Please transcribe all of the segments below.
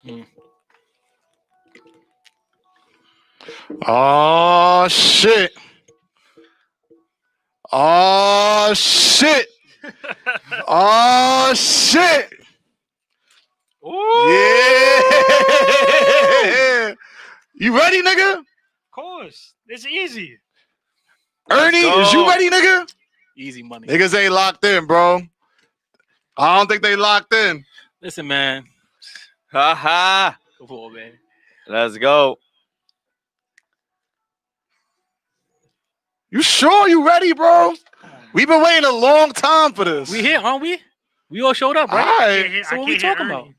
Mm. Oh shit! Oh shit! Oh shit! Ooh. Yeah! You ready, nigga? Of course. It's easy. Ernie, is you ready, nigga? Easy money. Niggas ain't locked in, bro. I don't think they locked in. Listen, man. Ha ha. Come on, man. Let's go. You sure you ready, bro? We've been waiting a long time for this. We here, aren't we? We all showed up, right? All I right. can't hear- So I what we can't hear talking about? Ernie.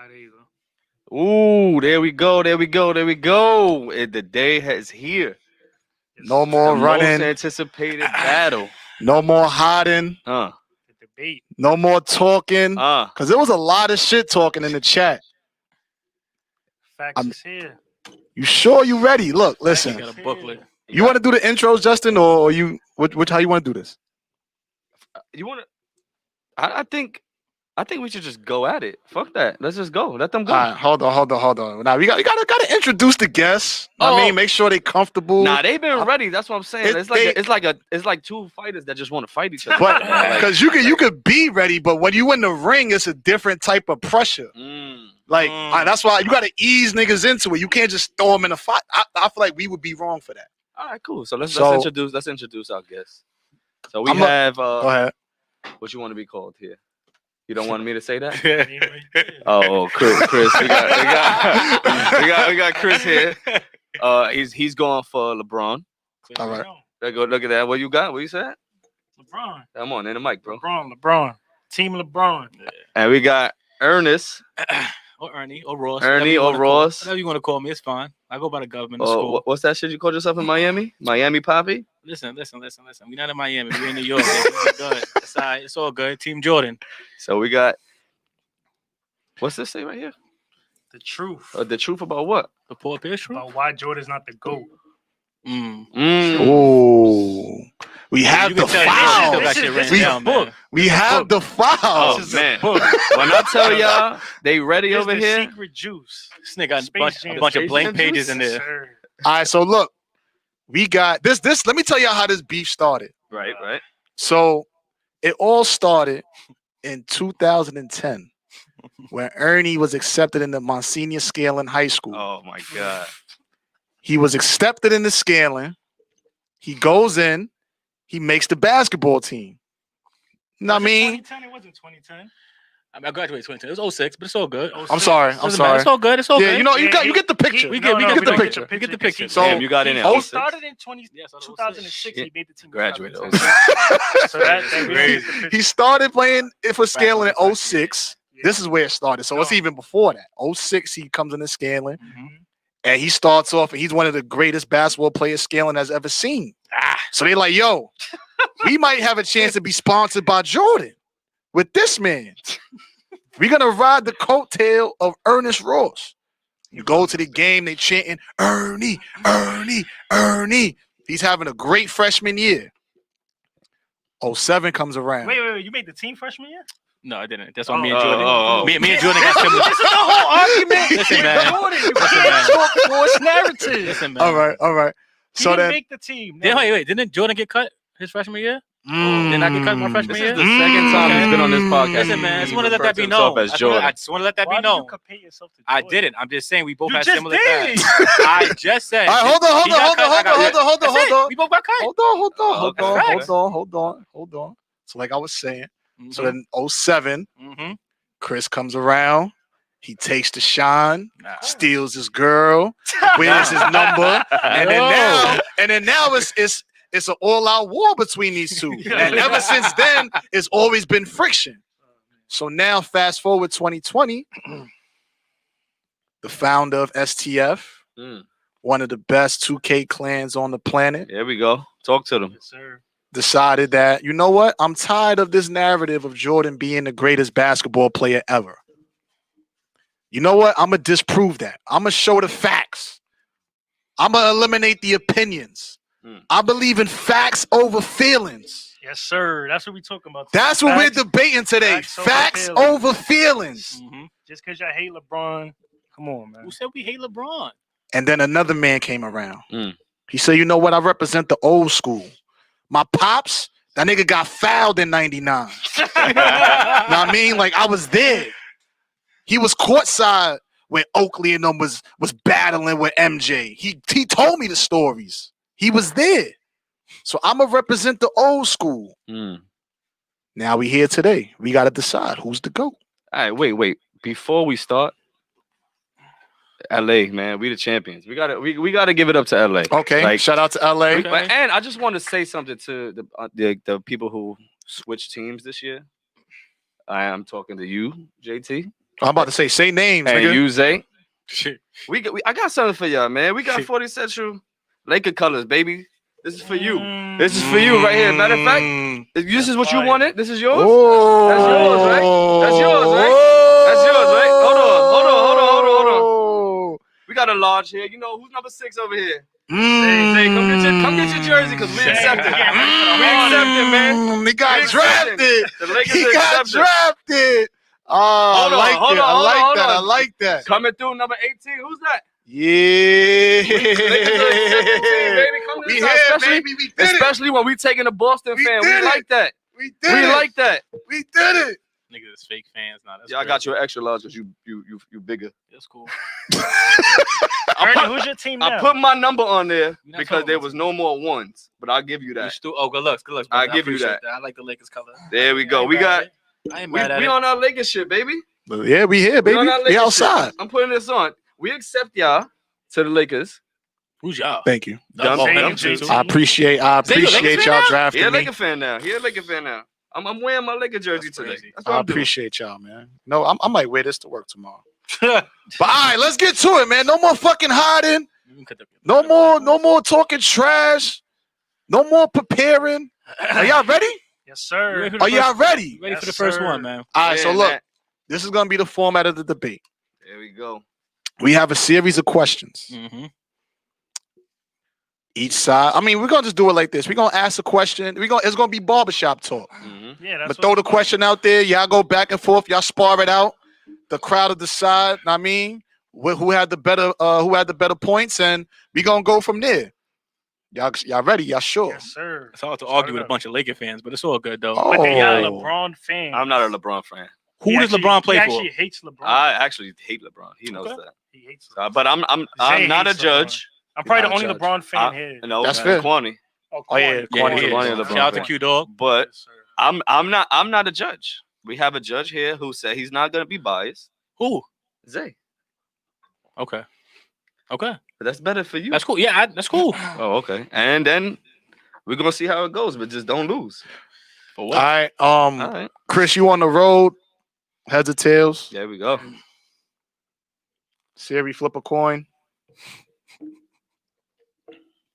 There you go. Ooh, there we go. There we go. There we go. The day is here. Yes, No sir. more The running. most anticipated battle. No more hiding. Uh. The debate. No more talking. Uh. Because there was a lot of shit talking in the chat. Facts is here. You sure you ready? Look, He listen. got a booklet. You want to do the intros, Justin, or you? Which how you want to do this? You want to? I think we should just go at it. Fuck that. Let's just go. Let them go. All right, hold on. Now we gotta introduce the guests. I Oh. mean, make sure they comfortable. Nah, they've been ready. That's what I'm saying. It- It's like two fighters that just want to fight each other. But Like, because you could be ready, but when you in the ring, it's a different type of pressure. Like that's why you gotta ease niggas into it. You can't just throw them in a fight. I feel like we would be wrong for that. All right, cool. So let's So- introduce our guests. So we Go have ahead. what you want to be called here. You don't want me to say that? Anyway, Oh, Chris. We got Chris here. He's going for LeBron. All right. Look at that. What you got? What you said? LeBron. Come on, in the mic, bro. LeBron. Team LeBron. And we got Ernest. Or Ernie, or Ross. Ernie whatever you or wanna call- Ross. Whatever you want to call me, it's fine. I go by the government Oh, school. what's that shit you called yourself in Miami? Miami Poppy? Listen. We're not in Miami. We're in New York. It's good. It's all right. It's all good. Team Jordan. So we got. What's this say right here? The truth The truth about what? The Paul Pierce truth? about why Jordan's not the GOAT. Mm. Oh, we have You the can tell you file. still got This shit is- written this is down, a book. man. We have the file. Oh This is a man! book. When I tell y'all they ready Here's over the here, secret juice. This nigga got a Space bunch Jam. of Space blank Jam pages juice? in Yes, there. sir. All right, so look, we got this. Let me tell y'all how this beef started. right? So it all started in 2010 when Ernie was accepted into Monsignor Scaling High School. Oh my god! He was accepted into Scaling. He goes in. He makes the basketball team. You know what I mean? 2010, it wasn't 2010. I graduated 2010. It was 06, but it's all good. I'm sorry. I'm Doesn't matter. sorry. It's all good. It's all Yeah, good. you know, you Yeah, get the picture. we get we the don't picture. We get the picture. So- Damn, you got in He at 06? started in 20, Yes, I was 2006. Shit. He made the team. in Graduated 2010. So that Crazy. really is the He picture. started playing for Scaling in Back 06. Yeah. This is where it started. So it's No. even before that. 06, he comes into Scaling. Mhm. And he starts off, and he's one of the greatest basketball players Scaling has ever seen. So they like, yo, we might have a chance to be sponsored by Jordan with this man. We're gonna ride the coattail of Ernest Ross. You go to the game, they chanting Ernie, Ernie, Ernie. He's having a great freshman year. 07 comes around. Wait. You made the team freshman year? No, I didn't. That's why me Oh, and Jordan. oh. Me and Jordan got similar. This is the whole argument. Listen, with man. Jordan. You Listen, can't man. talk false narrative. Listen, man. All right. He So didn't then, make the team. Yeah, No. wait. Didn't Jordan get cut his freshman year? Did I get cut my freshman This year? is the second time he's been on this podcast. Listen, man. I just He want to let referred that be to himself known. as Jordan. I just want to let that Why be did you known. compare yourself to I Jordan? didn't. I'm just saying we both You had just similar did. stats. I just said. all right, hold He got cut, I got cut. That's it. on. We both got cut. Hold on. Facts. Hold on. So like I was saying, so Mhm. then 07, Mhm. Chris comes around. He takes the shine, Nah. steals his girl, wears his number, and then now it's an all-out war between these two. And ever since then, it's always been friction. So now, fast forward 2020, the founder of STF, Mm. one of the best 2K clans on the planet, There we go. Talk to them. Yes, sir. decided that, you know what? I'm tired of this narrative of Jordan being the greatest basketball player ever. You know what? I'm going to disprove that. I'm going to show the facts. I'm going to eliminate the opinions. Hmm. I believe in facts over feelings. Yes, sir. That's what we talking about. That's today. what we're Facts. debating today. Facts over Facts feelings. over feelings. Mhm. Just because y'all hate LeBron, come on, man. Who said we hate LeBron? And then another man came around. Mm. He said, you know what? I represent the old school. My pops, that nigga got fouled in 99. Know what I mean? Like, I was there. He was courtside when Oakley and them was battling with MJ. He told me the stories. He was there. So I'm going to represent the old school. Mm. Now we here today. We got to decide who's the GOAT. All right, wait. Before we start, LA, man, we the champions. We gotta give it up to LA. Okay. Like, shout out to LA. Okay. But, and I just want to say something to the people who switched teams this year. I am talking to you, JT, I'm about to say names, and nigga. you, Zay. Shit. I got something for y'all, man. We got Shit. 40 Central Laker colors, baby. This is for you. This is for you right here. Matter of fact, this is what you Fire. wanted. This is yours. Oh. That's yours, right? That's yours, right? That's yours, right? Hold on. We got a large here. You know who's number 6 over here? Zay, come get your jersey because we Zay, accept it. get ready for the We accept it, man. He got We accept it. drafted. The Lakers He got accept it. drafted. Oh, Hold on, I hold on. like that. Coming through number 18. Who's that? Yeah. Lakers are accepting team, baby. Come to We the here, side, especially, baby. We did it. especially when we taking a Boston We fan. did We it. like that. We did We it. like that. We did it. Niggas is fake fans now. That's Yeah, I got crazy. you an extra large because you bigger. That's cool. Ernie, who's your team now? I put my number on there You're not because talking there about was no more ones, but I'll give you You that. Oh, good looks. Good looks. I brother. give you appreciate that. I like the Lakers color. There we go. I ain't We mad got at it. I ain't mad at we it. on our Lakers shit, baby. Yeah, we here, baby. We on our We Lakers outside. shit. I'm putting this on. We accept y'all to the Lakers. Who's y'all? Thank you. Dumb Oh, Zay them and two. JT. I appreciate Zay, you a Lakers fan y'all now? drafting He a me. Laker fan now. He a Laker fan now. I'm wearing my Laker jersey That's today. crazy. That's what I I'm doing. appreciate y'all, man. No, I might wear this to work tomorrow. But all right, let's get to it, man. No more fucking hiding. No more talking trash. No more preparing. Are y'all ready? Yes, sir. Are y'all ready? Ready for the Yes, first sir. one, man. All right, so Yeah, look, man. this is gonna be the format of the debate. There we go. We have a series of questions. Mm-hmm. Each side. I mean, we're gonna just do it like this. We're gonna ask a question. It's gonna be barbershop talk. Mm-hmm. Yeah, that's But what throw it's the about. question out there. Y'all go back and forth. Y'all spar it out. The crowd will decide. I mean, who had the better points, and we gonna go from there. Y'all ready? Y'all sure? Yes, sir. It's hard to Start argue it with a up. bunch of Laker fans, but it's all good though. Oh. But they got a LeBron fan. I'm not a LeBron fan. Who He does actually- LeBron play he for? actually hates LeBron. I actually hate LeBron. He knows Okay. that. He hates LeBron. But I'm Zay not a hates LeBron. judge. I'm probably Not the a only judge. LeBron fan here. No, That's fair. Kwani. Oh, yeah, Kwani. Yeah, Kwani he is. Kwani LeBron Shout out to fan. Q Dog. But Yes, sir. I'm not a judge. We have a judge here who said he's not gonna be biased. Who? Zay. Okay. Okay. But that's better for you. That's cool. Yeah, that's cool. Oh, okay. And then we're gonna see how it goes, but just don't lose. For All what? right. All right. Chris, you on the road? Heads or tails? There we go. Siri, flip a coin.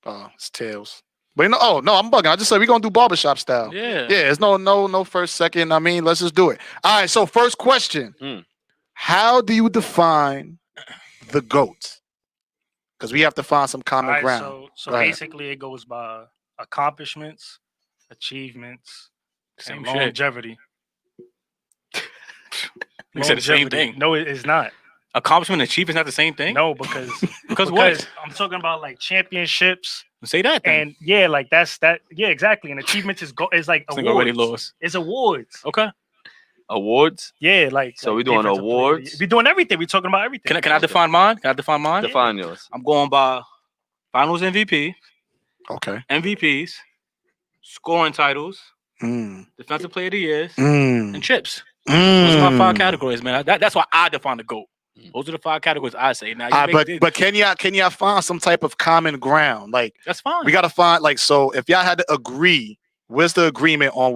Oh, it's tails. But I'm bugging. I just said we're gonna do barbershop style. Yeah. Yeah, it's no first, second. I mean, let's just do it. All right. So first question: How do you define the GOAT? Because we have to find some common All right, ground. so Go ahead. basically, it goes by accomplishments, achievements, Same and shit. longevity. You said the same Longevity. thing. No, it is not. Accomplishment and achievement is not the same thing. No, because Because what? I'm talking about like championships Say that then. and yeah, like that's that. Yeah, exactly. And achievements is like This nigga awards. already lost. It's awards. Okay. Awards. Yeah, like So like we doing defensive player of the awards? year. We doing everything. We talking about everything. Can I define mine? Can I define mine? Define yours. I'm going by Finals MVP, Okay. MVPs, scoring titles, Mm. Defensive Player of the Year, Mm. and chips. Those are my five Mm. categories, man. That's why I define the GOAT. Those are the five categories I say. Now, you All right, make but can y'all find some type of common ground? Like that's fine. we gotta find so if y'all had to agree, where's the agreement on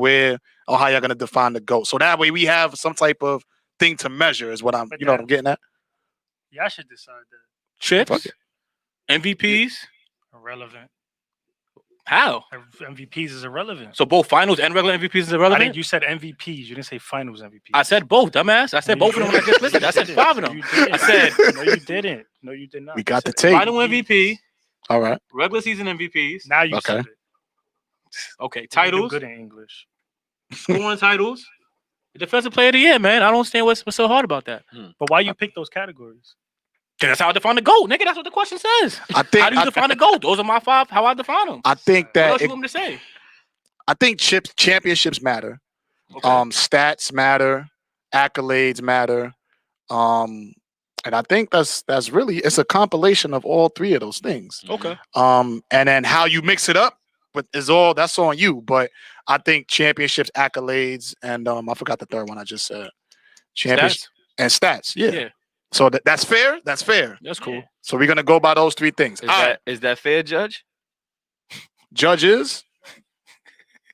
how y'all gonna define the GOAT? So that way we have some type of thing to measure is what I'm But what I'm getting at. Y'all should decide that. chips, Fuck it. MVPs. Irrelevant. How? MVPs is irrelevant. So both finals and regular MVPs is I irrelevant? think you said MVPs. You didn't say Finals MVPs. I said both, dumbass. I said both of them when I just listened. I said five of them. You didn't. I said no, you didn't. No, you did not. We You got the said tape. final MVP, All right. regular season MVPs, Now you Okay. said it. Okay, You do titles, good in English. scoring titles, the defensive player of the year, man. I don't understand what's so hard about that. But why you pick those categories? That's how I define the GOAT, nigga. That's what the question says. I think How do you define the GOAT? Those are my 5. How I define them. I think What that else you want me to say? I think championships matter. Okay. Stats matter, accolades matter. And I think that's really it's a compilation of all 3 of those things. Okay. And then how you mix it up that's on you. But I think championships, accolades, and I forgot the third one I just said. Championships Stats? and stats. Yeah. Yeah. So that's fair. That's fair. That's cool. So we're gonna go by those 3 things. Is that fair, Judge? Judges.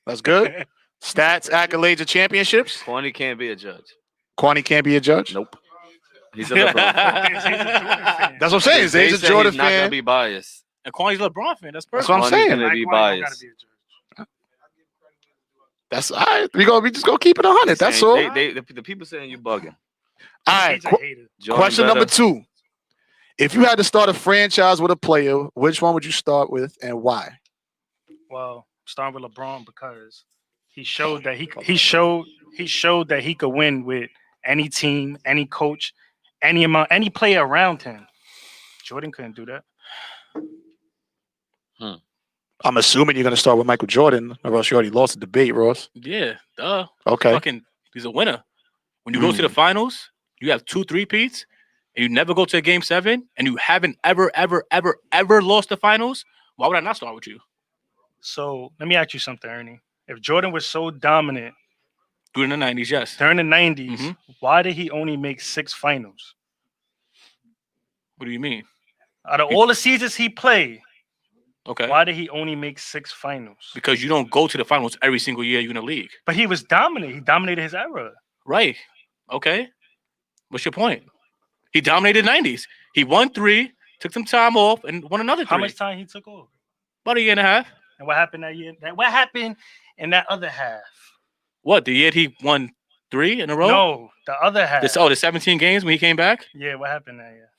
That's good. Stats, accolades, and championships. Kwani can't be a judge. Kwani can't be a judge. Nope. He's a LeBron fan. He's a Jordan fan. That's what I'm saying. They He's a said Jordan he's not gonna fan. be biased. And Kwani's a LeBron fan. That's perfect. That's what I'm Kwani's saying. gonna be Like, why you gotta biased. be a judge? That's all right. We just go keep it 100. That's all. The people saying you bugging. All right. He's a hater. Jordan Question better- number 2. If you had to start a franchise with a player, which one would you start with and why? Well, starting with LeBron because he showed that he showed that he could win with any team, any coach, any player around him. Jordan couldn't do that. I'm assuming you're going to start with Michael Jordan, or else you already lost the debate, Ross. Yeah. Duh. Okay. Fucking, he's a winner. When you go to the finals, you have 2 3-peats, and you never go to a game 7, and you haven't ever lost the finals. Why would I not start with you? So let me ask you something, Ernie. If Jordan was so dominant During the 90s, yes. during the 90s, Mhm. why did he only make 6 finals? What do you mean? Out of all the seasons he played, Okay. why did he only make 6 finals? Because you don't go to the finals every single year you're in the league. But he was dominant. He dominated his era. Right. Okay. What's your point? He dominated the 90s. He won 3, took some time off, and won another 3. How much time he took off? About a year and a half. And what happened that year? What happened in that other half? What, the year he won 3 in a row? No, the other half. The 17 games when he came back? Yeah, what happened that year?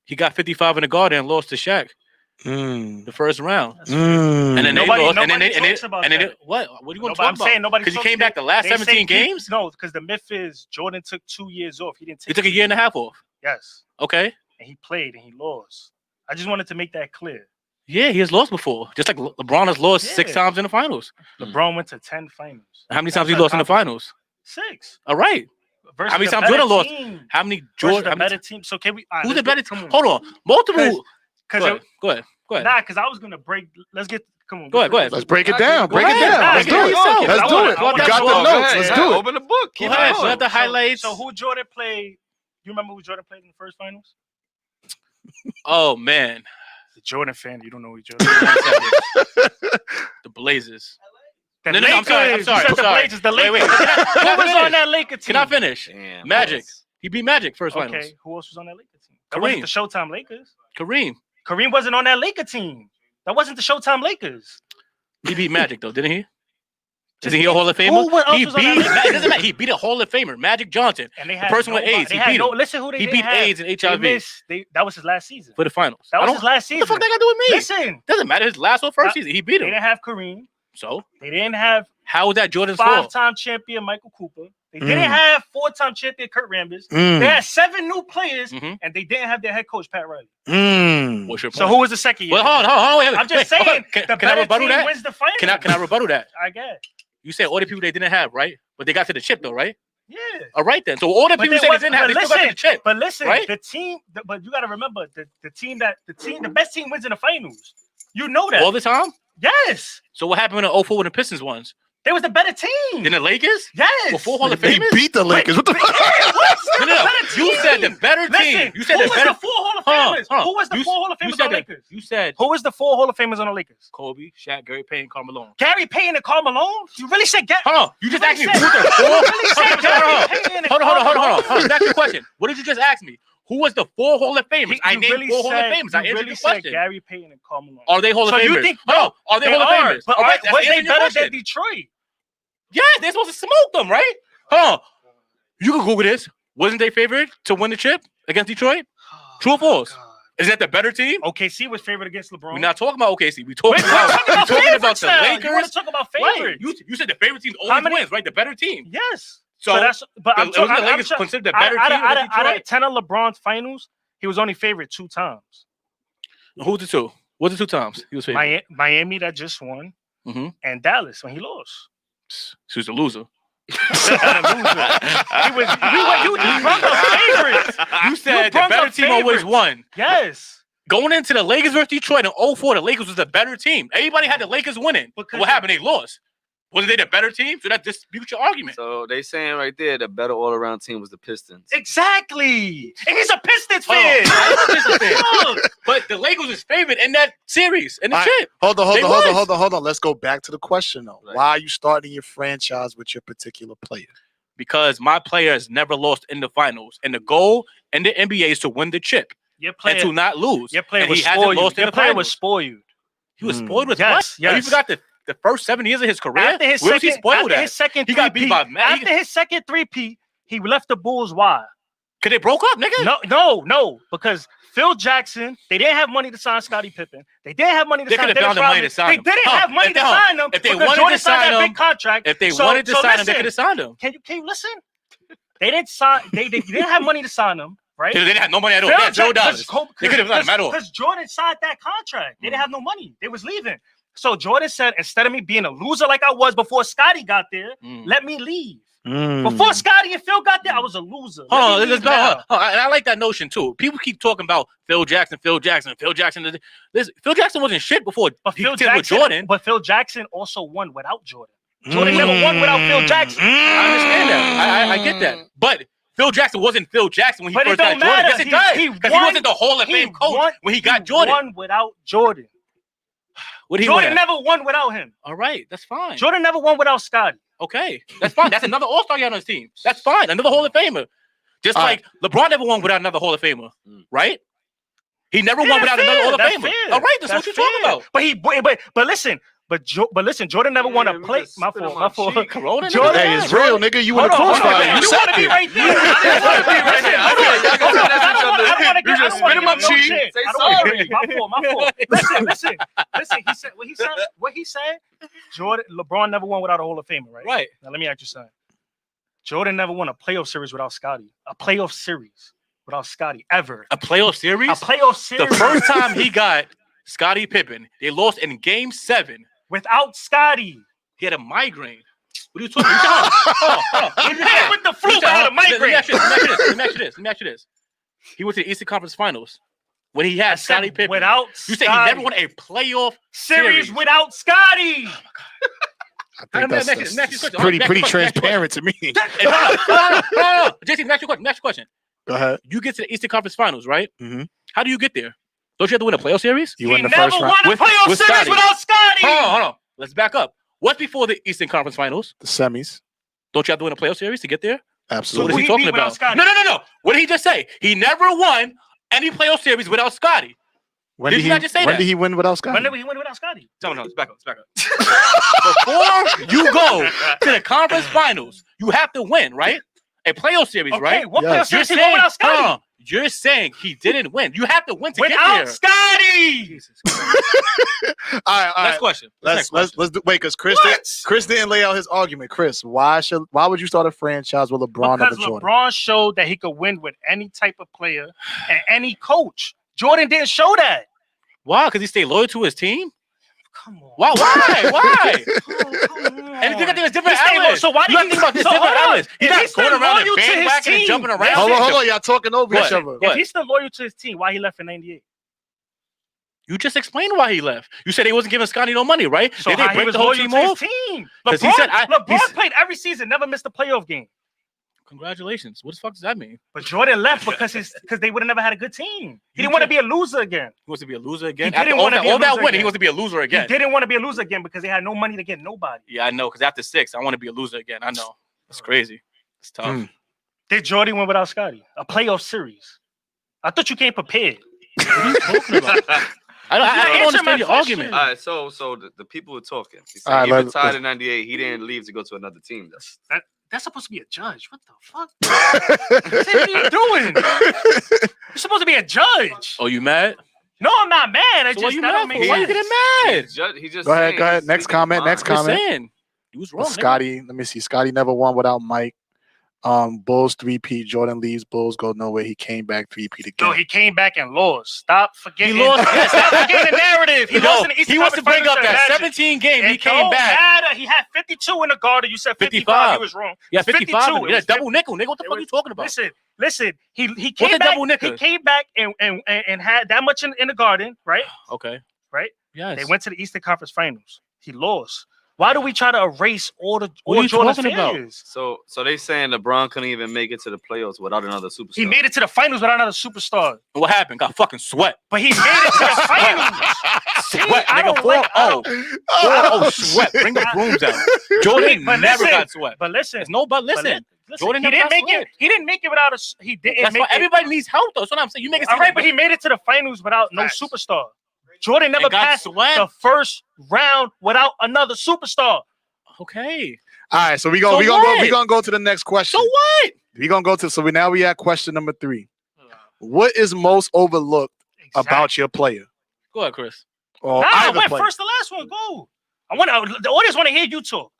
He got 55 in the Garden and lost to Shaq the first round. That's And then they Nobody- lost. And then nobody they, talks about and then that. what? What are you going No, to but talk I'm about? saying nobody. Because he talks- came back the last they say 17 keep- games? No, because the myth is Jordan took 2 years off. He didn't take. He took a year and a half off. Yes, Okay. and he played and he lost. I just wanted to make that clear. Yeah, he has lost before. Just like LeBron has lost 6 Yeah. times in the finals. LeBron went to 10 finals. How many That's times he an lost in the accomplishment. finals? 6. All right. Versus How many the times better Jordan lost? team. How many Versus Jordan? the how many better team. So can we? all right, who's the let's better? get- come on. Hold on. Multiple. Because Go ahead. Go ahead. Go ahead. nah, because I was gonna break. Let's get. Come on. Go ahead, go ahead. Let's break it Go down. Break it ahead. down. Nah, Let's get do it it. yourself. Let's I do wanna- it. I wanna- You got go the ahead. notes. Let's do it. Open the book. Go ahead. So let the highlights. So who Jordan played? You remember who Jordan played in the first finals? Oh man, The Jordan fan. You don't know who Jordan. the Blazers. The No, I'm sorry. I'm Lakers. sorry. You said I'm the sorry. Blazers. The Wait, Lakers. wait. Can I Who was finish? on that Laker team? Can I finish? Damn, Magic. Alex. He beat Magic first finals. Okay. Who else was on that Laker team? That wasn't the Showtime Lakers. Kareem. Kareem wasn't on that Laker team. That wasn't the Showtime Lakers. He beat Magic though, didn't he? Isn't he a Hall of Famer? Who else He was on that beat. Lakers? It doesn't matter. He beat a Hall of Famer, Magic Johnson, And they the had person with nobody- AIDS. They He had beat no. him. Listen, who they He didn't beat have. AIDS and They HIV missed- that was his last season. for the finals. That I was don't- his last season. What the fuck they got to do with me? Listen, Doesn't matter. His last or first That- season, he beat they him. didn't have Kareem. So They didn't have how is that Jordan's fault? 5-time champion Michael Cooper. They didn't have 4-time champion Kurt Rambis. Mm. They had 7 new players, Mhm. and they didn't have their head coach Pat Riley. Mm. What's your point? So who was the second year? Well, hold on. Wait, I'm just wait, hold saying, on. Can the I better rebuttal team that? wins the final. Can I rebuttal that? I guess. You said all the people they didn't have, right? But they got to the chip though, right? Yeah. All right then. So all the But people you they said they was- didn't have, they but still got to the listen, chip. But listen, right? the team. But you got to remember the best team wins in the finals. You know that. All the time. Yes, So what happened in the 04 when the Pistons won? they was the better team. Then the Lakers? Yes. Well, 4 Hall of They Famers? beat the Lakers. What the fuck? No. You said the better team. Listen, You said who the was better. the 4 Hall of Hold on, Famers? hold on. Who was the You- 4 Hall of You Famers said on the that. Lakers? You said Who was the 4 Hall of Famers on the Lakers? Kobe, Shaq, Gary Payton, Carmelo. Gary Payton and Karl Malone? You really said Gary? Hold on. You just You asked me really who's said- the four. you really said Gary Payton and Hold on. Karl Malone? That's your question. What did you just ask me? Who was the 4 Hall of Famers? I You named really 4 Hall of said- Famers. I you answered really your said question. Gary Payton and Karl Malone. Are they Hall of So you Famers? think- No. Are they Hall of Famers? But All right, was that's they answering your better question. than Detroit? Yeah, they're supposed to smoke them, right? Huh? You can Google this. Wasn't they favored to win the chip against Detroit? True or false? God. Isn't that the better team? OKC was favored against LeBron. We're not talking about OKC. We're talking We're about, talking about favorites the now. Lakers. You want to talk about Right. favorites? You said the favorite team How always many- wins, right? The better team. Yes. So that's. But I'm wasn't talking. the Lakers considered the better team than Out of Detroit? 10 of LeBron's finals, he was only favored 2 times. Who's the two? What's the 2 times he was favorite? Miami that just won, Mhm. and Dallas when he lost. He was a loser. Not a loser. You brought the favorites. You said the brung better up team always favorites. won. Yes. Going into the Lakers versus Detroit in 2004, the Lakers was the better team. Everybody had the Lakers winning. Because What happened? They lost. Wasn't they the better team? So that disputes your argument. So they saying right there the better all around team was the Pistons. Exactly. And he's a Pistons Hold on. fan. I'm a Pistons fan. But the Lakers was favored in that series. And the All right. shit. Hold They was. on. Let's go back to the question though. Right. Why are you starting your franchise with your particular player? Because my players never lost in the finals. And the goal in the NBA is to win the chip Your and player, to not lose. your player and was he hasn't spoiled. lost in Your the player finals. was spoiled. He was Mm. spoiled with Yes, what? Oh, you yes. forgot the first 7 years of his career? After his Where was he second, spoiled after at? his second He got beat three-peat- by Matt. After his second three-peat, he left the Bulls. Why? Because they broke up, nigga. No, because Phil Jackson, they didn't have money to sign Scottie Pippen. They didn't have money to They sign could've Dennis found the money Rodman. to sign They him. didn't Huh. have money If to they- sign him if they because wanted Jordan to signed sign that him- big contract. If they So- wanted to so sign him, they listen, could have signed him. Can you listen? They didn't sign. They didn't have money to sign him, right? They didn't have no money at all. They had $0. They could have signed him at all. Because Jordan signed that contract. They didn't have no money. They was leaving. So Jordan said, instead of me being a loser like I was before Scotty got there, Mm. let me leave. Mm. Before Scotty and Phil got there, I was a loser. Hold on, Let me let's leave go. now. Hold on. And I like that notion too. People keep talking about Phil Jackson. Phil Jackson. Listen, Phil Jackson wasn't shit before But he Phil did with Jackson, Jordan. but Phil Jackson also won without Jordan. Jordan never won without Phil Jackson. I understand that. I get that. But Phil Jackson wasn't Phil Jackson when he But it first got don't Jordan. matter. Yes, it He- does. he Because he won- wasn't the Hall of Fame coach when he got Jordan. won without Jordan. What did he win Jordan at? never won without him. All right, that's fine. Jordan never won without Scotty. Okay, that's fine. That's another All-Star guy on his team. That's fine. Another Hall of Famer. Just All like LeBron never won without another Hall of Famer, Mm. right? He never Yeah, won without that's another Hall of fair. Famer. That's fair. All right, that's what you're talking fair. about. But listen, Jordan never won a Yeah, play. just My spit on fault. my My fault. cheek. Corona, Jordan- Hey, it's real, nigga. You in Hold the on, hold on, crossfire. man. You You said want to be it. right there? I didn't want to be right there. Hold on, y'all gonna I don't want to You just spit in my cheek. Say sorry. My fault. Listen. He said. What he said. LeBron never won without a Hall of Famer, right? Right. Now let me ask you something. Jordan never won a playoff series without Scotty. A playoff series without Scotty ever. A playoff series? A playoff series The first time he got Scottie Pippen, they lost in Game 7. without Scotty. He had a migraine. What are you talking about? Hold on. Yeah, with the flu, Let but had a me migraine. ask you this. He went to the Eastern Conference Finals when he I had said Scottie Pippen. without You said Scotty. he never won a playoff series series. without Scotty. I think Next that's question. pretty Next question. transparent to me. No. JC, next question. Go ahead. You get to the Eastern Conference Finals, right? Mhm. How do you get there? Don't you have to win a playoff series? You He win the never first round. won a With- playoff with series Scotty. without Scotty. Hold on. Let's back up. What's before the Eastern Conference Finals? The semis. Don't you have to win a playoff series to get there? So what Absolutely. is who he he talking beat without about? Scotty? No. What did he just say? He never won any playoff series without Scotty. When Did did you not just say when that? did he win without Scotty? When did he win without Scotty? No, let's back up. Before you go to the conference finals, you have to win, right? A playoff series, Okay, right? what Yes. playoff series he won without Scotty? hold on. You're saying he didn't win. You have to win to get Without there. Scotty. Jesus Christ. all right. Next question. Let's do, wait, because What? Chris didn't lay out his argument. Chris, why would you start a franchise with LeBron Because over Jordan? LeBron showed that he could win with any type of player and any coach. Jordan didn't show that. Why? Because he stayed loyal to his team? Come on. Why? Why? Come on. And you think there's different He stayed outlets. So why you did have to think about this so different hold on. outlets. He's If not he's going still around loyal and to his bandwagon and team, jumping around. that's Hold it. on. Y'all talking over What? each other. What? If he's still loyal to his team, why he left in '98? You just explained why he left. You said he wasn't giving Scotty no money, right? So Did they how he break was the whole loyal team to his off? team? 'Cause he LeBron, said, LeBron played every season, never missed a playoff game. Congratulations. What the fuck does that mean? But Jordan left because they would have never had a good team. He didn't want to be a loser again. He wants to be a loser again? He didn't After wanna be a all that loser winning, he again. wants to be a loser He again. didn't want to be a loser again because they had no money to get nobody. Yeah, I know. Because after 6, I want to be a loser again. I know. It's crazy. It's tough. Mm. Did Jordan win without Scotty? A playoff series. I thought you came prepared. What are you talking about? I don't Answer understand my your question. argument. All right, so the people were talking. He said All right, he let's- retired in '98. He didn't leave to go to another team. That's supposed to be a judge. What the fuck? What are you doing? You're supposed to be a judge. Oh, you mad? No, I'm not mad. I So why just you that mad don't make for? Why you sense. getting mad? He just Go ahead, saying go ahead. he's Next speaking his comment, mind. next I'm comment. saying. You was wrong, nigga. Scotty, let me see. Scotty never won without Mike. Bulls 3-peat. Jordan leaves. Bulls go nowhere. He came back 3-peat again. No, he came back and lost. Stop forgetting. He lost. Yes, Stop forgetting the narrative. He lost in the Eastern he wants to Conference bring up Finals that to Magic. 17 game. He It came don't back. matter. He had 52 in the Garden. You said 55. He was wrong. Yeah, It was 55. 52. It Yeah, was double nickel, nigga. What the it fuck was- you talking about? Listen. He What's came a back. double nickel? He came back and had that much in the Garden, right? Okay. Right? Yes. They went to the Eastern Conference Finals. He lost. Why do we try to erase all What are you Jordan's talking about? failures? So they saying LeBron couldn't even make it to the playoffs without another superstar. He made it to the finals without another superstar, What happened? Got fucking sweat. but he made it to the finals. Sweat, I nigga. don't like- I don't- 4-0, sweat. Bring the brooms out. Jordan But never listen, got sweat. But listen, There's no but. but Listen, listen, Jordan he never didn't got make sweat. it. He didn't make it without a. He didn't That's make why it. everybody needs help, though. That's what I'm saying. You make it All seem right, like but he made it to the finals without no Facts. superstar. Jordan never and got passed sweat. the first round without another superstar. Okay. All right, so we So gonna go to the next question. So what? We gonna go to now we at question number 3. What is most overlooked about your player? Go ahead, Chris. Or Nah, I either went player? first. The last one. Go. I want the audience want to hear you talk.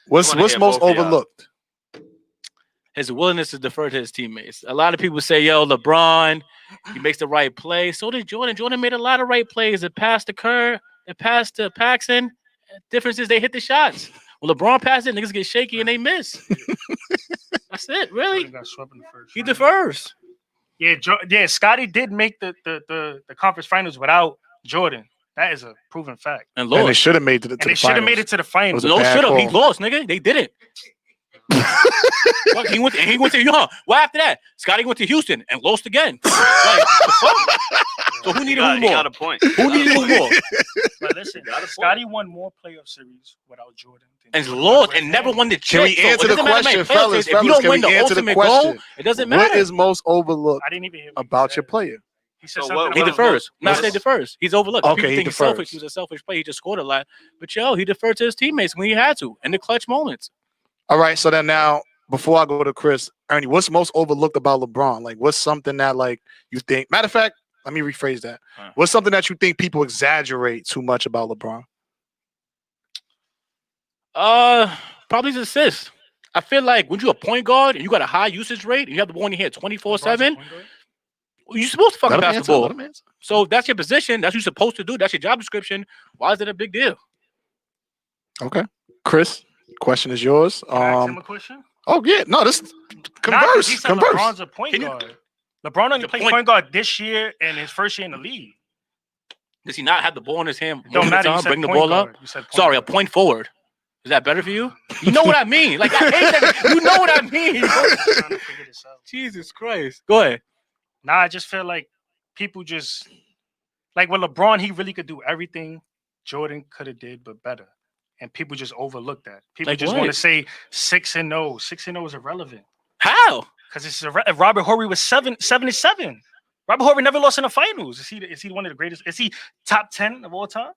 What's I wanna hear most both of y'all. overlooked? His willingness to defer to his teammates. A lot of people say, yo, LeBron, he makes the right play. So did Jordan. Jordan made a lot of right plays. It passed to Kerr. It passed to Paxson. Difference is they hit the shots. Well, LeBron passed it, niggas get shaky and they miss. That's it, really. Jordan got swept in the first He round. defers. Yeah, Scotty did make the conference finals without Jordan. That is a proven fact. And And they lost. should have made it to And the they should have finals. made it to the finals. It was No, bad should have. He call. lost, nigga. They didn't. Fuck, he went to what after that? Scotty went to Houston and lost again. Like, the fuck? So who He needed got, who he more? got a point. Who needed who more? But listen, Scotty won more playoff series without Jordan. than And Jordan lost with and never him. won the Can we chip. So answer it the doesn't matter how many question, playoff fellas? series. If you Fellas, don't can win we the answer the ultimate question? goal, it doesn't matter. What is most overlooked I didn't even hear what he about your said. player? He said So something what- He about- defers. Not what's- say defers. He's overlooked. Okay, People he think he's selfish. defers. He was a selfish player. He just scored a lot. But yo, he deferred to his teammates when he had to in the clutch moments. All right, so then now, before I go to Chris, Ernie, what's most overlooked about LeBron? Like, what's something that like you think? Matter of fact, let me rephrase that. What's something that you think people exaggerate too much about LeBron? Probably his assist. I feel like when you're a point guard and you got a high usage rate and you have the ball in your hand 24/7, you're supposed to fucking Let him pass answer, the ball. let him answer. So that's your position. That's what you're supposed to do. That's your job description. Why is it a big deal? Okay, Chris, question is yours. Can I ask him a question? Oh yeah, no, this Nah, 'cause converse, he said converse. LeBron's a point Can you- guard. LeBron only The played point- point guard this year and his first year in the league. Does he not have the ball in his hand? Don't most of the matter. You time, said bring the point ball up. guard. You said point Sorry, a guard. point forward. Is that better for you? You know what I mean? Like I hate that. You know what I mean? I'm trying to figure this out. Jesus Christ. Go ahead. Nah, I just feel like people just like with LeBron, he really could do everything Jordan could have did, but better. And people just overlook that. People Like just what? want to say 6-0. 6-0 is irrelevant How? because it's Robert Horry was 77. Robert Horry never lost in the finals. Is he one of the greatest? Is he top 10 of all time?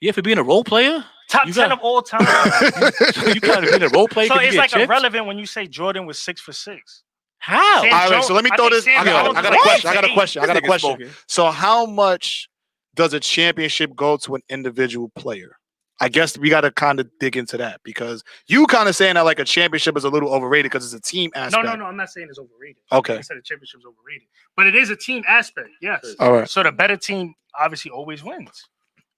Yeah, for being a role player, Top You 10 got- of all time. so you gotta be a role player. So 'cause you it's get like chips? irrelevant when you say Jordan was 6 for 6. How? Sam All right, Jones- so let me I throw think this. Sam I got Jones a was like question. I got a 8. question. I got a This nigga's question. smoking. So, how much does a championship go to an individual player? I guess we got to kind of dig into that because you kind of saying that like a championship is a little overrated because it's a team aspect. No. I'm not saying it's overrated. Okay. I said the championship's overrated, but it is a team aspect. Yes. All right. So the better team obviously always wins.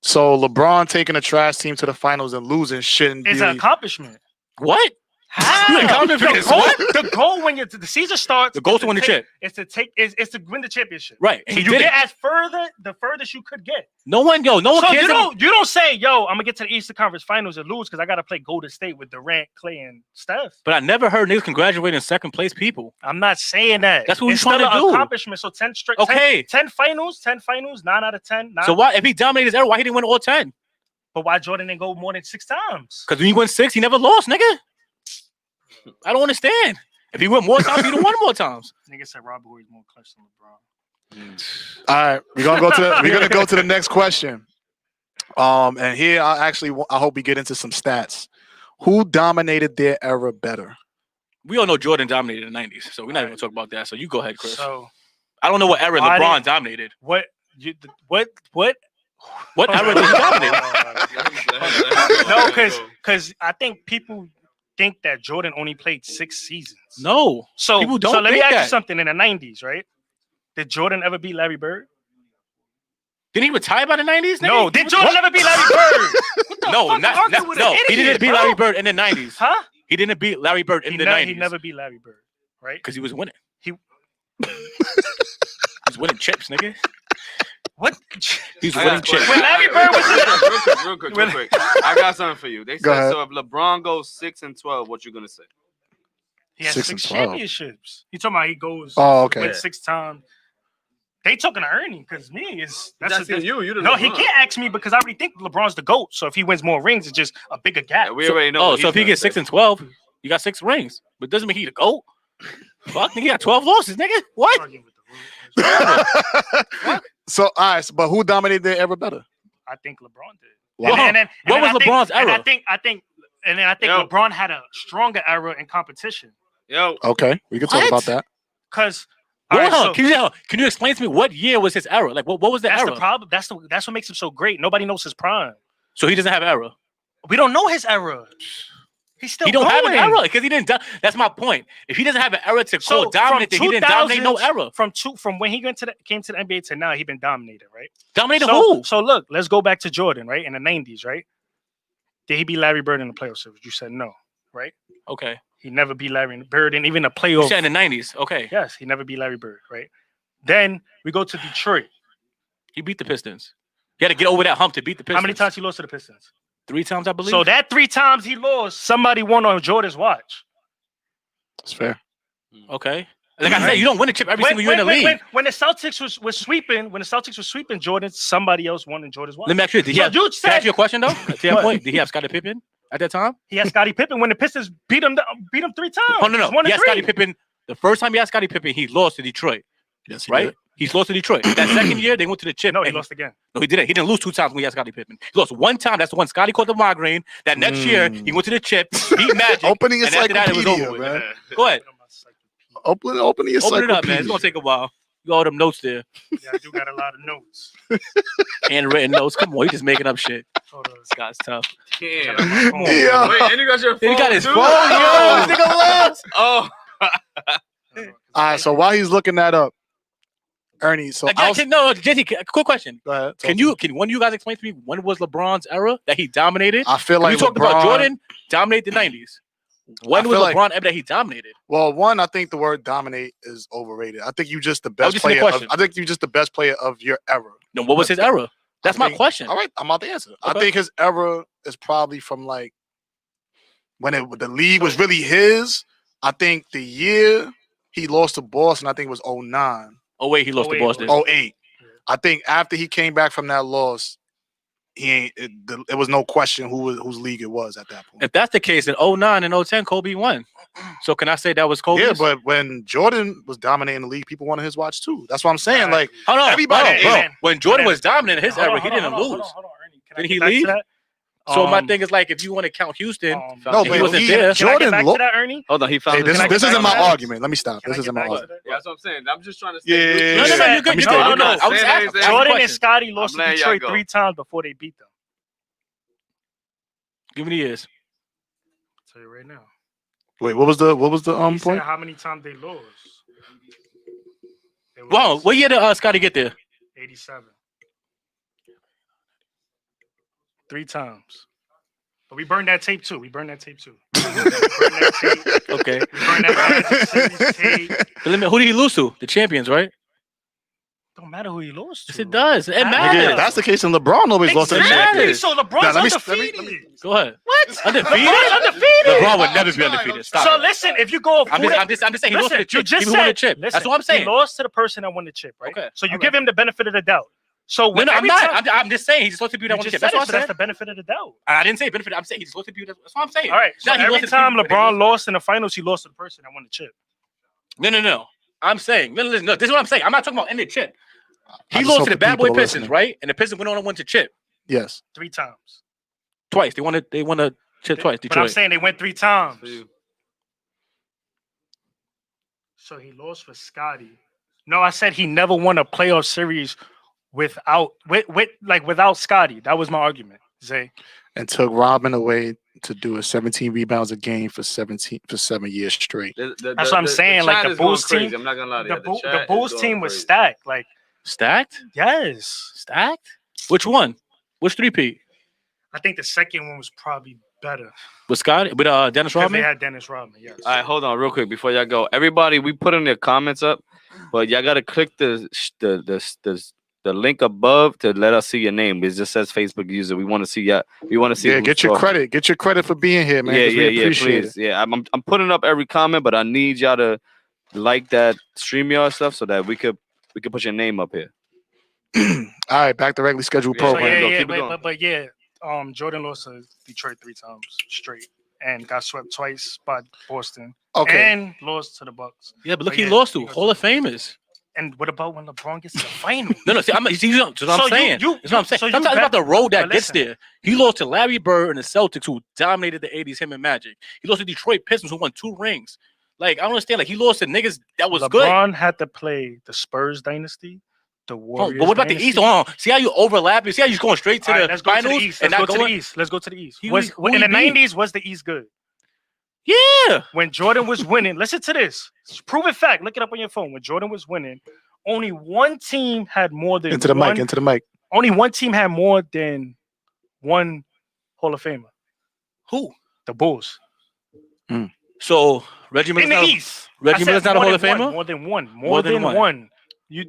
So LeBron taking a trash team to the finals and losing shouldn't It's be. an accomplishment. What? How? You accounted for this, goal, what? the goal when the season starts. The goal is to win the take- chip. Is to win the championship. Right. And So he you did get it. as the furthest you could get. No one So cares. you don't say, yo, I'm gonna get to the Eastern Conference Finals and lose because I gotta play Golden State with Durant, Clay, and Steph. But I never heard niggas congratulating second place people. I'm not saying that. That's what we're it's trying still to an do. accomplishment. So 10 straight. Okay. 10 finals, 9 out of 10. So why, if he dominated his era, why he didn't win all 10? But why Jordan didn't go more than 6 times? Because when he went 6, he never lost, nigga. I don't understand. If he went more times, he'd have won more times. Nigga said Robert Horry's more clutch than LeBron. All right, we're gonna go to the next question. And here I hope we get into some stats. Who dominated their era better? We all know Jordan dominated in the 90s, so we're not even going to talk about that. So you go ahead, Chris. So I don't know what era Why LeBron did- dominated. What? What? What era did he dominate? No, because I think people think that Jordan only played 6 seasons. No. So, People don't so let me think ask you that. something. In the 90s, right? Did Jordan ever beat Larry Bird? Didn't he retire by the 90s? No. Did Jordan ever beat Larry Bird? No, fuck? not, Argue not with an no. He idiot, didn't beat bro. Larry Bird in the 90s. Huh? He didn't beat Larry Bird in the 90s. He never beat Larry Bird, right? Because he was winning. He- He was winning chips, nigga. What? He was I winning got- chips. When Larry Bird was real quick. I got something for you. They Go said ahead. so if LeBron goes 6-12, what you gonna say? he has 6 6 and 12. championships. You talking about he goes Oh, okay. went 6 times. They talking to Ernie because me is that's you. You the no. He LeBron. can't ask me because I already think LeBron's the GOAT. So if he wins more rings, it's just a bigger gap. Yeah, we already know. Oh, what so he's if he gonna gets say. 6 and 12, you got 6 rings. But doesn't mean he the GOAT. Fuck, nigga, he got 12 losses, nigga. What? Arguing with the rules. So, all right, but who dominated their era better? I think LeBron did. Wow. What was LeBron's era? I think Yo. LeBron had a stronger era in competition Yo, Okay, we can talk What? about that. because. Hold on. Can you explain to me what year was his era? Like, what was the That's era? the problem. That's what makes him so great. Nobody knows his prime. So he doesn't have era. We don't know his era. He's still He don't have an going. era because he didn't. That's my point. If he doesn't have an era to call dominant, then he didn't dominate no era. From when he came to the NBA to now, he been dominated, right? Dominated So, who? so look, let's go back to Jordan, right? In the 90s, right? Did he beat Larry Bird in the playoff series? You said no, right? Okay. He never beat Larry Bird in even a You playoff. said in the 90s. Okay. Yes, he never beat Larry Bird, right? Then we go to Detroit. He beat the Pistons. He had to get over that hump to beat the Pistons. How many times he lost to the Pistons? 3 times, I believe. So that 3 times he lost, somebody won on Jordan's watch. It's fair. Okay. Like I said, you don't win a chip every single year in the league. When the Celtics was sweeping Jordan, somebody else won in Jordan's watch. Let me ask you, did he So have, you can I said ask you a question, though? To that What? point, did he have Scottie Pippen at that time? he had Scottie Pippen when the Pistons beat him 3 times. Oh, no. It's 1 He and had 3. Scottie Pippen. The first time he had Scottie Pippen, he lost to Detroit, Yes, right? He's lost to Detroit. That second year, they went to the chip. No, he and lost again. No, he didn't. He didn't lose 2 times when he had Scottie Pippen. He lost 1 time. That's the one Scottie caught the migraine. That next year, he went to the chip, beat Magic. Opening and after that, it was encyclopedia, over with. man. Go ahead. Opening Open it encyclopedia. up, man. It's going to take a while. You got all them notes there. Yeah, I do got a lot of notes. Handwritten notes. Come on, you just making up shit. Hold on. This guy's tough. damn. Come on. Yeah. Wait, and you got your phone. He got his too? phone, yo. This nigga left. Oh, All right, so while he's looking that up, Ernie, so I was, No, Jesse, quick question. go ahead, Can one of you guys explain to me when was LeBron's era that he dominated? I feel like We talked LeBron, about Jordan dominated the 90s. When I was feel like- LeBron ever that he dominated? Well, one, I think the word dominate is overrated. I think you just the was best just a player. Of, question. I think you just the best player of your era. No, what was his era? That's I my think- question. All right, I'm about to answer. I Okay. think his era is probably from like when the league was really his. I think the year he lost to Boston, I think it was 09, Oh wait, he lost to 08. Boston. 08. I think after he came back from that loss, he ain't. It was no question whose league it was at that point. If that's the case, in 09 and 010, Kobe won. So can I say that was Kobe? Yeah, but when Jordan was dominating the league, people wanted his watch too. That's what I'm saying. Right. Like hold on, everybody- bro. Hey, man. When Jordan Man. was dominant in his Hold era, on, he hold didn't on, lose. hold on, Ernie. Can I Didn't get he back to leave? that? So my Um, thing is like, if you want to count Houston, No, he but wasn't he- there. Can I get Jordan back look- to that, Ernie? hold on. He found hey, his this Can I get isn't back my to that? argument. Let me stop. Can This I isn't get my back to argument. that? Yeah, that's what I'm saying. I'm just trying to. Yeah, say. yeah, yeah, No, yeah. you're good. Let me You're stop. good. No, no. I was Say asking. that, Jordan question. and Scotty lost I'm to letting y'all Detroit go. 3 times before they beat them. Give me the years. I'll tell you right now. Wait, what was the He said point? how many times they lost. It Wow, was what year did Scotty get there? 87. 3 times. But we burned that tape too. We burned that tape too. We burned that tape. Okay. We burned that Magic Series tape. But let me, who did he lose to? The champions, right? Don't matter who he lost to. Yes, it does. It Nigga, matters. Nigga, if that's the case, then LeBron always lost to the Exactly. champions. So LeBron's Now, let me- undefeated. Go ahead. What? Undefeated? LeBron's undefeated. LeBron would never be undefeated. Stop. So it. listen, if you go, I'm just saying he lost to the Listen, you chip. just He won the said, chip. listen, That's what I'm saying. He lost to the person that won the chip, right? Okay, So you all give right. him the benefit of the doubt. So No, when no, I'm every not. time- I'm just saying he's supposed to be that you one just chip. said That's it, what so I that's said. the benefit of the doubt. I didn't say benefit. I'm saying he's supposed to be. That's what I'm saying. All right. So Now he every lost to the time people that he LeBron lost in the finals, he lost to the person that won the chip. No. I'm saying, no, this is what I'm saying. I'm not talking about ending chip. I He just lost hope to the the Bad people Boy are Pistons, listening. right? And the Pistons went on and won to chip 3 times. twice. They won a chip twice. But I'm Detroit. saying they went 3 times. For you. So he lost for Scotty No, I said he never won a playoff series without Scotty. That was my argument. Zay. And took Robin away to do a 17 rebounds a game for 7 years straight. That's what I'm saying. Like chat the is going Bulls crazy. team, I'm not gonna lie to you. the Bulls team was stacked. Like Stacked? yes, Stacked? Which one? Which 3P? I think the second one was probably better With Scott? With Dennis because they Rodman? had Dennis Rodman. Yes. All right, hold on real quick before y'all go. Everybody, we put in their comments up, but y'all gotta click the link above to let us see your name. It just says Facebook user. We want to see y'all. We want to see. Yeah, who's get your talking. credit. Get your credit for being here, man. Yeah, 'cause we yeah, appreciate please. Yeah, I'm putting up every comment, but I need y'all to like that StreamYard stuff so that we could put your name up here. it. All right, back to regularly scheduled Yeah, So program. go, yeah, keep it going. but yeah, Jordan lost to Detroit 3 times straight and got swept twice by Boston Okay. and lost to the Bucks. Yeah, but look, But he yeah, lost to he goes Hall to of Famers. And what about when LeBron gets to the final? No, see, that's what I'm So saying. That's what I'm saying. so you Sometimes about bet- the road that but gets listen. there. He lost to Larry Bird and the Celtics, who dominated the 80s, him and Magic. He lost to Detroit Pistons, who won 2 rings. Like, I don't understand. Like, he lost to niggas that was good. LeBron had to play the Spurs dynasty, the Oh, Warriors. but what about the dynasty. East? Oh, see how you overlap it? See how you're going straight to All right, the let's go to finals the East. and Let's not go to going? the East. Let's go to the East. Who In the he beat? 90s, was the East good? Yeah. When Jordan was winning, listen to this. It's proven fact. Look it up on your phone. When Jordan was winning, only one team had more than Into the one, mic. Into the mic. Only one team had more than one Hall of Famer. Who? The Bulls. So Reggie In Miller's the not, East. Reggie I said Miller's not a more Hall of than Famer? one, More than one. More More than than one. one. You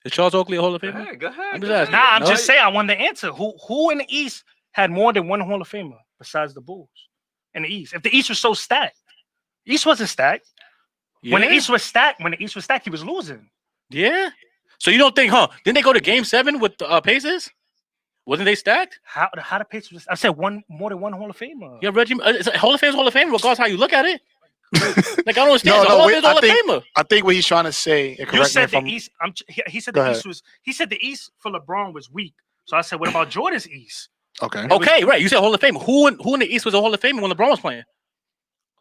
Is Charles Oakley a Hall of Go Famer? ahead, go ahead. I'm go just ahead. asking. Nah, I'm No? just saying I want the answer. Who in the East had more than one Hall of Famer besides the Bulls in the East? If the East was so stacked, East wasn't stacked. When the Yeah. East was stacked, he was losing. Yeah. So you don't think, Didn't they go to Game 7 with the Pacers? Wasn't they stacked? How the Pacers? I said more than one Hall of Famer. Yeah, Reggie. It's a Hall of Fame's Hall of Fame, regardless how you look at it. Like, I don't understand. No, The no, Hall of wait, Fame's Hall I of think- Famer. I think what he's trying to say, and You correct me said if the I'm East. He said Go the ahead. East was. He said the East for LeBron was weak. So I said, what about Jordan's East? okay. Okay, right. You said Hall of Fame. Who in the East was a Hall of Famer when LeBron was playing?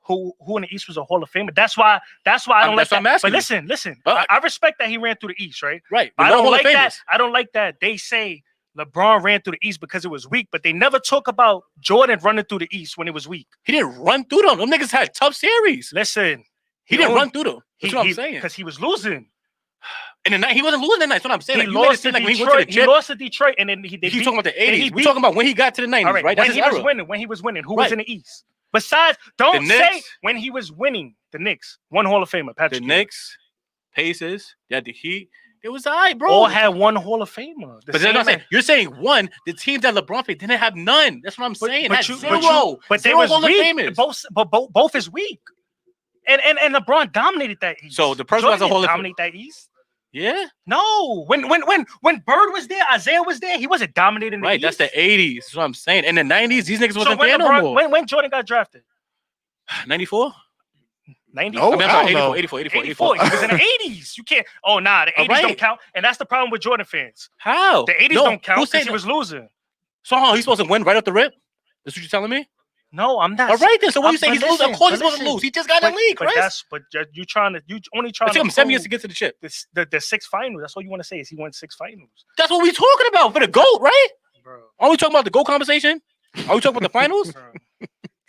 Who in the East was a Hall of Famer? That's why I don't like That's what that. I'm asking But you. listen. But- I respect that he ran through the East, right? Right. But But I no don't Hall of like that. Famers. I don't like that they say LeBron ran through the East because it was weak, but they never talk about Jordan running through the East when it was weak. He didn't run through them. Them niggas had tough series. Listen, He didn't run through them. That's what I'm saying. because he was losing. In the night, he wasn't losing that night. That's what I'm saying. He Like, you made it lost to seem like when he went Detroit. to the He chip. lost to Detroit, and then they He's beat. talking about the and he 80s. We're beat- talking about when he got to the 90s, All right, right? That's when his he was era. winning, who Right. was in the East? Besides, don't The say Knicks. when he was winning. The Knicks, one Hall of Famer, The Patrick. Ewing. Knicks, Pacers, you had the Heat. It was all right, bro. all had one Hall of Famer. The But same that's what I'm saying. as- You're saying one. The teams that LeBron played didn't have none. That's what I'm saying. Had zero. but they Zero was Hall of weak. Famers. Both is weak. And LeBron dominated that East. So the person who has a Jordan Hall didn't of dominate that East. Yeah, No, when Bird was there, Isaiah was there. He wasn't dominating the right. East. That's the 80s. That's what I'm saying. In the 90s, these niggas So wasn't when there no LeBron, more. when Jordan got drafted, 94? 90. No. I mean, I'm I sorry, don't know. 84. 84. He was in the 80s. You can't. Oh, nah, the 80s All right. don't count. And that's the problem with Jordan fans. How? The 80s No, don't count who because said he was losing. So he's supposed to win right off the rip? That's what you're telling me? No, I'm not. All right, then. So what you but say? He's losing. listen, Of course but he's supposed to listen. lose. He just got in the league, but Chris. you only trying It to took him 7 years prove to get to the chip. the 6 finals. That's all you want to say is he won 6 finals. That's what we talking about for the GOAT, right? Bro. Are we talking about the GOAT conversation? Are we talking about the finals?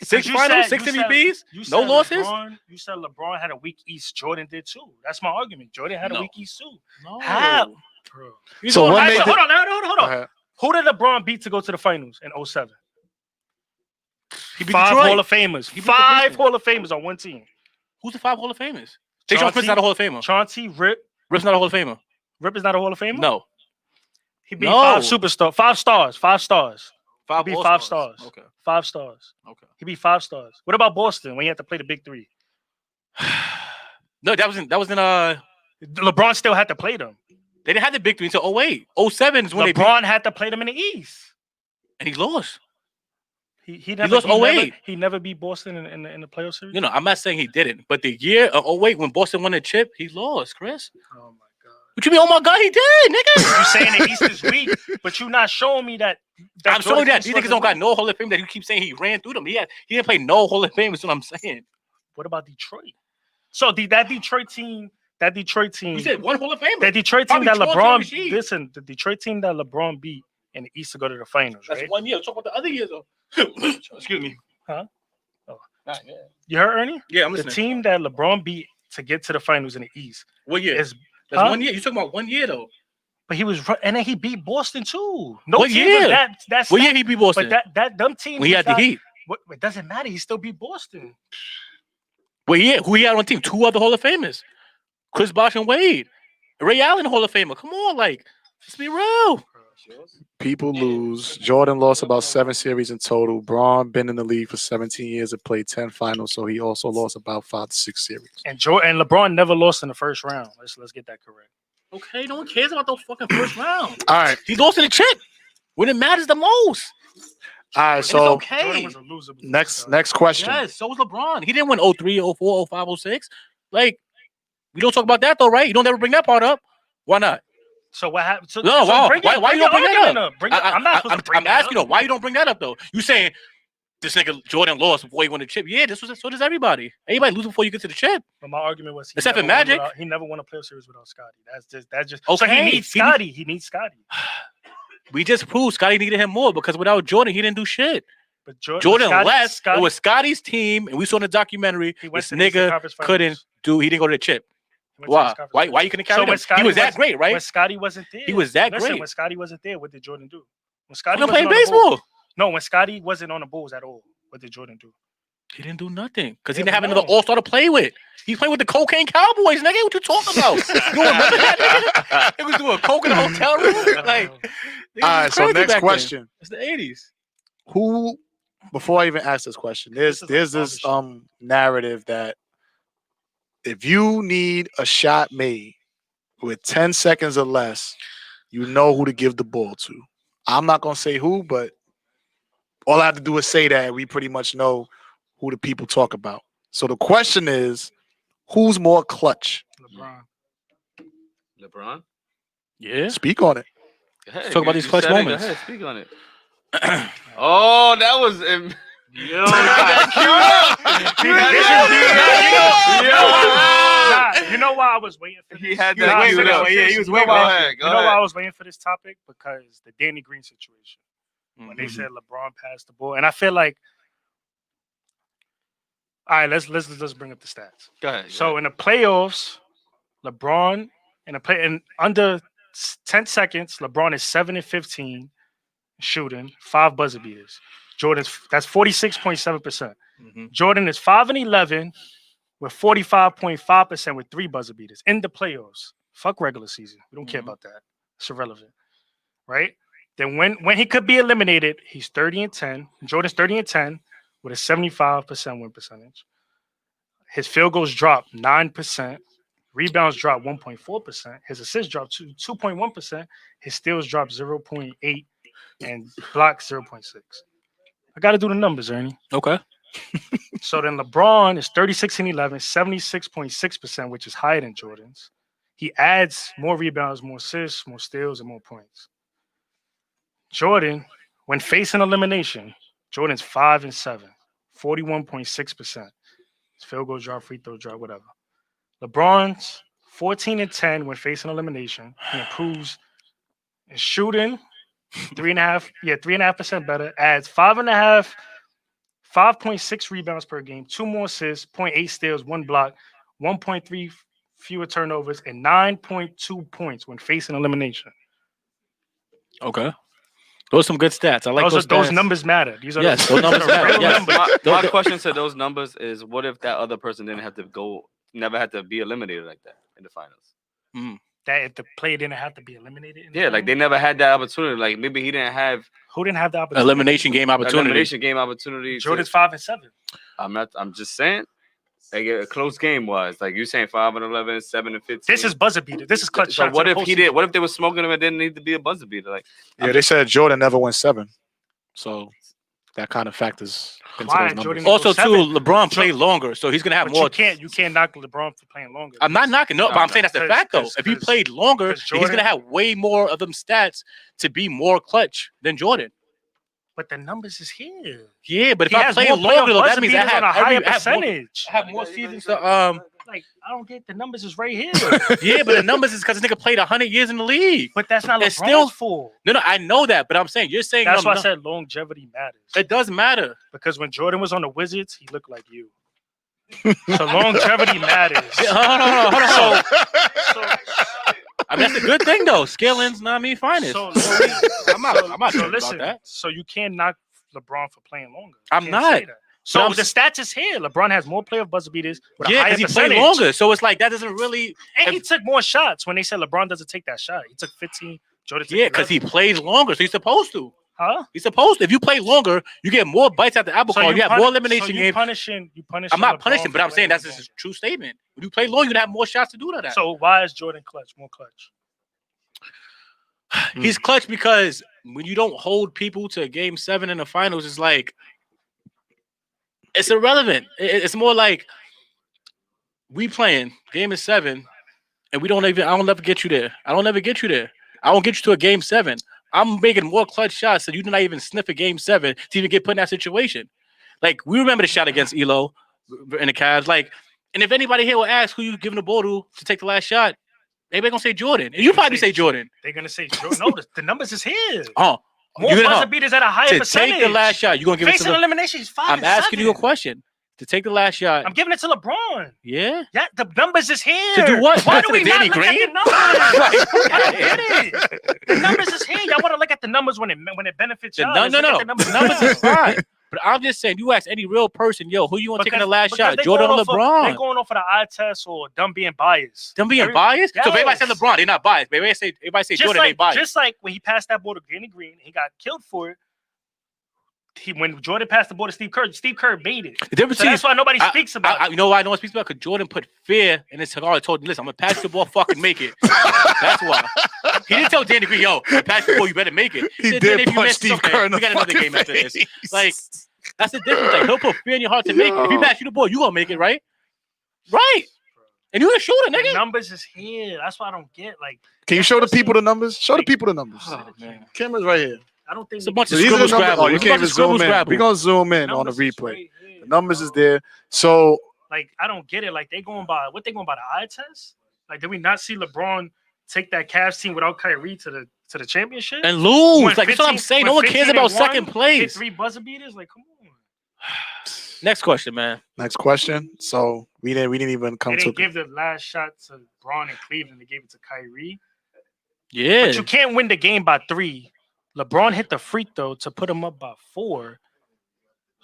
6 You finals, said- 6 you said- MVPs, You no said losses? You said LeBron had a weak East. Jordan did too. That's my argument. Jordan had a No. weak East too. No. How? Bro. So Hold what on, made hold the- on, hold Go on. ahead. Who did LeBron beat to go to the finals in 07? He beat 5 Detroit. Hall of Famers. He beat the 5 Pistons. Hall of Famers on one team. Who's the 5 Hall of Famers? Tayshaun Prince Chauncey- not a Hall of Famer. Chauncey, Rip. Rip's not a Hall of Famer. Rip is not a Hall of Famer? No. He beat No. 5 superstars. 5 stars. 5 stars. Five beat All 5 stars. Okay. 5 stars. Okay. He beat 5 stars. What about Boston when he had to play the big 3? No, that was in LeBron still had to play them. they didn't have the big 3 until 08. 07 is when they beat, LeBron had to play them in the East. and he lost. He never, lost 08. He never beat Boston in the playoff series. You know, I'm not saying he didn't, but the year of 08 when Boston won the chip, he lost, Chris. Oh my god! What you mean? Oh my God, he did, nigga. You saying the East is weak, but you're not showing me that. I'm showing Jordan that these East niggas don't wasn't got weak. no Hall of Fame that you keep saying he ran through them. He didn't play no Hall of Fame. Is what I'm saying. What about Detroit? So that Detroit team that Detroit team. You said one Hall of Famer. That Detroit team Probably that Chauncey LeBron. Rasheed. Listen, the Detroit team that LeBron beat in the East to go to the finals, That's right? 1 year. Talk about the other years though. Excuse me. Huh? Oh. Nah, yeah. You heard Ernie? Yeah, I'm The listening. team that LeBron beat to get to the finals in the East What year? is. That's Huh? 1 year. You talking about 1 year though? But he was, and then he beat Boston too. No What team year? was that's What year he beat Boston? But that them teams. When he had the Heat. It doesn't matter. He still beat Boston. What year? Who he had on team? 2 other Hall of Famers. Chris Bosh and Wade. Ray Allen Hall of Famer. Come on, like, let's be real. People lose. Jordan lost about 7 series in total. Braun been in the league for 17 years and played 10 finals, so he also lost about 5 to 6 series. And LeBron never lost in the first round. Let's get that correct. Okay, no one cares about those fucking first round. All right, He lost in the chip when it matters the most. all right. It's So okay. Jordan was a loser. before next that. next question. Yes, so was LeBron. He didn't win 03, 04, 05, 06. Like, we don't talk about that though, right? You don't ever bring that part up. Why not? So what happened? So, No, wow. bring Why it- you don't your bring that argument up? Bring it- I'm not supposed to bring I'm that asking up. though, why you don't bring that up though? You saying this nigga Jordan lost before he won the chip? Yeah, so does everybody. Everybody loses before you get to the chip. But my argument was Except for never won Magic. he never won a playoff series without Scotty. That's just Okay. So he needs Scotty. He needs Scotty. We just proved Scotty needed him more because without Jordan, he didn't do shit. But Jordan Scotty, left. Scotty, It was Scotty's team, and we saw in the documentary. he went This to the Eastern nigga Conference Finals. couldn't do. He didn't go to the chip. He went to the Why? Eastern Conference Why you Finals. couldn't So carry when him? He Scotty was that was- great, right? When Scotty wasn't there, He was that Listen, great. when Scotty wasn't there, what did Jordan do? When He Scotty was wasn't playing on the baseball. Bulls- No, when Scotty wasn't on the Bulls at all, what did Jordan do? He didn't do nothing because he Yeah, didn't have but another no. all-star to play with. He's playing with the cocaine Cowboys, nigga. What you talking about? You don't remember that, nigga? He was doing coke in the hotel room. Like, All right. So next question. It's the 80s. Who? Before I even ask this question, there's This is a this narrative that if you need a shot made with 10 seconds or less, you know who to give the ball to. I'm not gonna say who, but all I have to do is say that, and we pretty much know who the people talk about. So the question is, who's more clutch? LeBron. LeBron. Yeah. Speak on it. Go ahead, talk about these clutch said it, go moments. ahead, speak on it. Oh, that was. Yo, you know why I was waiting for this? He had Nah, that seriously, queued up. seriously, he was you waiting know for why- it. Go You know why ahead. I was waiting for this topic? Because the Danny Green situation. When they said LeBron passed the ball, and I feel like, all right, let's bring up the stats. Go ahead. So in the playoffs, LeBron in under 10 seconds, LeBron is 7-15 shooting, 5 buzzer beaters. That's 46.7%. Jordan is 5-11 with 45.5% with 3 buzzer beaters in the playoffs. Fuck regular season. We don't care about that. It's irrelevant. Right? Then when he could be eliminated, he's 30-10. Jordan's 30-10 with a 75% win percentage. His field goals drop 9%. Rebounds drop 1.4%. His assists drop 2.1%. His steals drop 0.8 and blocks 0.6. I got to do the numbers, Ernie. Okay. So then LeBron is 36-11, 76.6%, which is higher than Jordan's. He adds more rebounds, more assists, more steals, and more points. Jordan, when facing elimination, Jordan's 5-7, 41.6%. His field goal drop, free throw drop, whatever. LeBron's 14-10 when facing elimination. He improves in shooting 3.5% better. Adds 5.6 rebounds per game, 2 more assists, 0.8 steals, 1 block, 1.3 fewer turnovers, and 9.2 points when facing elimination. Okay. Those are some good stats. I like those Those stats. numbers matter. These are Yes, those numbers matter. real Yes. numbers. My question to those numbers is: what if that other person didn't have to never had to be eliminated like that in the finals? That if the player didn't have to be eliminated. In the Yeah, like they finals? never had that opportunity. Like maybe he didn't have Who didn't have the opportunity? Elimination game opportunity. elimination game opportunity. Jordan's 5-7. I'm just saying. Like a close game was like you saying 5-11, 7-15. This is buzzer beater. This is clutch So shots what in if the he did? postseason. What if they were smoking him and didn't need to be a buzzer beater? Like Yeah, they said Jordan never went 7, so that kind of factors into Why? those numbers. Jordan- Also, Seven. too, LeBron played longer, so he's gonna have But more. you can't knock LeBron for playing longer. I'm not knocking, no, but I'm saying that's the fact though. 'cause- If he 'cause- played longer, 'cause he's Jordan- gonna have way more of them stats to be more clutch than Jordan. But the numbers is here. Yeah, but if He I has play more longer though, playoff that means I buzzer have beaters on a higher I have more, percentage. I have more seasons to Like, I don't get the numbers is right here. Yeah, but the numbers is because this nigga played 100 years in the league. But that's not It's LeBron's still- fault. No, I know that, but I'm saying you're saying That's no, why no. I said longevity matters. It does matter. Because when Jordan was on the Wizards, he looked like you. So longevity matters. Yeah, hold on. So, I mean, that's a good thing though. Scaling's not me finest. so, I'm not so tripping listen. about that. So you can't knock LeBron for playing longer. You I'm can't not. say that. So I'm the stats is here. LeBron has more playoff buzzer beaters with a Yeah, higher because he played percentage. longer. So it's like that doesn't really. And he took more shots when they said LeBron doesn't take that shot. He took 15. Jordan took Yeah, because 11. he plays longer, so he's supposed to. Huh? He's supposed to. If you play longer, you get more bites at the apple cart. You have more elimination so you games. punishing. You punish. I'm not punishing, but I'm saying that's just a true statement. When you play long, you have more shots to do that. So why is Jordan clutch? More clutch. He's clutch because when you don't hold people to game 7 in the finals, it's like it's irrelevant. It's more like we playing game is 7, and I don't ever get you there. I don't ever get you there. I won't get you to a game 7. I'm making more clutch shots, so you do not even sniff a game 7 to even get put in that situation. Like we remember the shot against Elo in the Cavs. Like, and if anybody here will ask who you giving the ball to take the last shot, everybody gonna say Jordan, and you probably say Jordan. They're gonna say Jordan. No, the numbers is here. Oh, More you're buzzer gonna beaters at a higher to percentage. take the last shot. You gonna give it Facing to? elimination is 5 I'm and asking you a 7. question. To take the last shot. I'm giving it to LeBron. Yeah. Yeah, the numbers is here. To do what? Why To do we the not Danny look at Green? the numbers? I don't get it. The numbers is here. Y'all want to look at the numbers when it benefits y'all. No. Let's look at the The numbers is fine. But I'm just saying, you ask any real person, yo, who you want taking the last shot? they Jordan or going off of- LeBron? They're going off of the eye test or them being biased. Them being Every- biased? So if everybody say Yes. LeBron, they're not biased. But everybody say Jordan, they biased. Just like when he passed that ball to Danny Green, he got killed for it. When Jordan passed the ball to Steve Kerr made it. The difference So that's why nobody I- speaks about it. you know why no one speaks about? Because Jordan put fear in his cigar and told him, listen, I'm going to pass you the ball, fucking make it. That's why. He didn't tell Danny Green, yo, I pass the ball, you better make it. He said, did "Danny, if you punch miss, it's Steve okay. Kerr in the We got another fucking game after this." face. Like, that's the difference. Like, he'll put fear in your heart to make it. If he pass you the ball, you going to make it, right? Right. And you a shooter, The nigga. numbers is here. That's why I don't get. Like, Can you show the people the numbers? Show the people the numbers. Oh, man. Camera's right here. I don't think It's a bunch So of these are scribble the numbers. scrabble. Oh, you It's a can't bunch even of scribble zoom in. scrabble. We're gonna zoom in on the numbers is replay. right here, The numbers is bro. there. So Like, I don't get it. Like, they going by what they going by the eye test? Like, did we not see LeBron take that Cavs team without Kyrie to the championship? And lose. When Like, that's what I'm 15 saying. No when one cares 15 about and 1, second hit place. 3 buzzer beaters. Like, come on. Next question, man. next question. So we didn't even come They to. didn't give the last shot to Braun and Cleveland. They gave it to Kyrie. Yeah. But you can't win the game by 3. LeBron hit the free throw to put him up by 4.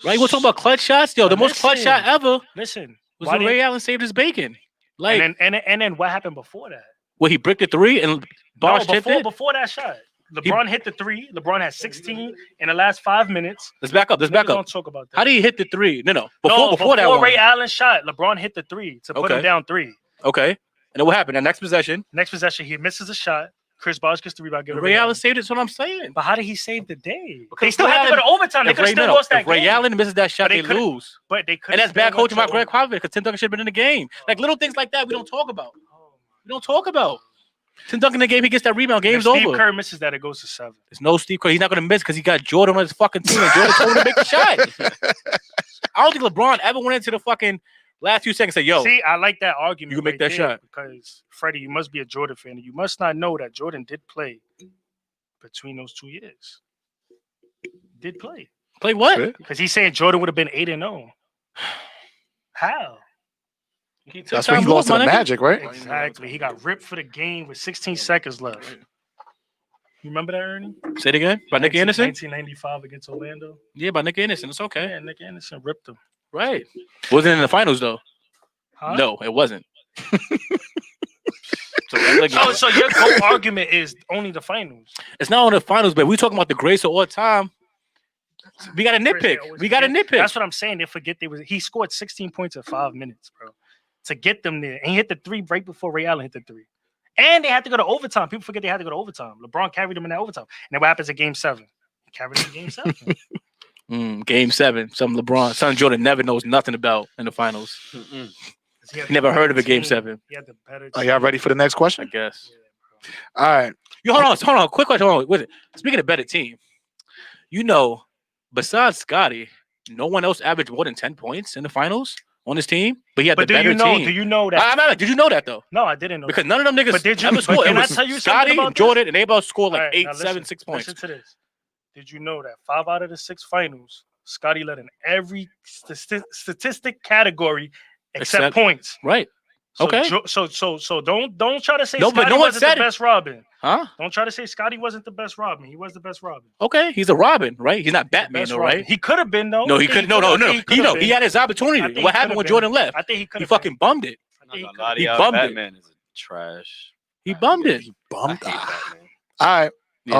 Right? We're talking about clutch shots. Yo, the But most clutch listen, shot ever Listen. was why when didn't- Ray Allen saved his bacon. Like, and then what happened before that? well, he bricked the 3 and No, Bosh hit it. before that shot. LeBron hit the 3. LeBron had 16 in the last 5 minutes. Let's back up. Let's Niggas back up. Don't talk about that. How did he hit the 3? No. No, Before that one. Ray Allen shot, LeBron hit the 3 to put him Okay. down 3. Okay. And then what happened? That next possession, Next possession, he misses a shot. Chris Bosh gets the rebound. Give it to Ray Allen saved it. That's what I'm saying. But how did he save the day? Because They still Ray had to go to overtime. They If could have Ray, still no, lost that if Ray game. Allen misses that shot, But they they could've- lose. But they could. And that's bad coaching by Greg Popovich because Tim Duncan should have been in the game. Like little things like that we don't talk about. We don't talk about. Tim Duncan in the game, he gets that rebound. Game's Steve over. Kerr misses that, it goes to 7. There's no Steve Kerr. He's not going to miss because he got Jordan on his fucking team. And Jordan told him to make the shot. I don't think LeBron ever went into the fucking last few seconds and said, yo, See, I like that argument. You can make right that there shot. because Freddie, you must be a Jordan fan. You must not know that Jordan did play between those 2 years. Did play play what? Shit. because he's saying Jordan would have been 8-0. How? That's when he lost to the Magic, right? Exactly. He got ripped for the game with 16 seconds left. You remember that, Ernie? Say it again. By Nick Anderson? 1995 against Orlando. Yeah, by Nick Anderson. It's okay. Yeah, Nick Anderson ripped him. Right. Wasn't in the finals, though. Huh? No, it wasn't. So, regular game. So your GOAT argument is only the finals. It's not on the finals, but we talking about the greats of all time. We got a nitpick. We got a nitpick. That's what I'm saying. They forget he scored 16 points in 5 minutes, bro, to get them there. And he hit the 3 right before Ray Allen hit the 3. And they had to go to overtime. People forget they had to go to overtime. LeBron carried them in that overtime. And then what happens in game 7? He carried them in game 7. Game 7. Some LeBron, son Jordan never knows nothing about in the finals. He had He never the heard of a better game team. 7. He had the better Are y'all team. ready for the next I question? guess. Yeah, bro. All right. You hold on. Quick question. Hold on. With it. Speaking of better team, you know, besides Scotty, no one else averaged more than 10 points in the finals on his team, but he had But the better team. do you know that? I'm not, did you know that though? No, I didn't know. Because none of them niggas But did you- ever but scored. It can I was tell you something Scotty, about Jordan, and they both scored like All right, 8, now 7, 6 points. Listen to this. Did you know that 5 out of the 6 finals, Scotty led in every statistic category except points? Right. So, Okay. So don't try to say No, but Scotty no one wasn't said the it. best Robin. Huh? Don't try to say Scotty wasn't the best Robin. He was the best Robin. Okay. He's a Robin, right? He's not Batman, Best though, Robin. right? He could have been though. No, I he think couldn't. No. could've- I think He could've He been. had his I opportunity. think What he happened could've when been. Jordan left? I think he could He have. fucking bummed it. I think he could've Nadia He bummed it. Batman is trash. He bummed it. Bummed. I hate Batman. All right. Yeah, me too.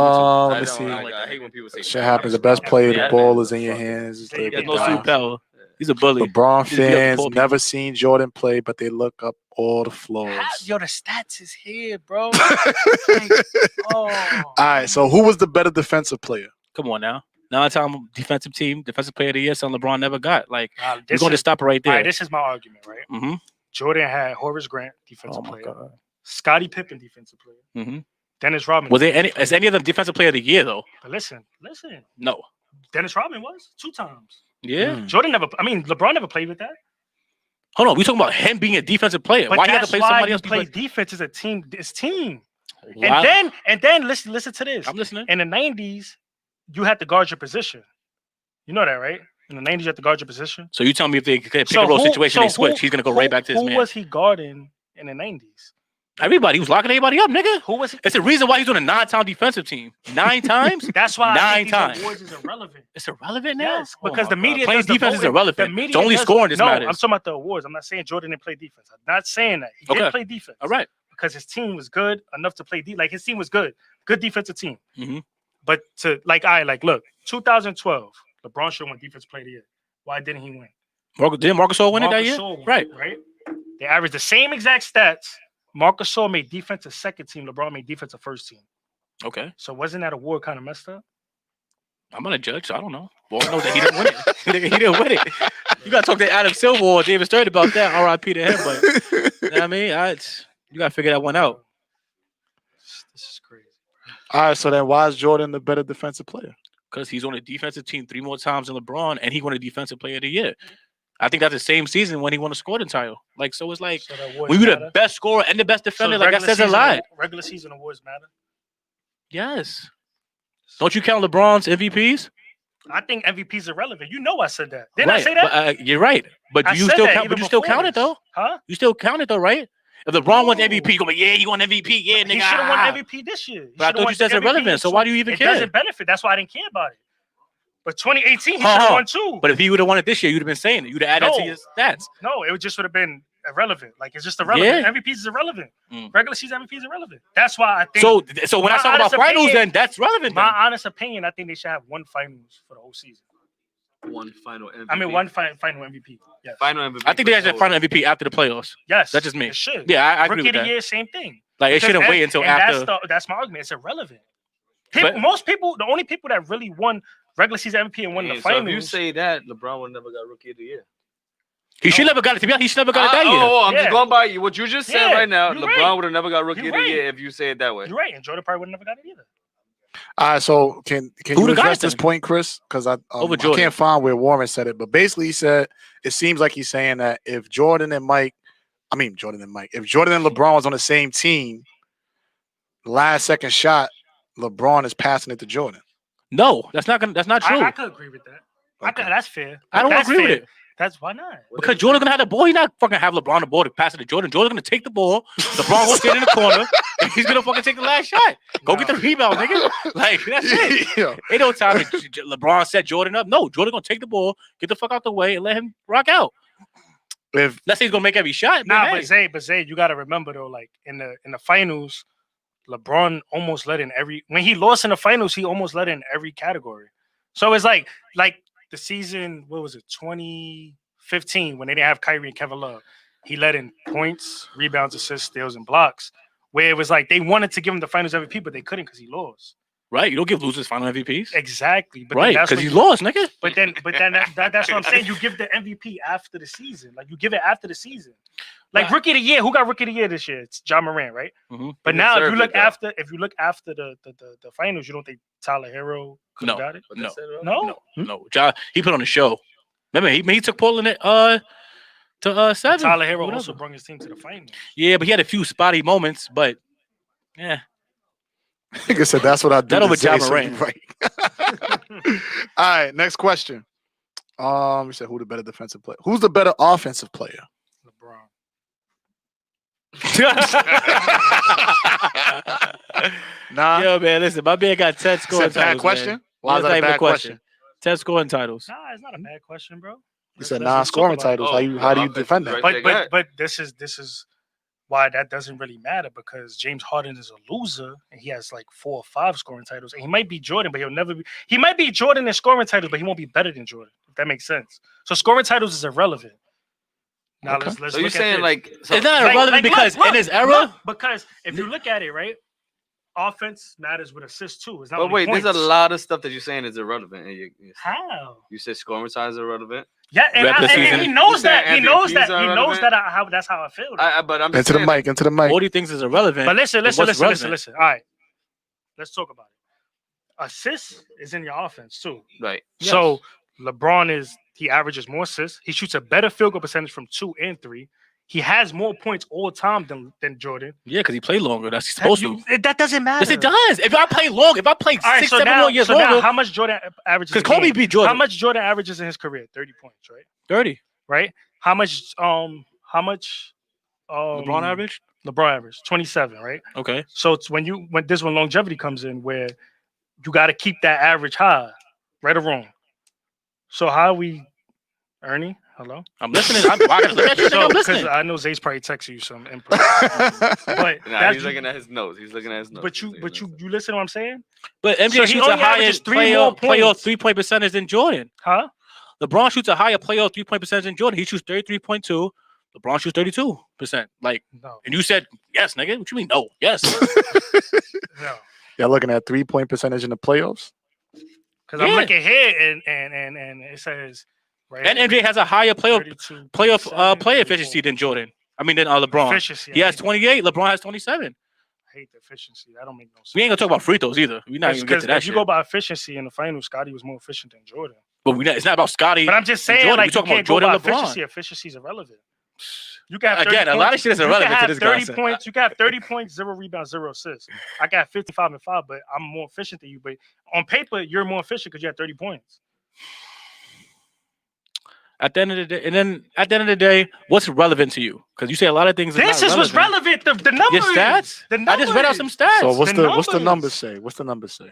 Let me see. I hate when people say Shit happens. The best player, the ball is in your hands. It's Yeah, he like got No Wow. superpower. He's a bully. LeBron Just be up to fans poor people. never seen Jordan play, but they look up all the flaws. Yo, the stats is here, bro. All right. So who was the better defensive player? Come on now. 9-time defensive team, defensive player of the year, something LeBron never got. Like, Nah, we're this going to is- stop it right all there. right, this is my argument, right? Mm-hmm. Jordan had Horace Grant, defensive Oh, my player. God. Scottie Pippen, defensive player. Mm-hmm. Dennis Rodman. Was there defensive any? Is player. any of them defensive player of the year though? But listen. No. Dennis Rodman was 2 times. Yeah. Mm. Jordan never. I mean, LeBron never played with that. Hold on. We talking about him being a defensive player. But Why you have to that's play why somebody you else? play defense as a team. It's team. Why- And then listen to this. I'm listening. In the 90s, you had to guard your position. You know that, right? In the 90s, you had to guard your position. So you tell me if they pick So a roll who- situation, they so switch. who- He's gonna go right back to his who man. was he guarding in the 90s? Everybody. He was locking everybody up, nigga. Who was he? It's the reason why he's on a 9-time defensive team. 9 times. That's why I 9 think times. these awards is irrelevant. It's irrelevant now. Yes, Oh because my the God. media playing does the defense is voting. irrelevant. The media It's only does- scoring this no, matters. I'm talking about the awards. I'm not saying Jordan didn't play defense. I'm not saying that. He Okay. did play defense. All right. Because his team was good enough to play like his team was good defensive team. Mhm. But to look, 2012, LeBron should have won defensive player of the year. Why didn't he win? Didn't Marcus Gasol win it that Marc year? Gasol won, Right. right. They averaged the same exact stats. Marc Gasol made defensive second team. LeBron made defensive first team. Okay. So wasn't that award kind of messed up? I'm not a judge, so I don't know. Well, I know that he didn't win it. Nigga, he didn't win it. You gotta talk to Adam Silver or David Stern about that. R.I.P. to him. But you know what I mean, you gotta figure that one out. This is crazy. All right. So then why is Jordan the better defensive player? Because he's on a defensive team 3 more times than LeBron, and he won a defensive player of the year. I think that's the same season when he won a scoring title. Like, so it's like So the awards when you're matter? the best scorer and the best defender, So like that regular says a season- lot. Regular season awards matter. Yes. Don't you count LeBron's MVPs? I think MVP is irrelevant. You know I said that. Didn't right. I say that? But, you're right. But I you said still that count. even But you still before count it this. though. Huh? You still count it though, right? If LeBron won No. MVP, you go, yeah, he won MVP, yeah, nigga. He should have ah. won MVP this year. He But I shoulda thought won you said it's MVP irrelevant. So why do you even it care? doesn't benefit. That's why I didn't care about it. But 2018, he should Huh, have huh. won too. But if he would have won it this year, you'd have been saying it. You'd have added that to No. your stats. No, it just would have been irrelevant. Like it's just irrelevant. Yeah. MVP is irrelevant. Mm. Regular season MVP is irrelevant. That's why I think. So when I my talk about honest finals, opinion- then that's relevant. Then. my honest opinion, I think they should have one finals for the whole season. One final MVP. I mean, one final MVP. Yes. final MVP. I think they for actually the final MVP after the playoffs. Yes. That's just me. It should. Yeah, I agree Rookie with of the that. year, same thing. Like it Because shouldn't that- wait until and after. That's my argument. It's irrelevant. But- Most people, the only people that really won regular season MVP and won whole. the So finals. if you say that, LeBron would never got Rookie of the Year. He should never got it. To be honest, he should never got it that year. I'm Yeah. just going by you. What you just said Yeah, right now. you're LeBron right. would have never got Rookie You're of the right. Year if you say it that way. You're right, and Jordan probably would have never got it either. All right. So can Who you the guy address this then? point, Chris? Because I Over Jordan. can't find where Warren said it, but basically he said it seems like he's saying that if Jordan and LeBron was on the same team, last second shot, LeBron is passing it to Jordan. No, that's not true. I could agree with that. That's fair. I don't That's agree with fair. it. That's why not? Because Jordan's gonna have the ball. He's not fucking have LeBron the ball to pass it to Jordan. Jordan's gonna take the ball. LeBron gonna stand in the corner, and he's gonna fucking take the last shot. Go get the rebound, nigga. Like that's it. Yeah. Ain't no time that LeBron set Jordan up. No, Jordan gonna take the ball, get the fuck out the way, and let him rock out. If Let's say he's gonna make every shot. Nah, But hey, but Zay, you gotta remember though, like in the finals, LeBron almost led in when he lost in the finals, he almost led in every category. So it's like the season, what was it, 2015, when they didn't have Kyrie and Kevin Love. He led in points, rebounds, assists, steals, and blocks. Where it was like they wanted to give him the finals MVP, but they couldn't because he lost. right? You don't give losers final MVPs, Exactly. But then right? that's Because when he lost, nigga. But then that's what I'm saying. You give the MVP after the season. Like you give it after the season. Like Right. rookie of the year, who got rookie of the year this year? It's John Moran, right? Mhm. But He now if deserved you look it, though. after the finals, you don't think Tyler Hero could have No. got it? No. No? No, Ja, he put on a show. Remember, he took Portland to 7. Tyler Hero whatever. also brought his team to the finals. Yeah, but he had a few spotty moments. But yeah, Nigga said that's what I do. That to over Ja Zay, so you Morant. right. All right, next question. We said who the better defensive player? Who's the better offensive player? LeBron. Nah, Yo, man, listen, my man got 10 it's scoring a bad titles. question. Man. Why is That's that a not even bad question? 10 scoring titles. Nah, it's not a bad question, bro. You said Let's talk non-scoring about it. titles. Oh, How do you offense defend is that? right. But this is why that doesn't really matter, because James Harden is a loser and he has like 4 or 5 scoring titles, and he might be Jordan, but he'll never be. He might be Jordan in scoring titles, but he won't be better than Jordan. If that makes sense. So scoring titles is irrelevant. Now Okay. let's So you're look at saying this. like so, It's not Like- irrelevant like, because look, in his era, look, because if you look at it, right, offense matters with assists too. It's not but only wait, points. there's a lot of stuff that you're saying is irrelevant. And How? you said scoring titles are irrelevant. Yeah, and, Regular and season. he knows You saying that. He knows MVPs that. are He knows relevant? that. How that's how I feel. But I'm just Into the saying, mic. Into the mic. all these things is irrelevant. But listen. what's relevant? All right, let's talk about it. Assists is in your offense too. Right. Yes. So LeBron he averages more assists. He shoots a better field goal percentage from 2 and 3. He has more points all time than Jordan. Yeah, because he played longer. That's supposed to. That doesn't matter. Yes, it does. If I play long, if I played All right, 6, so 7 now, more years so now longer, how much Jordan averages? because a Kobe game? beat Jordan. How much Jordan averages in his career? 30 points, right? 30. Right. How much? LeBron average? LeBron average 27, right? Okay. So it's when longevity comes in, where you got to keep that average high, right or wrong. So how are we, Ernie? Hello. I'm listening. I gotta look at you. So I'm because listening. I know Zay's probably texting you some input, but Nah, that's he's looking at his notes. He's looking at his notes. but you listen to what I'm saying, But MJ so he shoots a only higher averages 3 more playoff points. 3-point percentage than Jordan. huh? LeBron shoots a higher playoff 3-point percentage than Jordan. He shoots 33.2. LeBron shoots 32%. Like, No, and you said yes, nigga. What you mean no? Yes. no. Y'all looking at 3-point percentage in the playoffs? Because I'm Yeah. looking here and it says right. And MJ has a higher playoff 32.7, play efficiency than Jordan. I mean, than LeBron. Efficiency. He I has hate 28. LeBron has 27. that. I hate the efficiency. That don't make no sense. We ain't gonna talk about free throws either. We're not even get Because to that if you shit. go by efficiency in the finals, Scotty was more efficient than Jordan. But it's not about Scotty. But I'm just saying, Jordan. like, We you talking about can't go Jordan, by LeBron. efficiency. Efficiency is irrelevant. You got 30 Again, a lot of points. shit is You can irrelevant to have this 30 guy. points. You got 30 points, 0 rebounds, 0 assists. I got 55 and 5, but I'm more efficient than you. But on paper, you're more efficient because you had 30 points. At the end of the day, and then at the end of the day, what's relevant to you? Because you say a lot of things. This is what's relevant. The numbers. Your stats. The I just read out some numbers. stats. So what's the the numbers numbers. say? What's the numbers say?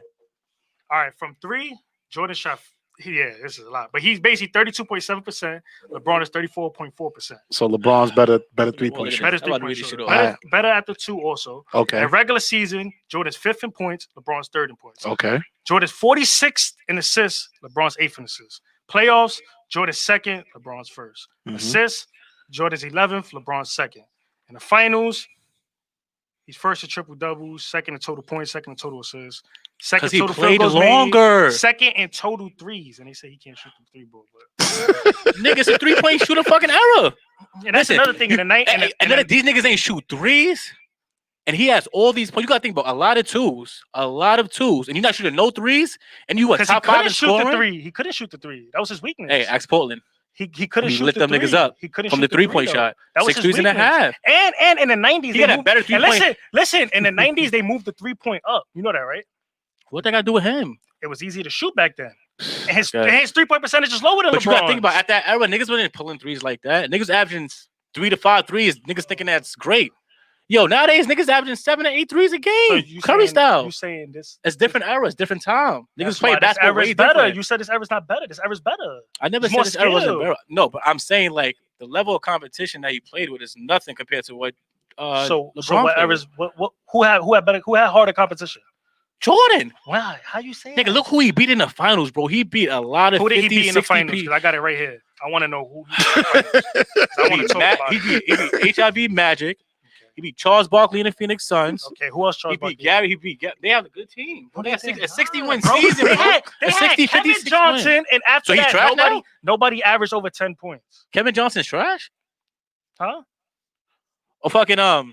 All right, from 3, Jordan shot. Yeah, this is a lot, but he's basically 32.7%. LeBron is 34.4%. So LeBron's better Well, 3-point look at shooter. Better I'm about to 3-point read this shooter. shit off. Better at the 2 also. Okay. In regular season, Jordan's 5th in points. LeBron's 3rd in points. Okay. Jordan's 46th in assists. LeBron's 8th in assists. Playoffs, Jordan's 2nd. LeBron's 1st. Mhm. Assists, Jordan's 11th. LeBron's 2nd. In the finals, he's 1st in triple doubles, 2nd in total points, 2nd in total assists, 2nd Because in he total field played goals longer. made, 2nd in total threes, and they say he can't shoot the 3 ball. But Nigga, it's a 3-point shooter fucking era. and that's Listen, another thing in the night. And then these niggas ain't shoot threes. And he has all these points. You gotta think about a lot of twos, and you're not shooting no threes. And you a because he top 5 couldn't in shoot scoring. the 3. He couldn't shoot the 3. That was his weakness. Hey, ask Portland he couldn't he shoot lit the them 3. niggas up He couldn't from shoot the 3-point though. shot. That was 6 his threes and a weakness. half. And in the 90s, He they got a moved, better and 3-point. listen. In the 90s, they moved the 3-point up. You know that, right? What they got to do with him? It was easy to shoot back then. And his Okay. 3-point percentage is lower than But LeBron's. you gotta think about at that era, niggas wasn't pulling threes like that. Niggas averaging 3 to 5 threes. Niggas thinking that's great. Yo, nowadays niggas averaging 7 to 8 threes a game. So you Curry saying- style. You saying this? It's different eras, different time. That's Niggas play why this basketball era's way better. different. You said this era's not better. This era's better. I never It's said more this era wasn't skill. better. No, but I'm saying like the level of competition that he played with is nothing compared to what So LeBron what played era's who had harder competition? Jordan. Why? How you saying? Nigga, look who he beat in the finals, bro. He beat a lot of who did 50, he beat in the 60 finals? P. Because I got it right here. I want to know who. He beat in the finals. I want to talk about He it. beat HIV Magic. He beat Charles Barkley and the Phoenix Suns. Okay, who else? He Charles beat Barkley? Gary. He beat Gary. They have a good team. Bro, they have a 61 Bro, season, They bro. had A 60, Kevin 56 Johnson, win. and after So he's that, trash now? nobody averaged over 10 points. Kevin Johnson's trash. Huh? Or fucking Oh,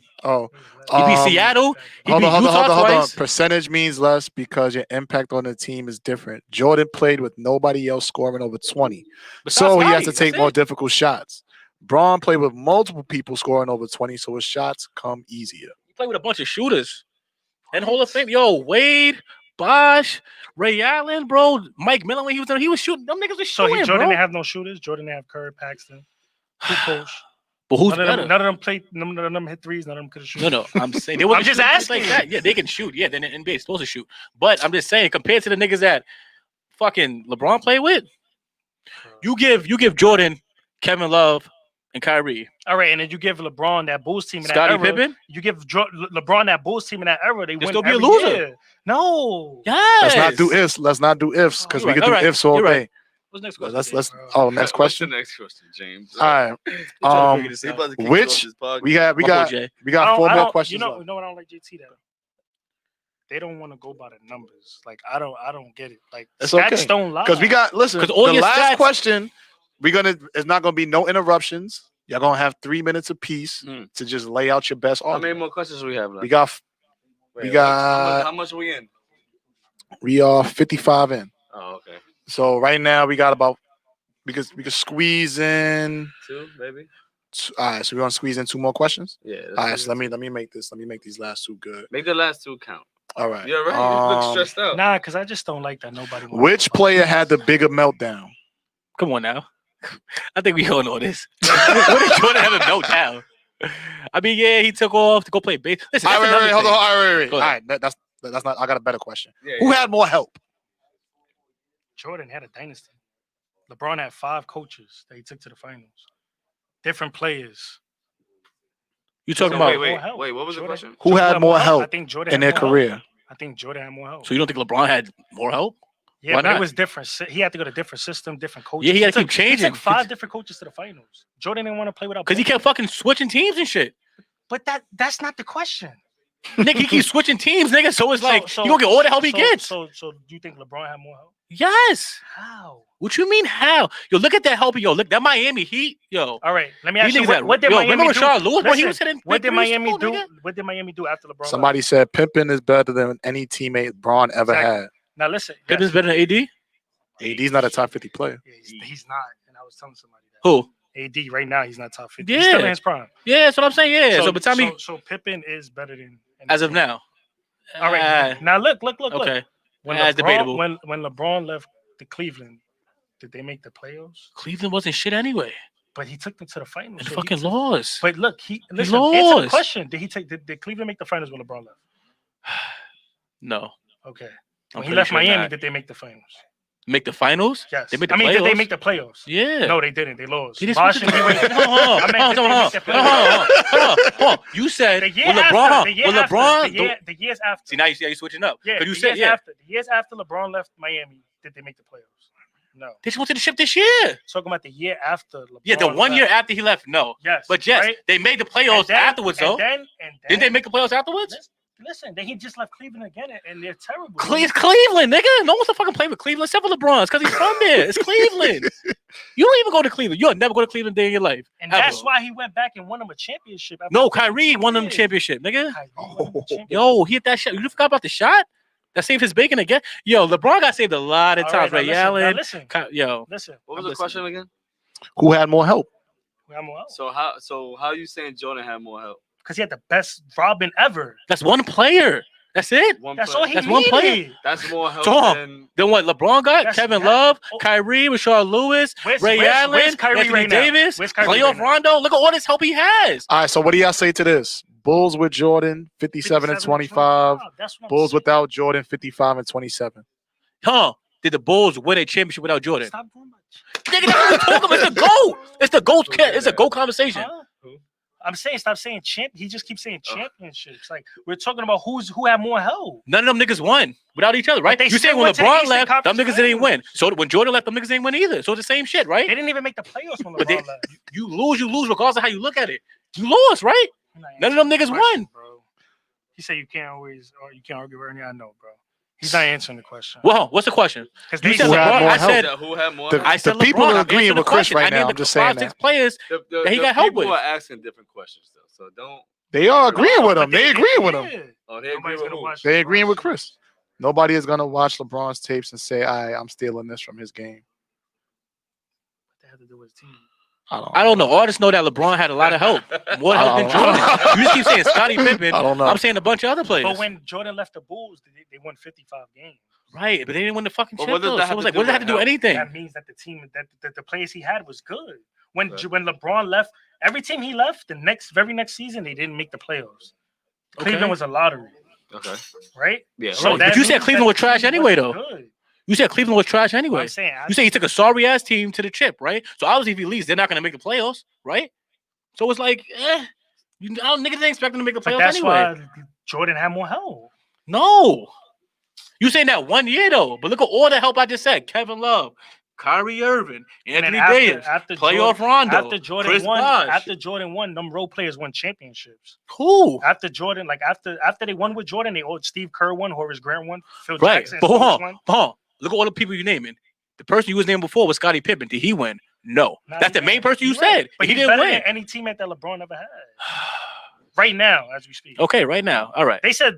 he beat Um, Seattle. He hold beat on. Utah twice. Percentage means less because your impact on the team is different. Jordan played with nobody else scoring over 20. Besides So he has Scottie, to take that's more it. difficult shots. Braun played with multiple people scoring over 20, so his shots come easier. He played with a bunch of shooters. And Hall of Fame, yo, Wade, Bosh, Ray Allen, bro, Mike Miller when he was there, he was shooting. Them niggas was So shooting, Jordan bro. didn't have no shooters. Jordan didn't have Curry, Paxton, Kukoc. But who's None of, better? them, none of them played. None of them hit threes. None of them could shoot. No, I'm saying they wasn't I'm just shooting asking like you. that. Yeah, they can shoot. Yeah, then the NBA is supposed to shoot. But I'm just saying, compared to the niggas that fucking LeBron played with, you give Jordan, Kevin Love, and Kyrie. All right, and then you give LeBron that Bulls team in that Scottie era. Pippen? You give LeBron that Bulls team in that era. They They'll win still be a every loser. year. No. Yes. Let's not do ifs because we You're can right. do All right. ifs all You're day. right. What's next question? Let's bro? oh next What's the question. next question, James? All right. Trying to figure this He out. about to kick Which- you off this podcast. We got My fault, Jay. we got I 4 more don't- questions. You know left. what I don't like JT though. They don't want to go by the numbers. Like I don't get it. Like It's stats okay. don't lie. Because we got listen. 'Cause all The your last stats- question, it's not gonna be no interruptions. Y'all gonna have 3 minutes apiece Mm. to just lay out your best How many argument. more questions we have left? We got Wait, got- how much are we in? we are 55 in. Oh, okay. So right now we got about we could squeeze in. 2, maybe. All right, so we're gonna squeeze in 2 more questions. Yeah. All right, so let me make this. Let me make these last 2 good. Make the last 2 count. All right. You're right. You look stressed out. Nah, because I just don't like that nobody. wants to Which go by player the had the numbers. bigger meltdown? Come on now. I think we all know this. What did Jordan have a meltdown? I mean, yeah, he took off to go play base. Listen, All that's right, another hold on. thing. All right. Go All ahead. right, that's not. I got a better question. Yeah, Who had more help? Jordan had a dynasty. LeBron had 5 coaches that he took to the finals. Different players. You talking So about? wait, what was the Jordan- question? Who had more I help think Jordan in had their more career? Help. I think Jordan had more help. So you don't think LeBron had more help? Yeah, why but not? it was different. He had to go to different system, different coaches. Yeah, he had to took- keep changing. He took 5 different coaches to the finals. Jordan didn't want to play without. Because he Pippen. kept fucking switching teams and shit. But that's not the question. Nigga, he keeps switching teams, nigga. So it's like So- you gonna get all the help he so- gets. So do you think LeBron had more help? Yes. How? What you mean how? Yo, look at that help. Yo, look that Miami Heat. Yo. All right, let me You ask you. niggas What, that- what did yo, Miami remember do? Rashard Lewis when he Listen, was sitting? what did Miami do? Nigga? What did Miami do after LeBron? Somebody left? said Pippen is better than any teammate Braun ever Exactly. had. Now listen. Pippen's yes, better than AD? AD's not a top 50 player. yeah, he's not, and I was telling somebody that. Who? AD right now he's not top 50. He's still in Yeah. his prime. Yeah, that's what I'm saying. Yeah. So, but tell me, So Pippen is better than as of now. All right. Now look. Okay. When That's debatable. When LeBron left the Cleveland, did they make the playoffs? Cleveland wasn't shit anyway. But he took them to the finals. And so fucking he, lost. But look, listen. Answer the lost. question. Did Cleveland make the finals when LeBron left? No. Okay. I'm When he pretty left sure Miami, not. did they make the finals? Make the finals? Yes. They made the I mean, did they playoffs. make the playoffs? Yeah. No, they didn't. They lost. He just Bosh went and to- he went- Hold on, I meant, hold did they on, make the hold on, playoffs? hold on. You said The year when after, LeBron, the year when after, LeBron, the years after. see now you switching up. Yeah, Because you the said years yeah. after. The years after LeBron left Miami, did they make the playoffs? No. They just went to the ship this year. Talking about the year after LeBron. Yeah, the 1 year left. after he left, no. Yes. But yes, right? they made the And playoffs then- afterwards, though. And then, Didn't they make the playoffs afterwards? Listen, then he just left Cleveland again, and they're terrible. It's Cleveland, nigga. No one's to fucking play with Cleveland except for LeBron. It's because he's from there. It's Cleveland. You don't even go to Cleveland. You'll never go to Cleveland a day in your life. And ever. that's why he went back and won them a championship. after No, Kyrie won them the Yeah. championship, nigga. Kyrie won them the championship. Yo, he hit that shot. You forgot about the shot? That saved his bacon again. Yo, LeBron got saved a lot of All times. right, Ray now Allen. listen, Yo, listen. What I'm was the question again? Who had more help? So how you saying Jordan had more help? Because he had the best Robin ever. that's one player. That's it. One That's player. all he That's one needed. player. That's more help Dog. than Then what? LeBron got That's Kevin that- Love, oh. Kyrie, Rashard Lewis, Ray Allen, where's Kyrie Anthony right now? Davis, Where's Kyrie playoff right now? Rondo. Look at all this help he has. All right, so what do y'all say to this? Bulls with Jordan, 57 and 25. That's what I'm Bulls saying. without Jordan, 55 and 27. Huh? Did the Bulls win a championship without Jordan? Stop doing much. Nigga, that's what we're talking about. It's the GOAT. It's the GOAT. It's a GOAT conversation. Huh? I'm saying stop saying champ. He just keeps saying championships. Like we're talking about who had more help. None of them niggas won without each other, right? But they You saying still when went to the LeBron Eastern left, them Conference niggas didn't win. Finals. So when Jordan left, them niggas didn't win either. So it's the same shit, right? They didn't even make the playoffs when But they- LeBron left. You lose regardless of how you look at it. You lost, right? I'm not None of them answering niggas the question, won. bro. He said you can't always or you can't argue with Ernie. I know, bro. He's not answering the question. Well, what's the question? Because You they said Who had LeBron. more I help? said who had more The- help? I said people LeBron. are I'm agreeing answering with the Chris question. right I named now. the I'm just saying 5-6 players. The that he got help people with. are asking different questions though, so don't. They are agreeing with But him. They agreeing with him. yeah. Oh, they agree Nobody's with gonna who? watch They LeBron agreeing with shit. Chris. Nobody is gonna watch LeBron's tapes and say, I'm stealing this from his game. What they have to do with his team? I don't know. All I just know that LeBron had a lot of help. More help than Jordan. You just keep saying Scottie Pippen. I don't know. I'm saying a bunch of other players. But when Jordan left the Bulls, they won 55 games. Right, but they didn't win the fucking But chip. what does Though. that So have it was to like, do what does that with have to do with help? anything? That means that the team that the players he had was good. When Right. when LeBron left, every team he left, the very next season they didn't make the playoffs. Okay. Cleveland was a lottery, Okay. right? Yeah. So Right, that but you said means Cleveland that was the trash team anyway, wasn't though. good. You said Cleveland was trash But anyway. I'm saying, You say he took a sorry ass team to the chip, right? So obviously, if he leaves, they're not going to make the playoffs, right? So it's like, niggas didn't expect them to make the but playoffs that's anyway. why Jordan had more help. No, you saying that 1 year though, but look at all the help I just said: Kevin Love, Kyrie Irving, And then Anthony Davis, after playoff Jordan, Rondo, after Jordan Chris won, Bosh. after Jordan won, them role players won championships. Who? After Jordan, like after they won with Jordan, Steve Kerr won, Horace Grant won, Phil Right, Jackson, but hold Stokes on, won. hold on. Look at all the people you naming. The person you was naming before was Scottie Pippen. Did he win? No. Nah, That's he the main didn't. person you You're right. said, But he he's didn't better win. than any teammate that LeBron ever had. Right now, as we speak. Okay, right now. All right. They said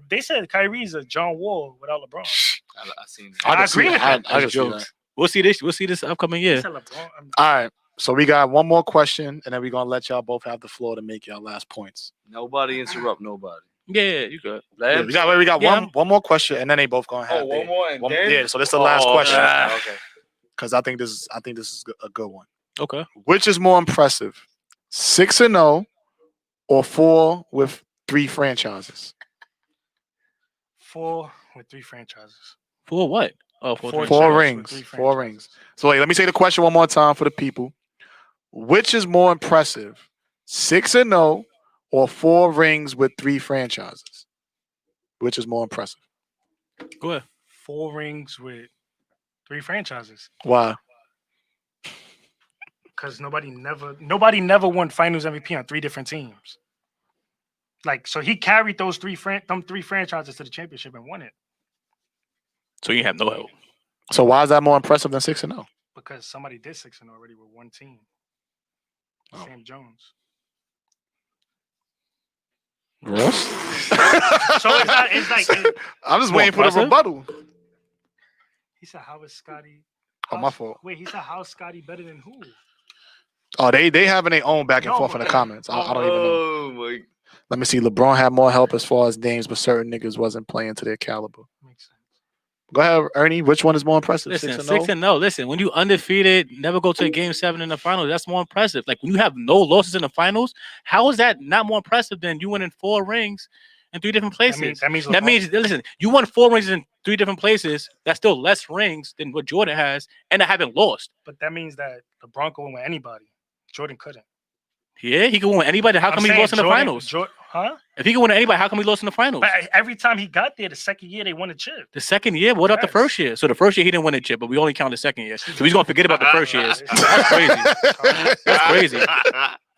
Kyrie's a John Wall without LeBron. I seen I can see agree with that. that. I can see Jokes. that. We'll see this upcoming They year. said LeBron. All right. So we got one more question, and then we're gonna let y'all both have the floor to make your last points. nobody interrupt nobody. Yeah, you good. Let Yeah, him we got Yeah, one more question, and then they both gonna have Oh, one more and then? yeah. So this is the last question Okay. because I think this is a good one. Okay. Which is more impressive, 6-0 or 4 with 3 franchises? 4 with 3 franchises. For what? Oh, for Four three. 4 champions with rings. 3 4 franchises. rings. So wait, let me say the question one more time for the people. Which is more impressive, 6-0 or 4 rings with 3 franchises? Which is more impressive? Go ahead. 4 rings with 3 franchises. Why? Because nobody never won Finals MVP on 3 different teams. Like, so he carried those 3 franchises to the championship and won it So you have no help. So why is that more impressive than 6-0? because somebody did 6-0 already with one team. Oh. Sam Jones. Russ? So it's not. It's like I'm just More waiting for the impressive? rebuttal. he said, "How is Scotty?" Oh, my fault. Wait, he said, "How's Scotty better than who?" Oh, they having their own back and No, forth in the but- comments. I don't even know. Oh my! Let me see. LeBron had more help as far as names, but certain niggas wasn't playing to their caliber. Makes sense. Go ahead, Ernie. Which one is more impressive? Listen, 6-0? 6-0. Listen, when you undefeated, never go to a game 7 in the finals, that's more impressive. Like when you have no losses in the finals, how is that not more impressive than you winning 4 rings in 3 different places? That means That means, listen, you won 4 rings in 3 different places. That's still less rings than what Jordan has, and I haven't lost. But that means that LeBron could win with anybody. Jordan couldn't. Yeah, he can win with anybody. How I'm come he saying lost in the Jordan- finals? Huh? If he can win with anybody, how come he lost in the finals? But every time he got there, the second year they won a chip. The second year, what about the Yes. first year? So the first year he didn't win a chip, but we only count the second year. So he's gonna forget about the first years. That's crazy. That's crazy.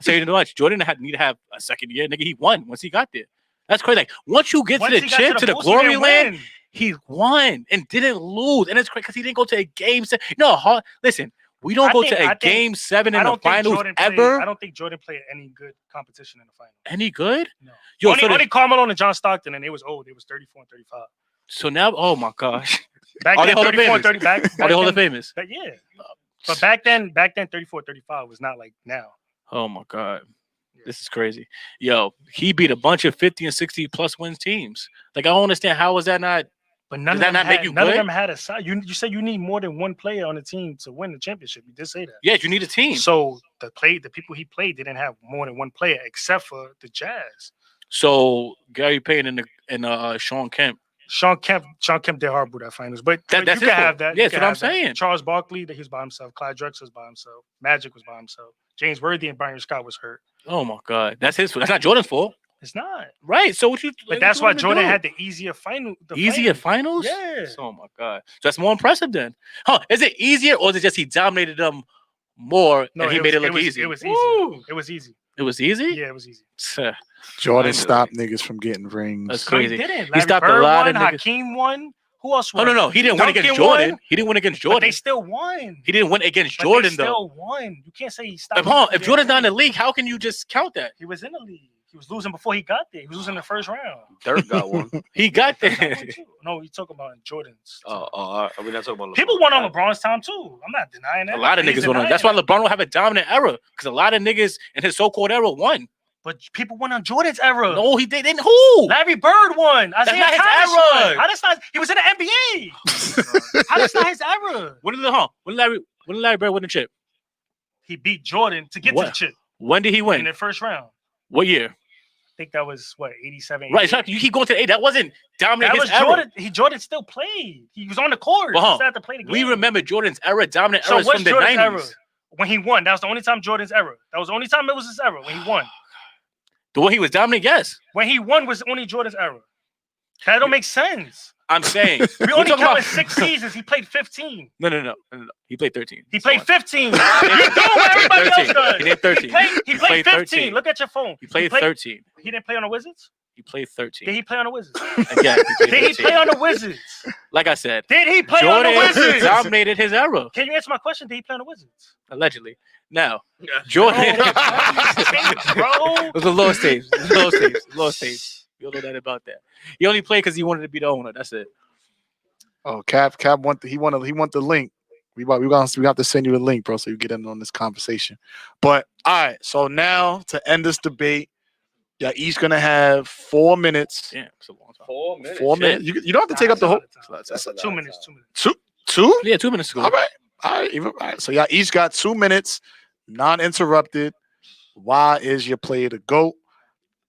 So you know what? Jordan need to have a second year. Nigga, he won once he got there. That's crazy. Like once you get Once to the he got chip, to the Bulls, he glory didn't land, win. he won and didn't lose. And it's crazy because he didn't go to a game 7. No, listen, we don't go to a game 7 in the finals ever. I don't think Jordan played any good competition in the finals. Any good? No. Yo, only Carmelo and John Stockton, and they was old. They was 34 and 35. so now, oh my gosh. Back Are they then, Hall of 34 and Famers? 30. Back Are they Hall of then, Famers? yeah. But back then, 34, 35 was not like now. Oh my God. This is crazy. Yo, he beat a bunch of 50 and 60 plus wins teams. Like, I don't understand. How was that not? But none Does of that them not make had, you none of good? them had a side. You said you need more than one player on the team to win the championship. You did say that. Yes, you need a team. So the people he played didn't have more than one player except for the Jazz. So Gary Payton and Sean Kemp. Sean Kemp did horrible that finals, but That's you his can have fault. that. Yeah, You that's can what I'm have that. saying. Charles Barkley, that he was by himself. Clyde Drexler was by himself. Magic was by himself. James Worthy and Byron Scott was hurt. Oh my God, that's his fault. That's not Jordan's fault, It's not. right? So what you? But what that's you why want him to Jordan do? had the easier final. Easier finals. Yeah. Oh my God, so that's more impressive then. Huh? Is it easier or is it just he dominated them more and he made it look easy? It was easy. Woo! It was easy. It was easy. Yeah, it was easy. Tch, Jordan Finally. stopped niggas from getting rings. That's No, he crazy. didn't. Larry stopped a Bird lot won, of niggas. Hakeem won. Who else Oh won? no, he didn't win against Duncan Jordan. won, He didn't win against But Jordan. they still won. He didn't win against But Jordan they though. still won. You can't say he stopped. If Jordan's not in the league, how can you just count that? He was in the league. He was losing before he got there. He was losing in the first round. Dirk got one. He got Got there. one too. No, you talking about Jordan's. Are we not talking about People won on LeBron's time too. I'm not denying that. A lot of He's niggas won on. denying That's why that. LeBron don't have a dominant era because a lot of niggas in his so-called era won. But people won on Jordan's era. No, he didn't. Who? Larry Bird won. Isaiah not his Thomas era. won. How that's not? He was in the NBA. How that's not his era? When did Larry Bird win the chip? He beat Jordan to get to What? the chip When did he in win? the first round. What year? I think that was what 87. Right, 88? so you keep going to the 8. That wasn't dominant That his was era. Jordan. Jordan still played. He was on the court. But, He still had to play the game. We remember Jordan's era, dominant So eras what's from the Jordan's 90s. era? When he won. That was the only time Jordan's era. That was the only time it was his era when he won. The one he was dominant, yes. When he won was only Jordan's era. That don't make sense. I'm saying. We We're only talking counted about- 6 seasons. He played 15. No. He played 13. He played Sorry. 15. You do what everybody else 13. does. He did 13. He played 15. 13. Look at your phone. He played 13. He didn't play on the Wizards? He played 13. Did he play on the Wizards? Again, he played Did he 13. play on the Wizards? Like I said, Did he play on Jordan the Wizards? dominated his era, Can you answer my question? Did he play on the Wizards? allegedly. Now, Jordan. Bro. It was a low stage. Low stage. You don't know that about that. He only played because he wanted to be the owner. That's it. Oh, Cap want the link. We have to send you the link, bro, so you get in on this conversation. But all right, so now to end this debate, y'all each gonna have 4 minutes. Damn, it's a long time. 4 minutes. 4 minutes. You don't have to take up the whole That's a 2 lot minutes. of 2 minutes. two. Yeah, 2 minutes ago. All right. So y'all each got 2 minutes, non-interrupted. Why is your player the GOAT?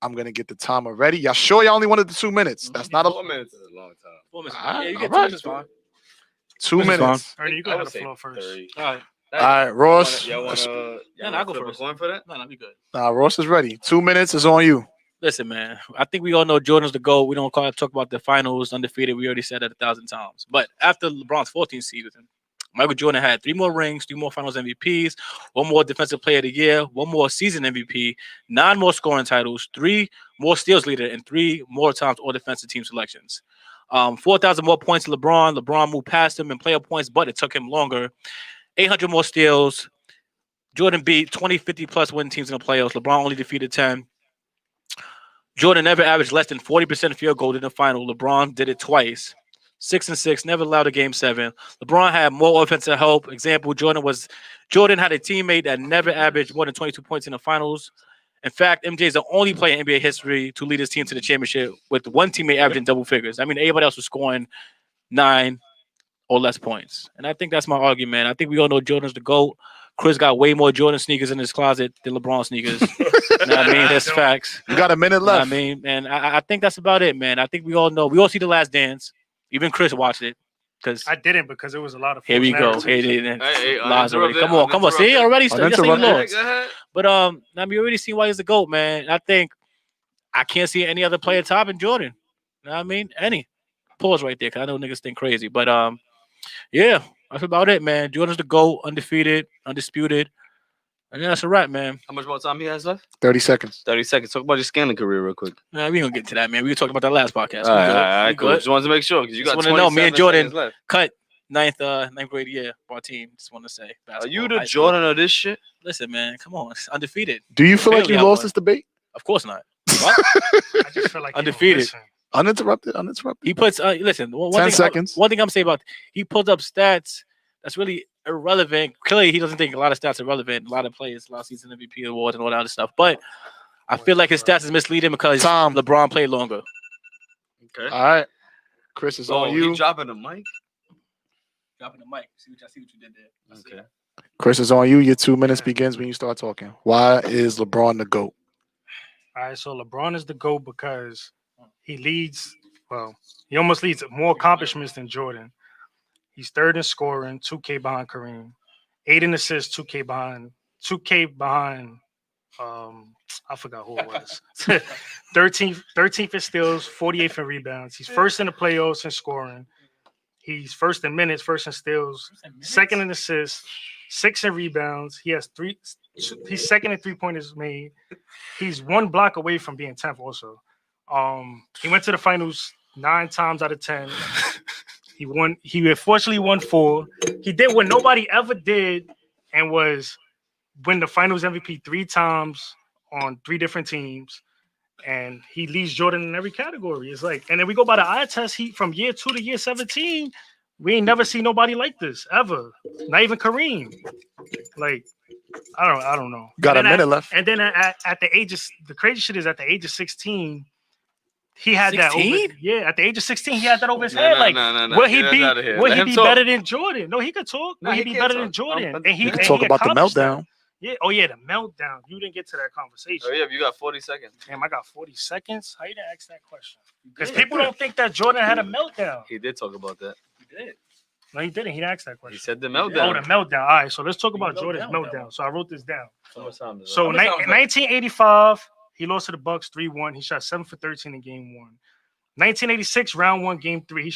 I'm gonna get the timer ready. Y'all sure y'all only wanted the 2 minutes? That's not a 4 minutes is a long time. 4 minutes. All right, Yeah, you get all 2 right. minutes fine. 2 Minutes minutes. Ernie, you I go ahead would the say floor first. 30. All right. All right, Ross. Y'all wanna I'll go flip a first. coin for that? No, be good. Ross is ready. 2 minutes is on you. Listen, man. I think we all know Jordan's the GOAT. We don't talk about the finals undefeated. We already said that 1,000 times. But after LeBron's 14th season, Michael Jordan had 3 more rings, 3 more finals MVPs, 1 more defensive player of the year, 1 more season MVP, 9 more scoring titles, 3 more steals leader, and 3 more times all defensive team selections. 4,000 more points to LeBron. LeBron moved past him in player points, but it took him longer. 800 more steals. Jordan beat 20, 50-plus winning teams in the playoffs. LeBron only defeated 10. Jordan never averaged less than 40% field goal in the final. LeBron did it twice. 6 and 6, never allowed a game 7. LeBron had more offensive help. Example, Jordan had a teammate that never averaged more than 22 points in the finals. In fact, MJ is the only player in NBA history to lead his team to the championship with 1 teammate averaging double figures. I mean, everybody else was scoring 9 or less points. And I think that's my argument. I think we all know Jordan's the GOAT. Chris got way more Jordan sneakers in his closet than LeBron sneakers. You know what I mean? That's facts. You got a minute You know what left. I mean, and I think that's about it, man. I think we all know. We all see The Last Dance. Even Chris watched it. Because I didn't because it was a lot of here we go. narratives. Hey, lies already. uninterrupted, Come on. See, already. So yes, you Uninterrupted. lost. Go ahead. But I mean, you already seen why he's the GOAT, man. I think I can't see any other player topping Jordan. You know what I mean? Any. Pause right there, because I know niggas think crazy. But yeah, that's about it, man. Jordan's the GOAT, undefeated, undisputed. And that's a wrap, man. How much more time he has left? 30 seconds. 30 seconds. Talk about your scaling career real quick. Nah, we ain't gonna get to that, man. We were talking about that last podcast. All We right, good. all right, We cool. good. Just wanted to make sure because you Just got wanna know, me and 27 Jordan seconds left. Cut ninth grade year for our team. Just want to say. Are basketball, you the high school. Jordan of this shit? Listen, man. Come on. It's undefeated. Do you feel like Barely you have lost one. this debate? Of course not. I just feel like you don't Undefeated. listen. Uninterrupted. He puts listen. 10 seconds. One thing I'm saying about he pulled up stats that's really irrelevant. Clearly, he doesn't think a lot of stats are relevant. A lot of players, a lot of season MVP awards and all that other stuff. But I feel like his stats is misleading because Tom. LeBron played longer. Okay. All right. Chris is on you. He dropping the mic? Dropping the mic. See what you did there. Okay. Chris is on you. Your 2 minutes begins when you start talking. Why is LeBron the GOAT? All right, so LeBron is the GOAT because he leads, he almost leads more accomplishments than Jordan. He's 3rd in scoring, 2K behind Kareem, 8 in assists, 2K behind, I forgot who it was. 13th in steals, 48th in rebounds. He's 1st in the playoffs in scoring. He's 1st in minutes, 1st in steals, 2nd in assists, 6th in rebounds. He's 2nd in 3-pointers made. He's 1 block away from being 10th also. He went to the finals 9 times out of 10. He unfortunately won 4. He did what nobody ever did and was win the finals MVP 3 times on 3 different teams. and he leads Jordan in every category. It's like, and then we go by the eye test. He from year 2 to year 17, we ain't never seen nobody like this ever. Not even Kareem. Like, I don't know. Got a minute left. And then at the age of the crazy shit is at the age of 16, he had that over. 16? Yeah, at the age of 16, he had that over his No, head. no, Like, no. will he Get us be? outta here. Will Let he him be talk. better than Jordan? No, he could talk. No, Will he he be can't better than talk. Jordan? I'm- And he We can and talk he about the accomplished that. meltdown. Yeah. Oh yeah, the meltdown. You didn't get to that conversation. Hurry up, you got 40 seconds. Damn, I got 40 seconds. How you didn't ask that question? Because people don't think that Jordan had a meltdown. He did talk about that. No, he didn't. He didn't ask that He question. said the Oh, the meltdown. meltdown. All right, so let's talk about Meltdown, Jordan's meltdown. meltdown. So I wrote this down. How much time is So it? 1985, he lost to the Bucks 3-1. He shot 7 for 13 in game 1. 1986, round 1, game 3.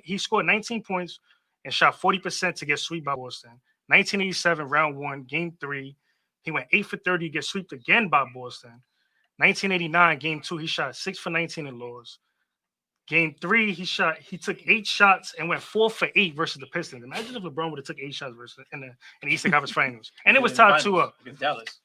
He scored 19 points and shot 40% to get swept by Boston. 1987, round 1, game 3. He went 8 for 30 to get swept again by Boston. 1989, game 2, he shot 6 for 19 and lost. Game 3, he took 8 shots and went 4 for 8 versus the Pistons. Imagine if LeBron would have took 8 shots versus in the Eastern Conference Finals. And it was tied 2-up. Against Dallas.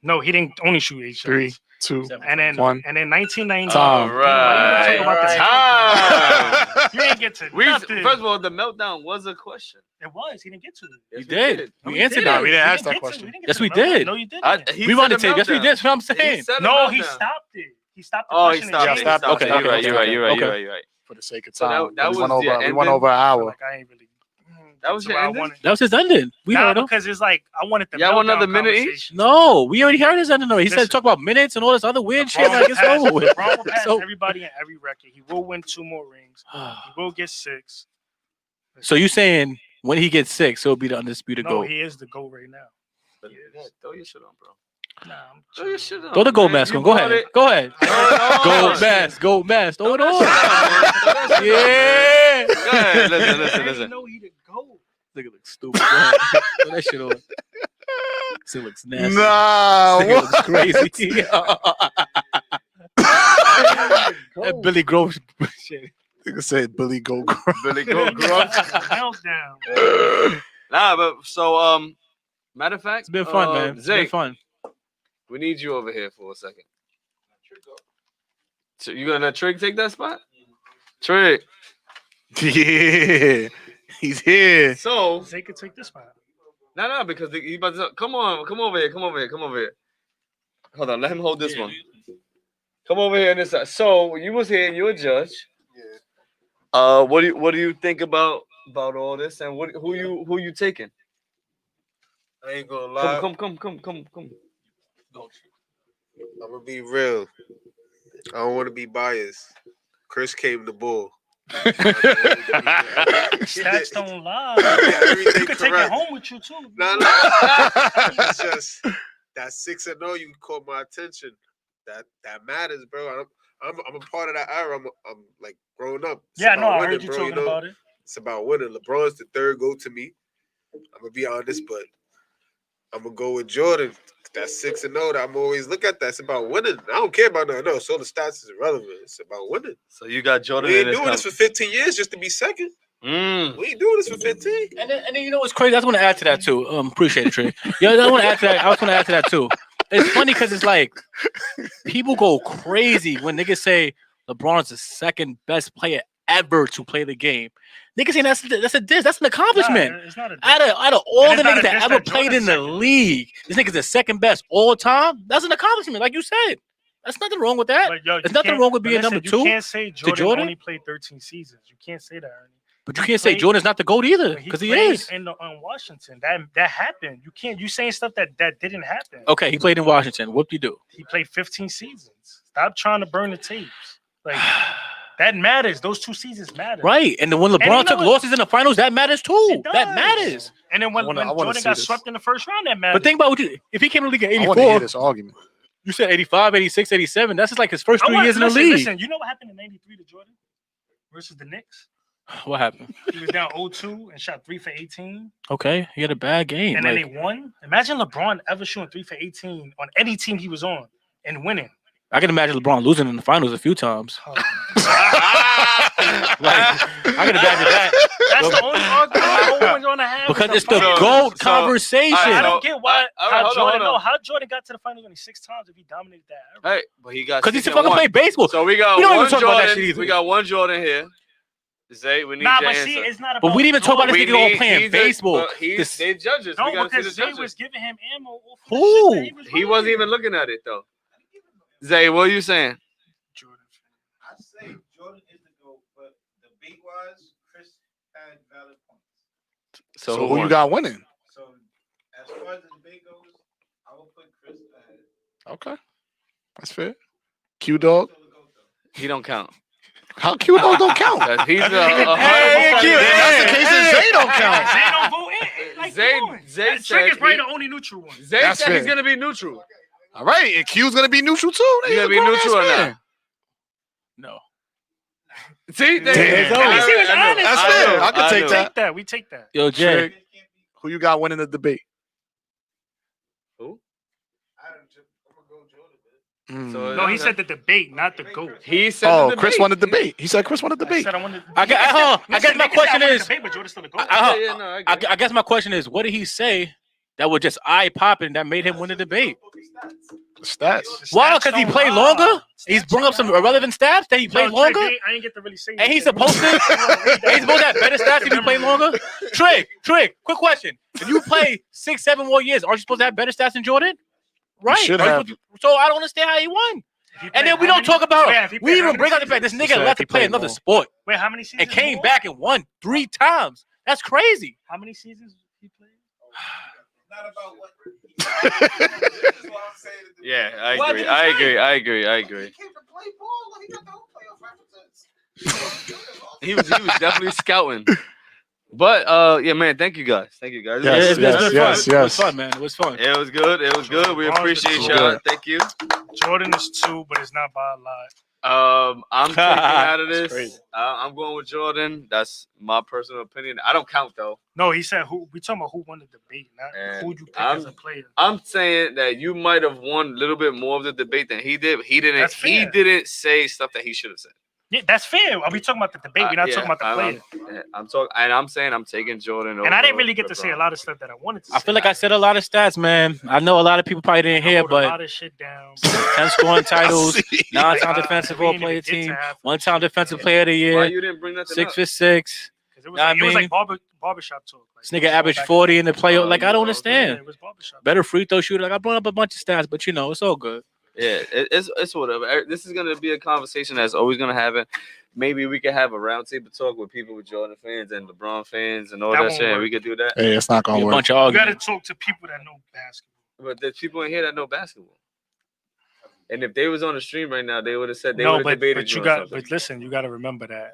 No, he didn't only shoot 8 shots. 3, 2. And then 1. 1990. Time. All right. Talk about the Time. You didn't get to We, nothing. first of all, the meltdown was a question. It was. He didn't get to it. Yes, You did. No, We he answered didn't. that. we didn't He ask that get to it. question. We didn't get Yes, to we the meltdown. did. No, you didn't. He We said wanted the to take. Yes, we meltdown. did. That's what I'm saying. said the No, he meltdown. stopped it. He stopped the Oh, he question and stopped it. changed He stopped Okay, it. You're right. okay, You're right. okay, You're right. okay. You're right. You're right. For the sake of So time. that we was went the over. We ending? went over an hour. Like, I ain't really. That was So your I ending? wanted- That was his ending. We Nah, heard him. because it's like I wanted the Y'all want another meltdown minute each? conversation. No, we already heard his ending. He said Listen. talk about minutes and all this other weird shit. LeBron Like it's passed- over with. LeBron will pass So- everybody in every record. He will win 2 more rings. He will get 6. So you saying when he gets 6, he'll be the undisputed No, GOAT? he is the GOAT right now. Yeah, throw your shit on, bro. Nah, I'm Throw your shit on. Throw the gold man. mask You on. Go bought ahead. it. Go ahead. Throw it on. Gold mask. Gold mask. Throw it Throw on. that shit on, man. Throw that shit on. Yeah. Go ahead. Listen, I listen, didn't listen. know he the GOAT. Nigga looks stupid. Go ahead. Throw that shit on. This nigga looks nasty. Nah. This nigga what? looks crazy. That Billy Grove shit. Nigga said Billy go. Billy Goat Gruff. Meltdown. Nah, but so matter of fact, It's been fun, man. It's been Zay, fun. we need you over here for a second. So you gonna let Trig take that spot? Trig. Yeah. He's here. So Zay could take this spot. no, because he about to come on, come over here. Hold on, let him hold this one. Come over here on this side. So you was here, you're a judge. Yeah. What do you think about all this, and who you taking? I ain't gonna lie. Come. I'm gonna be real. I don't want to be biased. Chris came the bull. Stats don't lie. Everything You could take it correct. home with you too. No. It's just that 6-0. You caught my attention. That matters, bro. I'm a part of that era. I'm like growing up. It's Yeah, I know. about I winning, heard you bro, talking know? about it. It's about winning. LeBron's the third GOAT to me. I'm gonna be honest, but I'm gonna go with Jordan. That 6-0. That I'm always look at that. It's about winning. I don't care about nothing else. All the stats is irrelevant. It's about winning. So you got Jordan. We in ain't doing this for 15 years just to be second. We ain't doing this for 15. And then you know what's crazy? I just want to add to that too. Appreciate it, Trey. Yeah, I want to add to that. I was going to add to that too. It's funny because it's like people go crazy when niggas say LeBron's the second best player ever to play the game. Niggas saying that's a diss. That's an accomplishment. Nah, it's not a Out of all And the it's not niggas a that diss ever that played in Jordan's the second. league, this nigga's the second best all time. That's an accomplishment, like you said. That's nothing wrong with that. But, yo, There's you nothing can't- wrong with but being listen, number 2. You can't say Jordan, Jordan? only played 13 seasons. You can't say that, Ernie. But you can't say played- Jordan's not the GOAT either, But because he played is. in Washington. That happened. You can't. You saying stuff that didn't happen. Okay, he played in Washington. What do you do? He played 15 seasons. Stop trying to burn the tapes. Like that matters. Those 2 seasons matter. Right. And then when you LeBron know took what? losses in the finals, that matters too. It That does. matters. And then when I wanna Jordan see got this. swept in the first round, that matters. But think about if he came to the league at I want to hear 84, this argument. you said 85, 86, 87. That's just like his first 3 years in the listen, league. Listen, you know what happened in '93 to Jordan versus the Knicks? What happened? He was down 0-2 and shot 3 for 18, Okay, he had a bad game. and then Like, they won. Imagine LeBron ever shooting 3 for 18 on any team he was on and winning. I can imagine LeBron losing in the finals a few times. Oh, Like, I can imagine that that's the only argument I always want to have. Because was it's the finals. GOAT So- conversation. I So- don't get why all right, how hold on, Jordan. hold on. No, how Jordan got to the finals only 6 times if he dominated that. Era. Hey, but he got Because he 6 still and fucking 1. play baseball. So we got We don't even one talk about that Jordan. shit either. We got one Jordan here. Zay, we need Nah, your but answer. see, it's not about. But we didn't even talk about this We nigga going need- playing he's a- baseball. but he's- This- they judges. we No, gotta see because the Zay judges. was giving him ammo. off of the Who? shit that He wasn't playing. even looking at it though. Zay, what are you saying? Jordan. I say Jordan is the GOAT, but debate wise, Chris had valid points. So, So who you won? got winning? So as far as the debate goes, I will put Chris ahead. Okay, that's fair. Q Dog. Still the GOAT though. He don't count. How Q Dog don't count? 'Cause he's a Hey, 100%. Q, Then that's the case that Zay don't count. Zay don't vote in. Like, Zay- come on. Zay That said Trick is probably he- the only neutral one. Zay That's said he's fair. gonna be neutral. All right, and Q's gonna be neutral too. You gonna be neutral or not? No. See, Damn. At least he was honest. That's I fair. know, I can I take know. that. Take that. We take that. Yo, Jay. Who you got winning the debate? Who? I'm gonna go Jordan, man. So- No, he said the debate, not the GOAT. He said Oh, the Chris debate. won the debate. He said Chris won the I debate. said I wanted. I guess- hold on. I guess my question is- Debate, but Jordan's still the GOAT. Yeah, no, I agree. I guess my question is, what did he say that was just eye popping that made him win the debate? Stats. Why? Because he played longer. He's brought up some irrelevant stats that he played longer. I ain't get to really say. And he's supposed to. He's supposed to have better stats if you play longer. Trick. Quick question: if you play 6, 7 more years, aren't you supposed to have better stats than Jordan? Right. should Are you have. supposed to- So I don't understand how he won. And then we don't talk about. We even bring up the fact this nigga said left he to play played another more. sport Wait, how many seasons? and came more? back and won 3 times. That's crazy. How many seasons he played? Not about what. This is what I'm saying. Yeah, I What agree. did he I say? agree. I agree. I agree. He came to play ball. He got the whole playoff references. He was definitely scouting. But yeah, man, thank you guys. Thank you guys. Yes, it's been fun. yes, It was yes. fun, man. It was fun. It was good. It was good. We appreciate so y'all. good. Thank you. Jordan is 2, but it's not by a lot. I'm taking out of That's this. crazy. I'm going with Jordan. That's my personal opinion. I don't count though. No, he said who. We talking about who won the debate, not And who you pick I'm- as a player. I'm saying that you might have won a little bit more of the debate than he did. But he didn't. That's He fair. didn't say stuff that he should have said. Yeah, that's fair. Are we talking about the debate? We're not Yeah, talking about the player. I'm talking, and I'm saying I'm taking Jordan. And I didn't over really get to say a LeBron. lot of stuff that I wanted to say. I feel like I said a lot of stats, man. I know a lot of people probably didn't I hear, wrote a but lot of shit down. 10 scoring titles, 9-time Uh, defensive we role didn't player even get to team, half- 1-time defensive player of the Why year, you didn't bring nothing 6 up? for 6. 'Cause It was, Nah, I like, it was mean- like barbershop talk. Like, This nigga averaged 40 in the playoff. Like, I don't Oh, Yeah, understand. it was barbershop. Better free throw shooter. Like, I brought up a bunch of stats, but you know, it's all good. Yeah, it's whatever. This is gonna be a conversation that's always gonna happen. Maybe we could have a roundtable talk with people with Jordan fans and LeBron fans and all That that, won't shit. And work. we could do that. Hey, it's not Be gonna a work. bunch of You got to arguments. talk to people that know basketball. But there's people in here that know basketball. And if they was on the stream right now, they would have said they No, would have but debated you on got. something. But listen, you got to remember that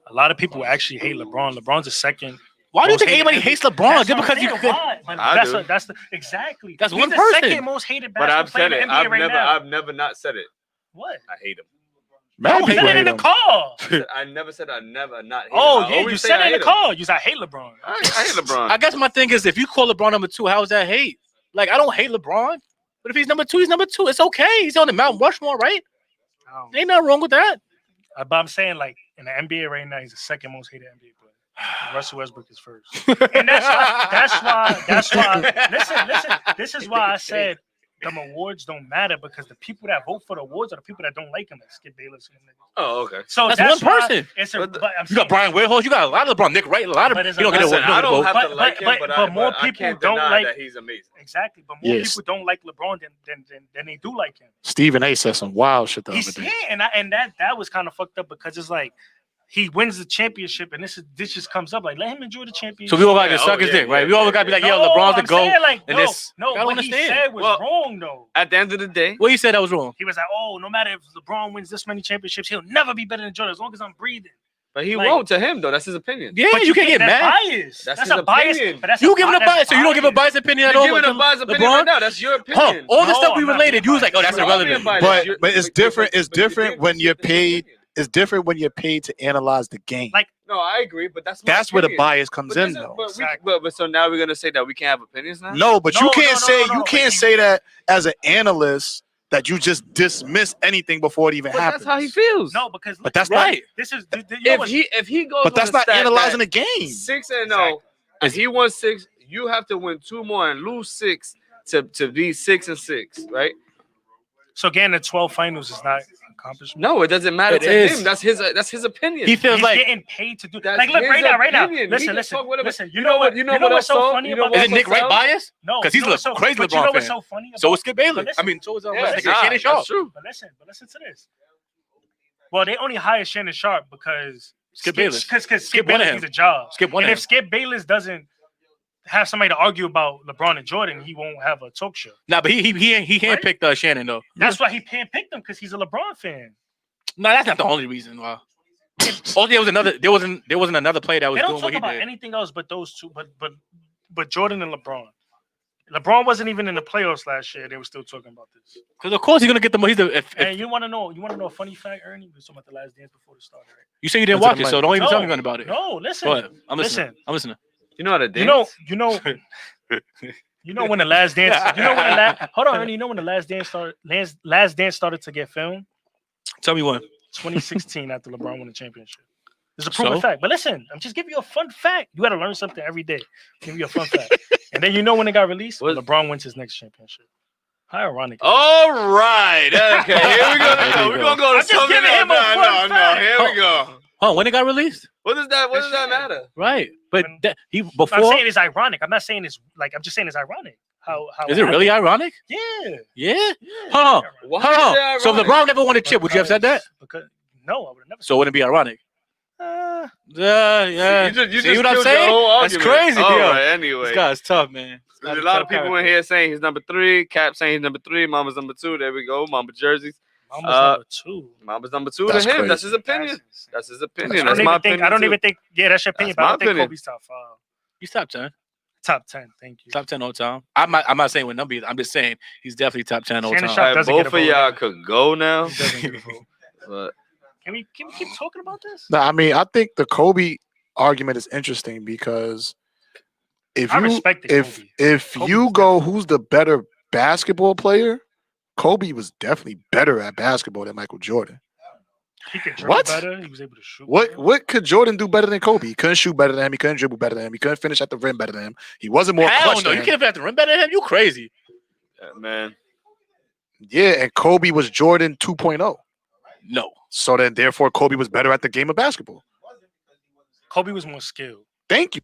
a lot of people actually hate LeBron. LeBron's the second. Why do you most think hated anybody NBA hates LeBron? That's Just what I'm because you saying, could. why? But I that's do. that's the exactly. That's He's one the person. second most hated But basketball I've player said in it. the NBA right now. I've never not said it. What? I hate him. Mad You people said it hate in the him. call. I never said I never not hate Oh him. I yeah, always you say said I it in hate the him. call. You said I hate LeBron. I hate LeBron. I guess my thing is, if you call LeBron number 2, how is that hate? Like, I don't hate LeBron, but if he's number 2, he's number 2. It's okay. He's on the Mount Rushmore, right? Ain't nothing wrong with that. But I'm saying, like, in the NBA right now, he's the second most hated NBA player. Russell Westbrook is first. And that's why. Listen. This is why I said them awards don't matter, because the people that vote for the awards are the people that don't like him, like Skip Bayless and them niggas. Oh, okay. So That's one why person. It's a, But the- but I'm You got saying, Brian Windhorst. You got a lot of LeBron. Nick Wright. A lot of. But You it's don't a get a lesson. vote. I don't have to But- like him, but but more I people can't don't deny like- that he's amazing. exactly. But more Yes. people don't like LeBron than they do like him. Stephen A said some wild shit the other He's day. yeah, and that was kind of fucked up, because it's like he wins the championship, and this just comes up like, let him enjoy the championship. So we all got to Yeah, suck his yeah, dick, right? yeah, We all yeah, got to be like, No, yo, LeBron's the I'm GOAT. saying, like, and no, this- no, I don't what he understand. said was Well- wrong though. At the end of the day, What you said that was wrong. He was like, oh, no matter if LeBron wins this many championships, he'll never be better than Jordan as long as I'm breathing. but he Like- won't to him though. That's his opinion. Yeah, But you can't get that's mad. bias. That's That's his a bias. opinion. But that's You giving a that's bias, so you don't give a bias opinion at You're all. giving a with biased opinion LeBron? right now. That's your opinion. Huh, all the No, stuff we I'm not related, you was like, oh, that's being You're all being irrelevant. biased. But- You're- but it's different- it's but you different can't when you're consist in his paid- opinion. It's different when you're paid to analyze the game. Like, No, I agree, but that's my That's where the opinion. bias comes But in, this is- though. But, we, Exactly. but so now we're gonna say that we can't have opinions now. No, but No, you no, can't no, say no, no, you but can't you- say that as an analyst that you just dismiss anything before it even but happens. that's how he feels. no, because But that's Right. this is you know If what's- he goes, But that's with a not stat analyzing that the game. 6-0, If he won 6, you have to win 2 more and lose 6 to be 6-6, right? So getting the 12 finals is not accomplishment. No, it doesn't matter It to is. him. That's his opinion. he feels He's like getting paid to do. That's Like, look his right now. opinion. He Listen, can listen, talk whatever. listen. You know what? You know You know what what's else so song? funny You know about what isn't Nick else Wright sound? biased? No, Because you he's know a what's so, crazy but you know LeBron what's fan. so funny about? So is Skip Bayless. listen, I mean, so is Yeah, my listen, nigga Shannon Sharp. That's true. But listen to this. Well, they only hired Shannon Sharp because Skip Bayless. Because Skip Skip wanted Bayless him. needs a job. Skip wanted And him. if Skip Bayless doesn't have somebody to argue about LeBron and Jordan, he won't have a talk show. Nah, but he handpicked Shannon though. That's why he handpicked him, because he's a LeBron fan. No, that's not the only reason why. Oh, there wasn't another player that was They don't doing talk what he about did. anything else but those two. But Jordan and LeBron. LeBron wasn't even in the playoffs last year. They were still talking about this. Because of course he's gonna get the he's the if And you want to know a funny fact, Ernie? We were talking about the Last Dance before the start, right? you say you didn't That's watch what it, I'm so like. don't even tell me No, nothing about it. No, listen. Go ahead. I'm listening. Listen. I'm listening. You know how to dance? You know when the Last Dance. Hold on, Ernie. You know when the Last Dance started? Last Dance started to get filmed. Tell me when. 2016 after LeBron won the championship. It's a proven So? fact. But listen, I'm just giving you a fun fact. You got to learn something every day. Give you a fun fact. And then you know when it got released? When What? LeBron wins his next championship. How ironic. All right. Okay. Here we go. There you We're go. gonna go to I'm just something giving else. him a fun fact. Here we go. Oh, when it got released? What does that matter? Right. But When- he I'm before saying it's ironic. I'm not saying it's like, I'm just saying it's ironic. How is it really ironic? Yeah. Yeah. Hold on. Why Hold is on. that So if ironic? LeBron never won a chip, would you have said that? Because no, I would have never. So it wouldn't be ironic. Yeah. You just See what I'm killed your saying? whole That's argument. crazy, All yo. right, anyway. This guy's tough, man. There's a lot of people in here saying he's number 3. Cap saying he's number 3. Mama's number 2. There we go. Mama jerseys. Almost number 2. Mama's number 2 That's to him. crazy. That's his opinion. That's That's his I opinion. don't That's even my think. opinion. I don't too. even think. Yeah, that's your opinion. That's But I my don't think opinion. Kobe's top 5. He's top 10. Top 10. Thank you. Top 10 all time. I'm not saying what number he is. I'm just saying he's definitely top 10 all Shannon time. Sharp All right, doesn't get both a of vote. y'all could go now. He doesn't get a vote. But Can we keep talking about this? No, I mean, I think the Kobe argument is interesting because if I you respect if Kobe. if Kobe you was go who's the better basketball player, Kobe was definitely better at basketball than Michael Jordan. He could dribble What? better. He was able to shoot. What better. what could Jordan do better than Kobe? He couldn't shoot better than him. He couldn't dribble better than him. He couldn't finish at the rim better than him. He wasn't more Hell clutch no, than you him. can't have to rim better than him. You crazy. man, Yeah, and Kobe was Jordan 2.0. No. So then therefore Kobe was better at the game of basketball. Kobe was more skilled. Thank you.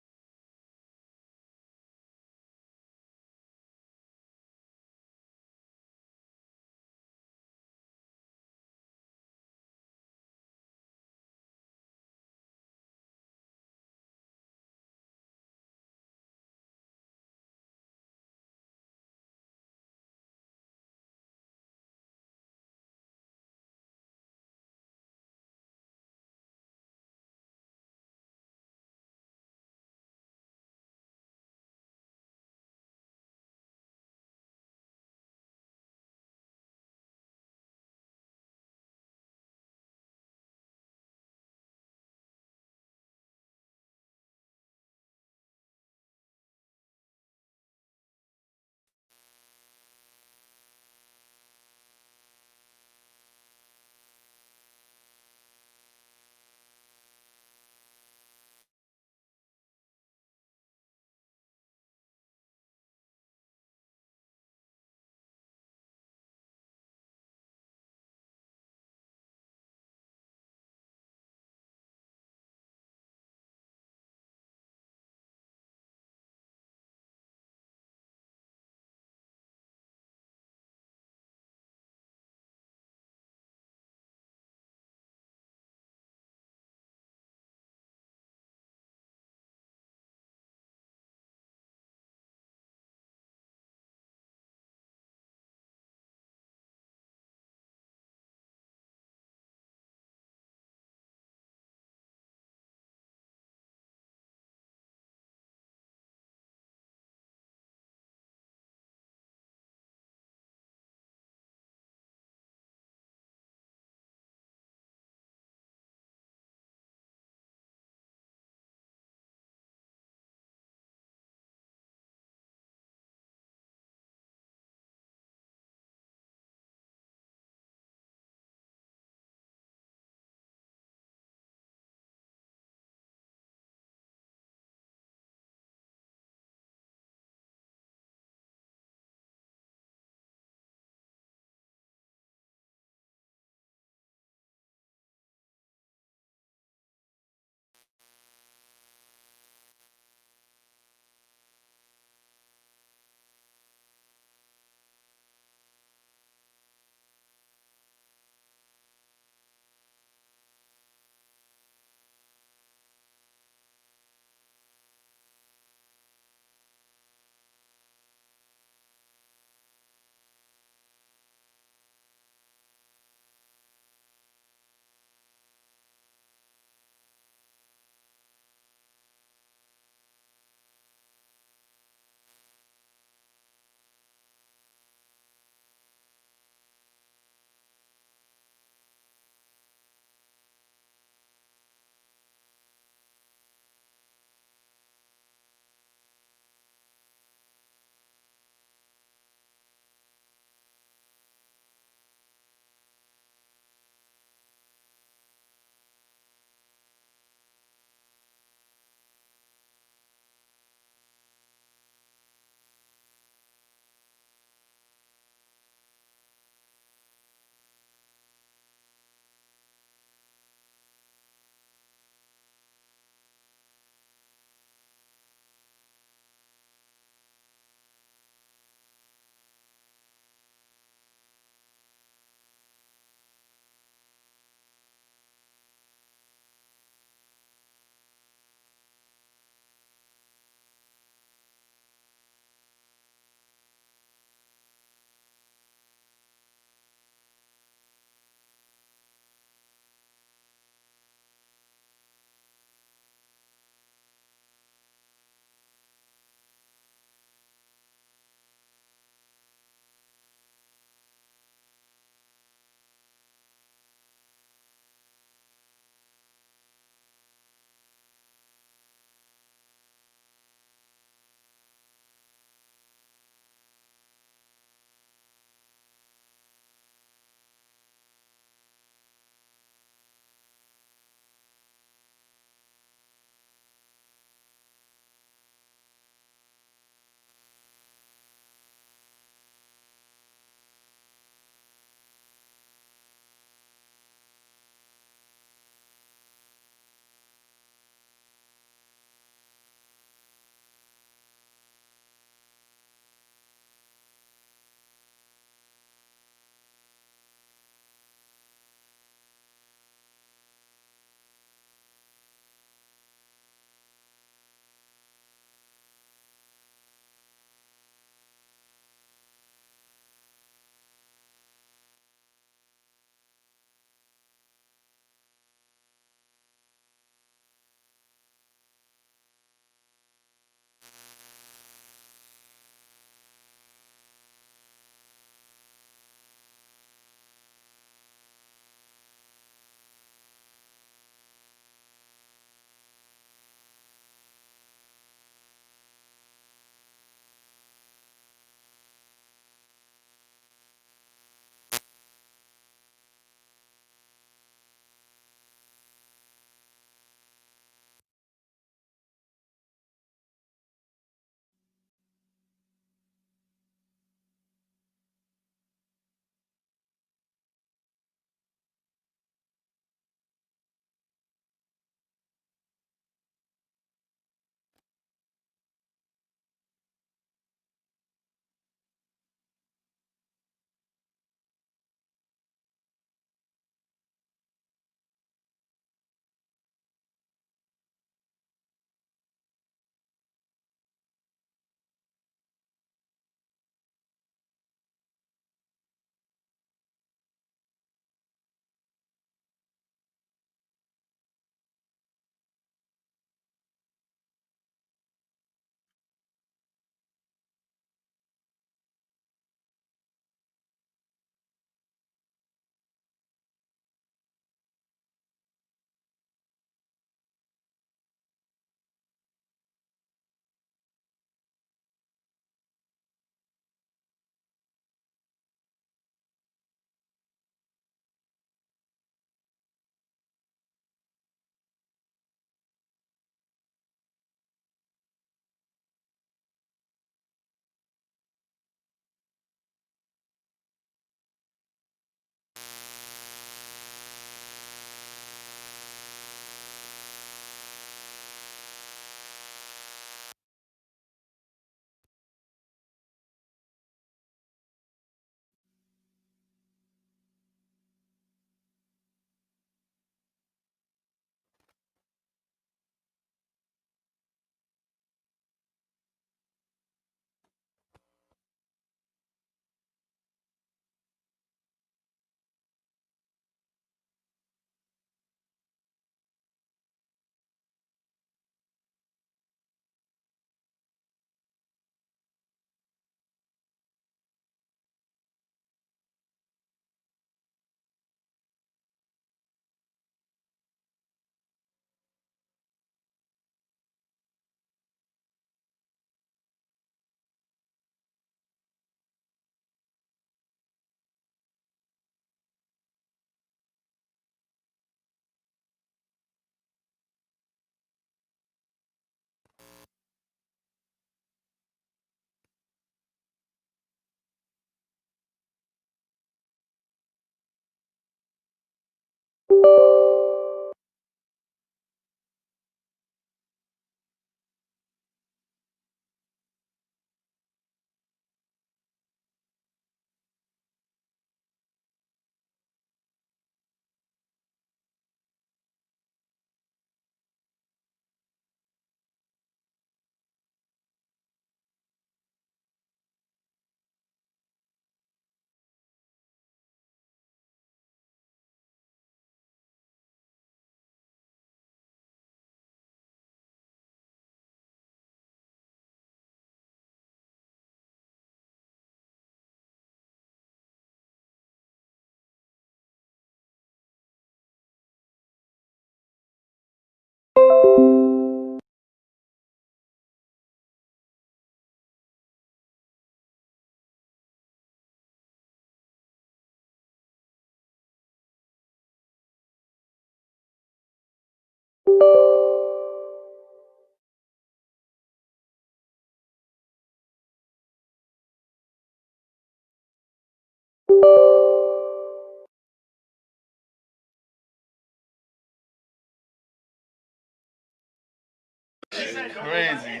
Crazy.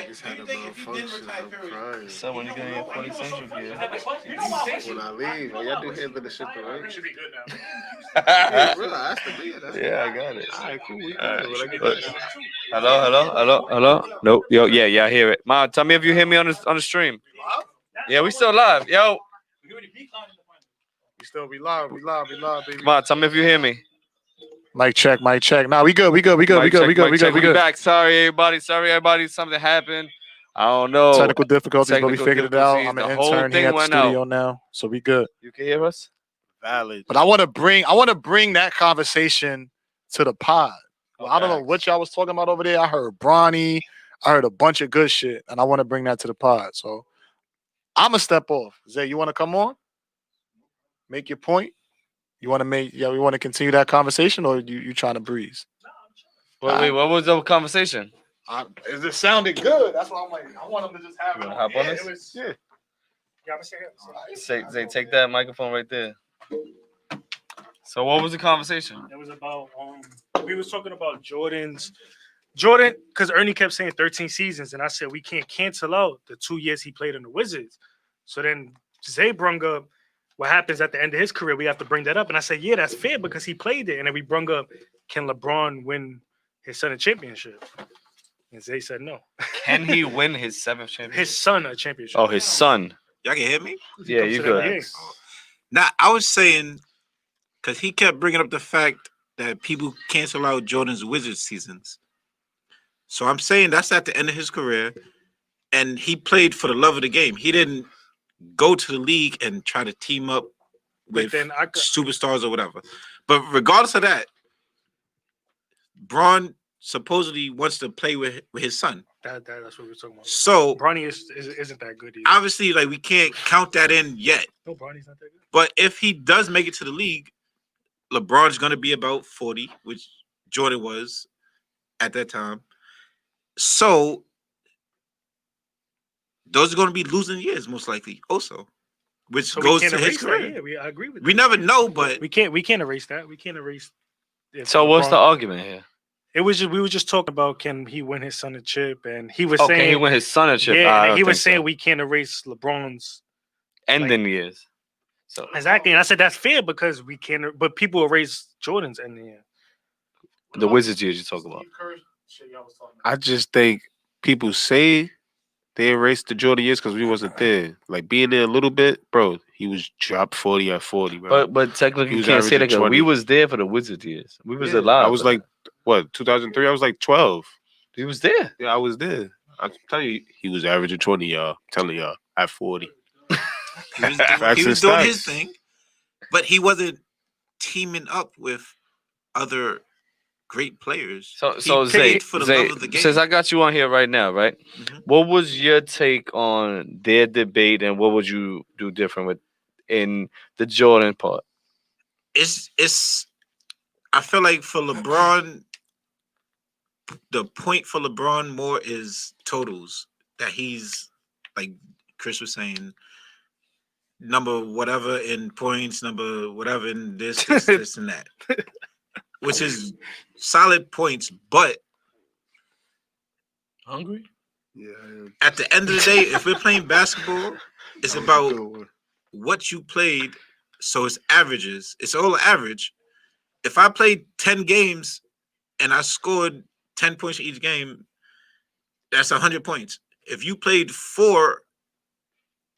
Just had a malfunction. I'm crying. So when you gonna get 40 Central gear? When I leave, y'all do handle the shit the right. Should be good now. Yeah, bro, I asked the man. Yeah, I got it. All right, cool. We All right. good. When I get But- back. Hello. Nope. Yo, yeah, I hear it. Ma, tell me if you hear me on the stream. Yeah, we still live. Yo, We live, baby. come on, tell me if you hear me. Mic check. Nah, we good. Mic check. We back. Sorry, everybody. Something happened. I don't know. Technical difficulties, but we Technical figured it out. difficulties. I'm an The whole intern thing here at the went out. studio now, so we good. You can hear us? Valid. But I want to bring that conversation to the pod. Well, I don't know what y'all was talking about over there. I heard Bronny. I heard a bunch of good shit, and I want to bring that to the pod. So I'm gonna step off. Zay, you want to come on? Make your point. You want to we want to continue that conversation, or you trying to breeze? Wait, what was the conversation? It just sounded good. That's why I'm like, I want them to just have You it. wanna hop on this? Yeah. Say, take that microphone right there. So what was the conversation? It was about we was talking about Jordan, because Ernie kept saying 13 seasons, and I said we can't cancel out the 2 years he played in the Wizards. So then Zay brung up what happens at the end of his career. We have to bring that up, and I said, yeah, that's fair because he played it. And then we brung up, can LeBron win his son a championship? And Zay said no. Can he win his 7th championship? His son a championship. Oh, his son. Y'all can hear me? Yeah, you good. Now, I was saying, because he kept bringing up the fact that people cancel out Jordan's Wizards seasons. So I'm saying that's at the end of his career, and he played for the love of the game. He didn't go to the league and try to team up But with then superstars or whatever. But regardless of that, Braun supposedly wants to play with his son. That's what we're talking about. So Bronny isn't that good either. obviously, like, we can't count that in yet. No, Bronny's not that good. But if he does make it to the league, LeBron's going to be about 40, which Jordan was at that time. So those are going to be losing years, most likely, also, which So goes we to can't his erase that. career. Yeah, I agree with We that. never know, but We can't erase that. We can't erase. if So what's the LeBron- argument here? It was just we were just talking about can he win his son a chip, and he was Oh, saying can he win his son a chip? I yeah, and don't he was think saying so. we can't erase LeBron's Ending years. So exactly, and I said that's fair because we can't. But people erase Jordan's ending year. the Wizards years you talk about. I just think people say they erased the Jordan years because we wasn't there. Like being there a little bit, bro. He was dropped 40 at 40, bro. But technically He you was can't say that averaging 'cause 20. we was there for the Wizards years. We was Yeah, alive. I was for like, that. what, 2003? I was like 12. he was there. Yeah, I was there. I'm telling you, he was averaging 20, y'all. I'm telling y'all, at 40. he was Facts doing and his stats. thing. But he wasn't teaming up with other great players. So He Zay, played for the Zay, love of the game. since I got you on here right now, right? Mhm. What was your take on their debate, and what would you do different with in the Jordan part? It's I feel like for LeBron, the point for LeBron more is totals, that he's, like Chris was saying, number whatever in points, number whatever in this and that, which is solid points. But Hungry? Yeah. at the end of the day, if we're playing basketball, it's about what you played. So it's averages. It's all average. If I played 10 games and I scored 10 points each game, that's 100 points. If you played 4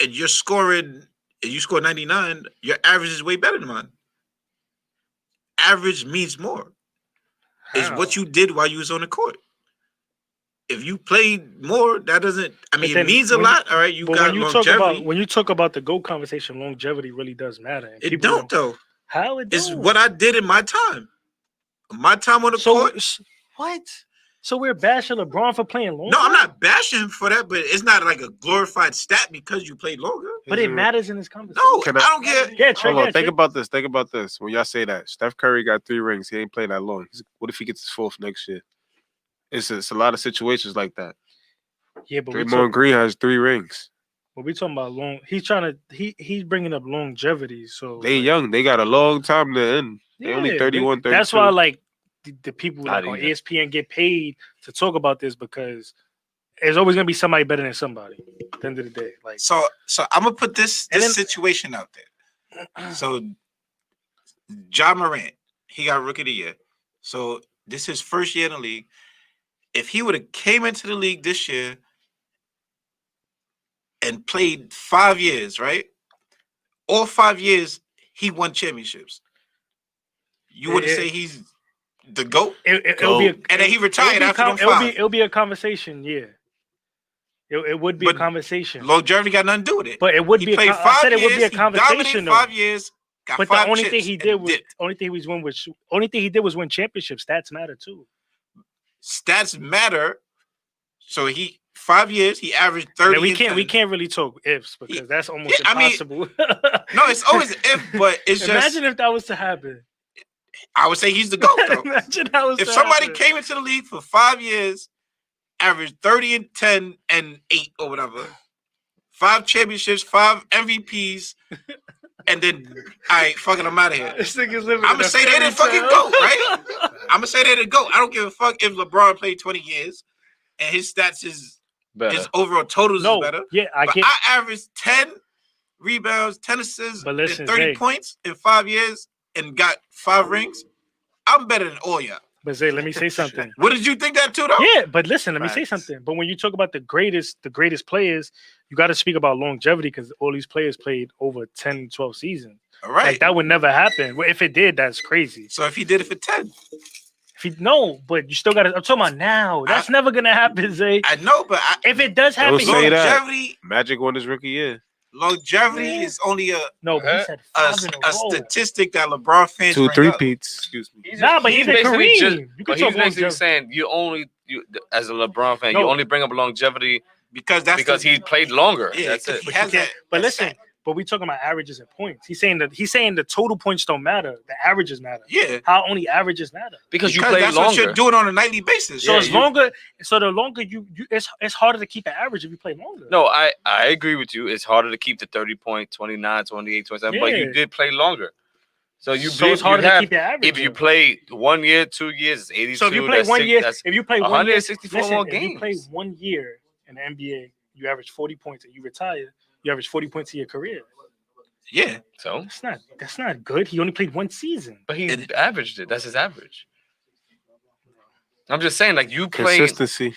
and you scored 99, your average is way better than mine. Average means more. It's How? what you did while you was on the court. If you played more, that doesn't. I mean, it then means a when lot. All right, you But got when you longevity. talk about the GOAT conversation, longevity really does matter. And It people don't though. How it It's don't? what I did in my time. My time on the So court. what? So we're bashing LeBron for playing longer? No, I'm not bashing him for that, but it's not like a glorified stat because you played longer. But it matters in this conversation. No, Can I I- don't get. Yeah, Trey. Hold on, Yeah, think Trey. about this. Think about this. When y'all say that Steph Curry got 3 rings, he ain't played that long. What if he gets his 4th next year? It's a lot of situations like that. Yeah, but Draymond Green has 3 rings. we talking about long. He's bringing up longevity. So They young. They got a long time to end. They only 31, 32. That's why like the people Not like on even. ESPN get paid to talk about this because there's always gonna be somebody better than somebody. At the end of the day, like So I'm gonna put this And then- situation out there. So Ja Morant, he got Rookie of the Year. So this is his first year in the league. If he would have came into the league this year and played 5 years, right? All 5 years he won championships. You wouldn't Yeah. say he's the GOAT? it'll be a, And then he retired after them it'll 5. be a conversation. Yeah, it would be a But conversation. Longevity got nothing to do with it. But it would He be. I played 5 said it would be a years, he dominated conversation though. 5 years. Got But 5 the only thing chips he and did was dipped. only thing he did was win championships. Stats matter too. Stats matter. So he 5 years, he averaged And 30. then we and 10. can't really talk ifs because that's almost Yeah, I mean, impossible. No, it's always if, but it's just Imagine if that was to happen. I would say he's the GOAT though. Imagine that was If to somebody happen. came into the league for 5 years, averaged 30 and 10 and 8 or whatever, 5 championships, 5 MVPs, and then all right, fucking I'm out of here. This nigga's living. I'ma say they the fucking GOAT, right? I'm gonna say they're the GOAT. I don't give a fuck if LeBron played 20 years and his stats is Better. his overall totals No, is better. yeah, I But get. I averaged 10 rebounds, 10 assists, But listen, and 30 Zay. points in 5 years and got 5 rings. I'm better than all y'all. But Zay, let me say something. What did you think that too, though? Yeah, but listen, let me say Facts. something. But when you talk about the greatest players, you got to speak about longevity because all these players played over 10, 12 seasons. All right. Like that would never happen. Well, if it did, that's crazy. So if he did it for 10, If you no, but you still got to. I'm talking about now. That's never gonna happen, Zay. I know, but If it does happen, Don't say that. longevity, Magic won his rookie year. longevity Yeah. is only no, but he said a 5 in a row. statistic that LeBron fans 2 bring up. 3-peats. Excuse me. Nah, but even basically Kareem, just- you But can he's talk basically longevity. saying you as a LeBron fan, you No. only bring up longevity because because he played longer. Yeah, That's 'cause it. he But, you has can't, that- but that listen, stat. but we talking about averages and points. He's saying the total points don't matter. The averages matter. Yeah, How only averages matter. Because you played that's what longer. you're doing on a nightly basis. So Yeah, it's you- longer. So the longer you it's harder to keep an average if you play longer. No, I agree with you. It's harder to keep the 30 point, 29, 28, 27, but Yeah. you did play longer. So so it's harder to keep the average. if you up. play 1 year, 2 years, it's 82. So if you play that's 1 six- year, that's if you play 1 year, 164 listen, more if you play games. 1 year in the NBA, you average 40 points and you retire, you average 40 points in your career. Yeah, So, That's not good. He only played 1 season. but he averaged it. That's his average. I'm just saying, like you play. Consistency.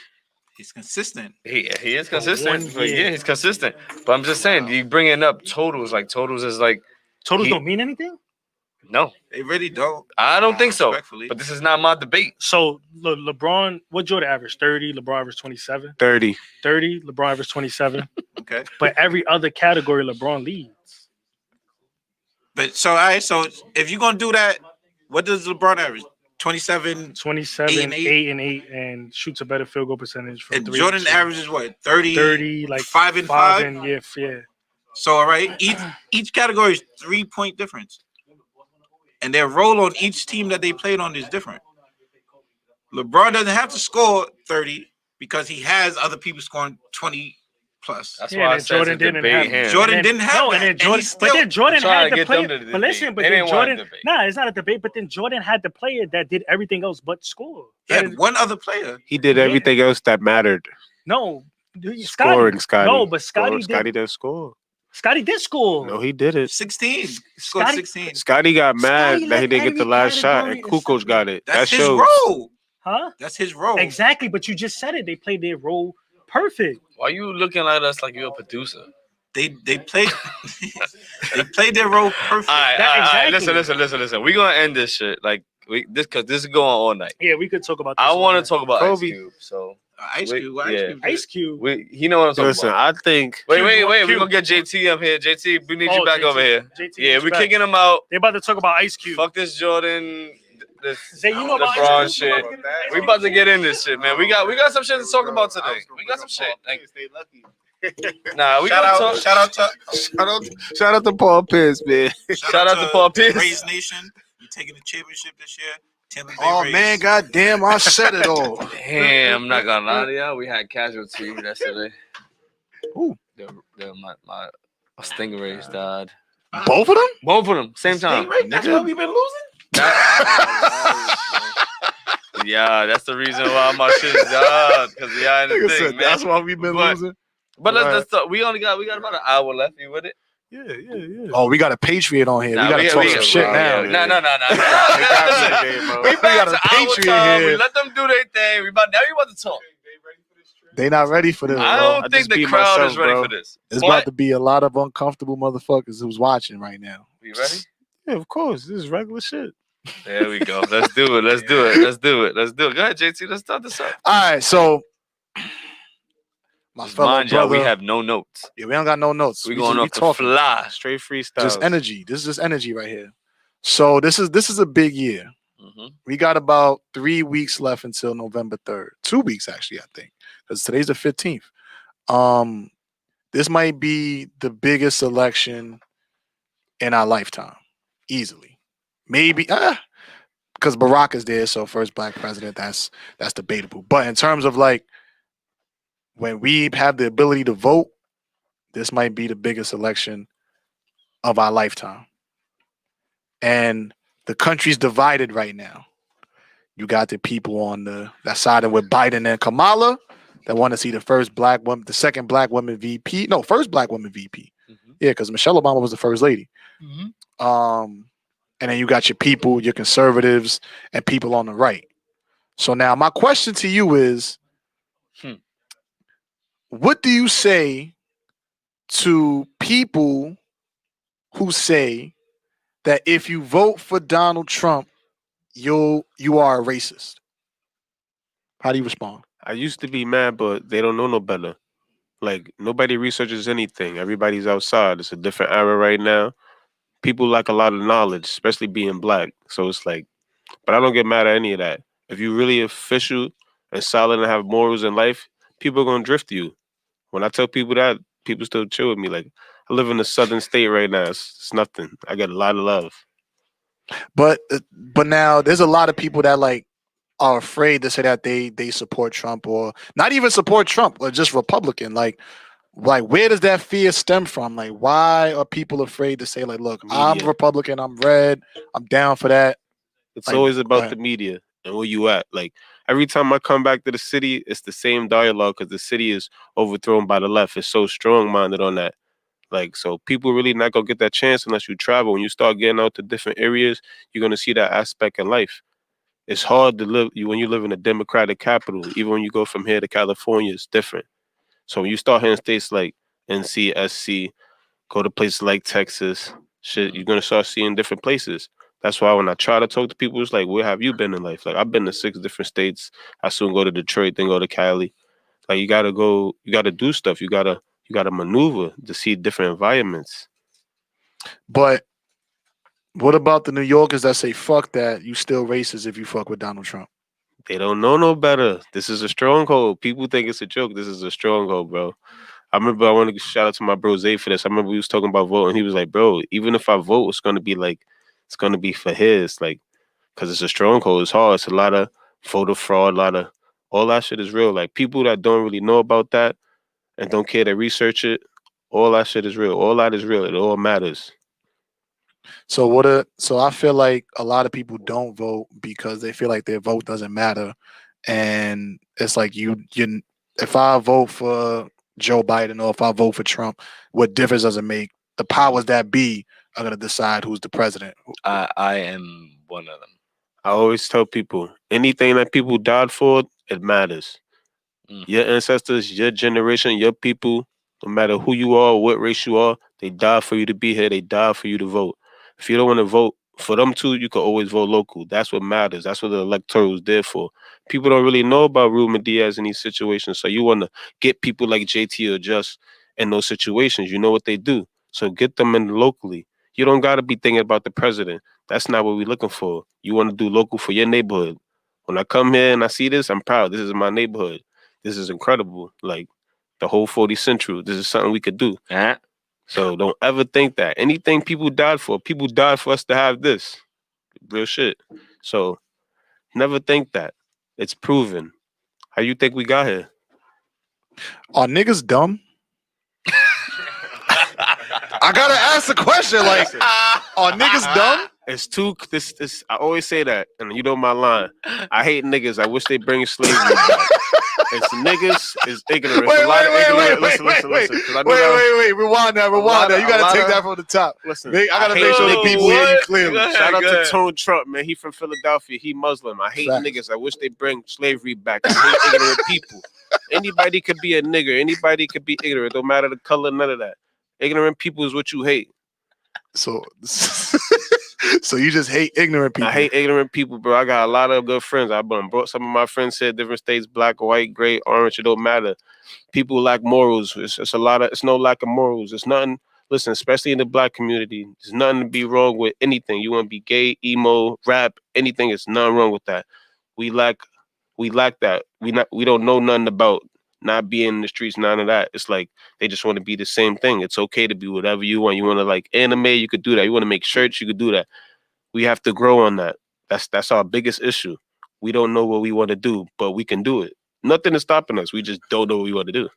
he's consistent. He is For consistent. 1 But year. yeah, he's consistent. But I'm just saying, you bringing up totals. Like totals is like Totals He- don't mean anything. no, They really don't. I don't think so. Respectfully. But this is not my debate. So LeBron, what Jordan averaged? 30. LeBron averaged 27. 30. 30. LeBron averaged 27. Okay. But every other category, LeBron leads. But so, all right. So if you're gonna do that, what does LeBron average? 27. 27, 8 and 8. 8 and 8, and shoots a better field goal percentage from And 3. Jordan averages what? 30. 30, like 5 and 5 5. and yeah. So all right, each category is 3-point difference, and their role on each team that they played on is different. LeBron doesn't have to score 30 because he has other people scoring 20 plus. That's Yeah, why I and said Jordan to didn't debate have- him. Jordan and then- didn't have no, that, and then and he Jordan, still- but then Jordan trying had to the get them player. to But debate. listen, but They then didn't want to Jordan, debate. nah, it's not a debate. But then Jordan had the player that did everything else but score. He had one other player. He did Yeah. everything else that mattered. No, Scoring, Scotty. No, but Scotty Scotty didn't score. Scotty did score. No, he didn't. 16. Scored Scotty- 16. Scotty got mad Scotty that he led didn't get the every last shot, and category Kukoc except- got it. That's That his shows. role. Huh? That's his role. Exactly, but you just said it. They played their role perfect. Why you looking at us like you're a producer? They played they played their role perfect. All right, That- all right. exactly. Listen. We're gonna end this shit because this is going all night. Yeah, we could talk about this. I all want night. to talk about Kobe. Ice Cube. So Ice Wait, Cube. Ice yeah. Cube. Ice Cube. he know what I'm talking Listen, about. I think Wait. Cube, We're Cube. gonna get JT up here. JT, we need Oh, you back JT. over here. JT Yeah, is we're back. kicking him out. They about to talk about Ice Cube. Fuck this Jordan. This Say, you know about LeBron Ice shit. Cube? We about to get in this shit, man. We got some shit to talk about today. We got some shit. Like, nah, we Shout got out, to shout out to shout out to Paul Pierce, man. Shout out to Paul Pierce. Rays Nation. You taking the championship this year. Tampa Bay Oh Rays. man, goddamn, I said it all. Damn, I'm not gonna lie to y'all. We had casualties yesterday. Who? My stingrays died. Both of them? Both of them, same time. Stingray, that's why we've been losing. Yeah, that's the reason why my shit died. Cause y'all in the Nigga thing, said man. that's why we've been But- losing. But let's Right. talk. We got about an hour left. You with it? Yeah. Oh, we got a Patriot on here. Nah, we gotta talk some shit now. No. We We got back a to our Patriot time. here. We let them do their thing. We about to talk. They not ready for this. I bro. don't I think just the be crowd myself, is ready bro. for this. It's But- about to be a lot of uncomfortable motherfuckers who's watching right now. We ready? Yeah, of course. This is regular shit. There we go. Let's do it. Go ahead, JT. Let's start this up. All right, so my Just fellow mind y'all, brother, we have no notes. yeah, we don't got no notes. We going off the talking. fly. Straight freestyle. Just energy. This is just energy right here. So this is a big year. Mhm. We got about 3 weeks left until November 3rd. 2 weeks actually, I think, because today's the 15th. This might be the biggest election in our lifetime, easily. Maybe because Barack is there, so first black president. That's debatable. But in terms of like when we have the ability to vote, this might be the biggest election of our lifetime. And the country's divided right now. You got the people on that siding with Biden and Kamala that want to see the first black woman, the second black woman VP. No, first black woman VP. Mhm. Yeah, because Michelle Obama was the first lady. And then you got your people, your conservatives, and people on the right. So now my question to you is, what do you say to people who say that if you vote for Donald Trump, you are a racist? How do you respond? I used to be mad, but they don't know no better. Like, nobody researches anything. Everybody's outside. It's a different era right now. People lack a lot of knowledge, especially being black. So it's like, but I don't get mad at any of that. If you're really official and solid and have morals in life, people are going to drift you. When I tell people that, people still chill with me. Like, I live in a southern state right now. It's nothing. I get a lot of love. But now there's a lot of people that like are afraid to say that they support Trump or not even support Trump or just Republican. Like where does that fear stem from? Like, why are people afraid to say like, look, I'm Media. Republican, I'm red, I'm down for that? It's Like, always go about ahead. the media and where you at. Like, every time I come back to the city, it's the same dialogue because the city is overthrown by the left. It's so strong-minded on that. Like, so people really not gonna get that chance unless you travel. When you start getting out to different areas, you're gonna see that aspect in life. It's hard to live when you live in a democratic capital. Even when you go from here to California, it's different. So when you start hitting states like NC, SC, go to places like Texas, shit, you're gonna start seeing different places. That's why when I try to talk to people, it's like, where have you been in life? Like, I've been to 6 different states. I soon go to Detroit, then go to Cali. Like, you gotta do stuff. You gotta maneuver to see different environments. But what about the New Yorkers that say fuck that, you still racist if you fuck with Donald Trump? They don't know no better. This is a stronghold. People think it's a joke. This is a stronghold, bro. I remember I want to shout out to my bro Zay for this. I remember we was talking about voting. He was like, bro, even if I vote, it's gonna be for his, like, because it's a stronghold. It's hard. It's a lot of voter fraud, a lot of all that shit is real. Like, people that don't really know about that and don't care to research it, all that shit is real. All that is real. It all matters. So I feel like a lot of people don't vote because they feel like their vote doesn't matter, and it's like you if I vote for Joe Biden or if I vote for Trump, what difference does it make? The powers that be are gonna decide who's the president. I am one of them. I always tell people anything that people died for, it matters. Your ancestors, your generation, your people, no matter who you are, what race you are, they died for you to be here. They died for you to vote. If you don't want to vote for them too, you can always vote local. That's what matters. That's what the electoral is there for. People don't really know about Ruben Diaz in these situations. So you want to get people like JT or Just in those situations. You know what they do. So get them in locally. You don't got to be thinking about the president. That's not what we're looking for. You want to do local for your neighborhood. When I come here and I see this, I'm proud. This is my neighborhood. This is incredible. Like the whole 40 Central. This is something we could do. So don't ever think that. Anything people died for us to have this. Real shit. So never think that. It's proven. How you think we got here? Are niggas dumb? I gotta ask the question. Like, are niggas dumb? It's too this I always say that, and you know my line. I hate niggas. I wish they bring slavery back. It's niggas is ignorant. It's a lot of ignorant. Listen. 'Cause I know Wait. Rewind that. You gotta take that from the top. Listen, I gotta hate make sure the niggas. people hear you clearly. Shout out to Tone Trump, man. He from Philadelphia. He Muslim. I hate Facts. niggas. I wish they bring slavery back. I hate ignorant people. Anybody could be a nigger. Anybody could be ignorant. Don't matter the color, none of that. Ignorant people is what you hate. So you just hate ignorant people. I hate ignorant people, bro. I got a lot of good friends. I brought some of my friends said different states, black, white, gray, orange. It don't matter. People lack morals. It's a lot of. It's no lack of morals. It's nothing. Listen, especially in the black community, there's nothing to be wrong with anything. You want to be gay, emo, rap, anything. It's nothing wrong with that. We lack that. We don't know nothing about not being in the streets, none of that. It's like they just want to be the same thing. It's okay to be whatever you want. You want to like anime, you could do that. You want to make shirts, you could do that. We have to grow on that. That's our biggest issue. We don't know what we want to do, but we can do it. Nothing is stopping us. We just don't know what we want to do.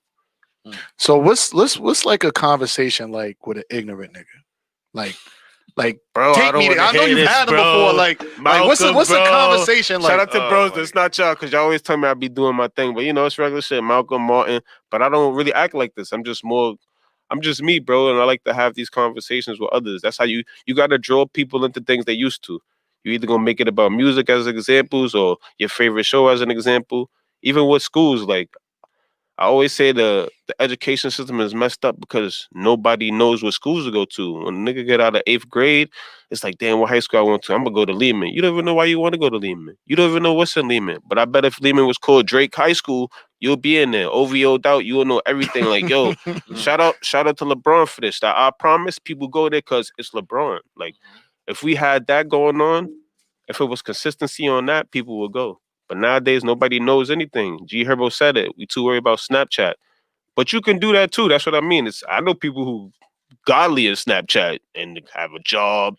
So what's like a conversation like with an ignorant nigga? Like Bro, take me there. I know you've had them before. Like what's a conversation like? Shout out to bros. That's not y'all, because y'all always tell me I be doing my thing, but you know it's regular shit. Malcolm, Martin, but I don't really act like this. I'm just me, bro, and I like to have these conversations with others. That's how you got to draw people into things they used to. You either gonna make it about music as examples or your favorite show as an example. Even with schools, like I always say the education system is messed up because nobody knows what schools to go to. When a nigga get out of 8th grade, it's like, damn, what high school I want to? I'm gonna go to Lehman. You don't even know why you want to go to Lehman. You don't even know what's in Lehman. But I bet if Lehman was called Drake High School, you'll be in there. OVO'd out, you'll know everything. Like, yo, shout out to LeBron for this. I promise people go there because it's LeBron. Like, if we had that going on, if it was consistency on that, people would go. But nowadays, nobody knows anything. G Herbo said it. We too worried about Snapchat. But you can do that too. That's what I mean. I know people who godly in Snapchat and have a job,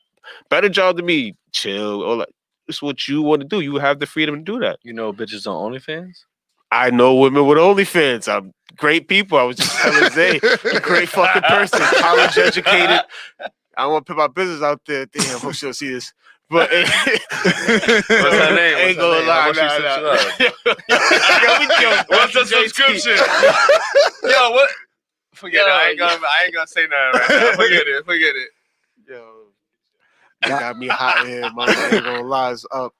better job than me, chill. All that. It's what you want to do. You have the freedom to do that. You know bitches on OnlyFans? I know women with OnlyFans. I'm great people. I was just telling Zay, a great fucking person, college educated. I don't want to put my business out there. Damn, hope she'll see this. But What's her name? Ain't gonna lie. What's the subscription? Yo, what? Forget it. I ain't gonna say nothing right now. Forget it. Yo, you got me hot in here, man. I ain't gonna lie. It's up.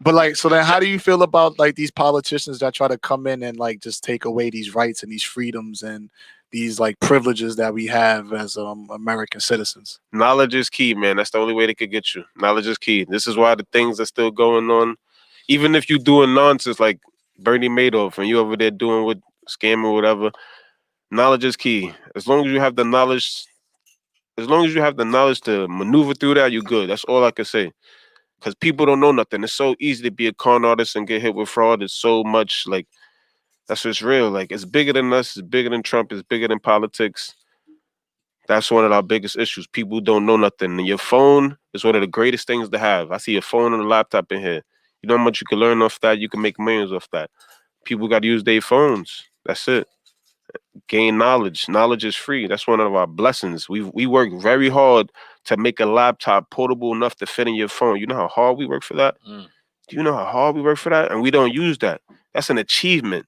But like, so then how do you feel about like these politicians that try to come in and like just take away these rights and these freedoms and these like privileges that we have as American citizens? Knowledge is key, man. That's the only way they could get you. Knowledge is key. This is why the things are still going on. Even if you're doing nonsense like Bernie Madoff and you over there doing with scam or whatever, knowledge is key. As long as you have the knowledge to maneuver through that, you're good. That's all I can say. Because people don't know nothing. It's so easy to be a con artist and get hit with fraud. It's so much like, that's what's real. Like, it's bigger than us. It's bigger than Trump. It's bigger than politics. That's one of our biggest issues. People don't know nothing. And your phone is one of the greatest things to have. I see a phone and a laptop in here. You know how much you can learn off that? You can make millions off that. People got to use their phones. That's it. gain knowledge. Knowledge is free. That's one of our blessings. We work very hard to make a laptop portable enough to fit in your phone. You know how hard we work for that? Mm. Do you know how hard we work for that? And we don't use that. That's an achievement.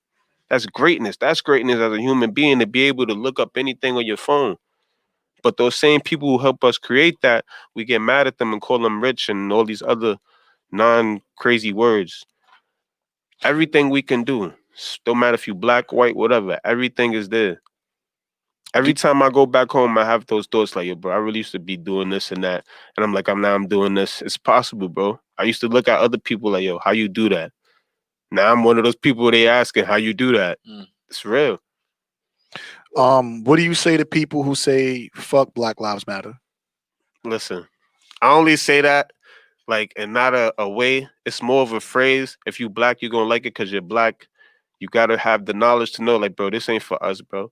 That's greatness. That's greatness as a human being, to be able to look up anything on your phone. But those same people who help us create that, we get mad at them and call them rich and all these other non-crazy words. Everything we can do, don't matter if you black, white, whatever, everything is there. Every time I go back home, I have those thoughts like, yo, bro, I really used to be doing this and that. And I'm like, I'm doing this. It's possible, bro. I used to look at other people like, yo, how you do that? Now I'm one of those people they asking how you do that. Mm. It's real. What do you say to people who say fuck Black Lives Matter? Listen, I only say that like in not a way. It's more of a phrase. If you black, you're gonna like it because you're black. You gotta have the knowledge to know, like, bro, this ain't for us, bro.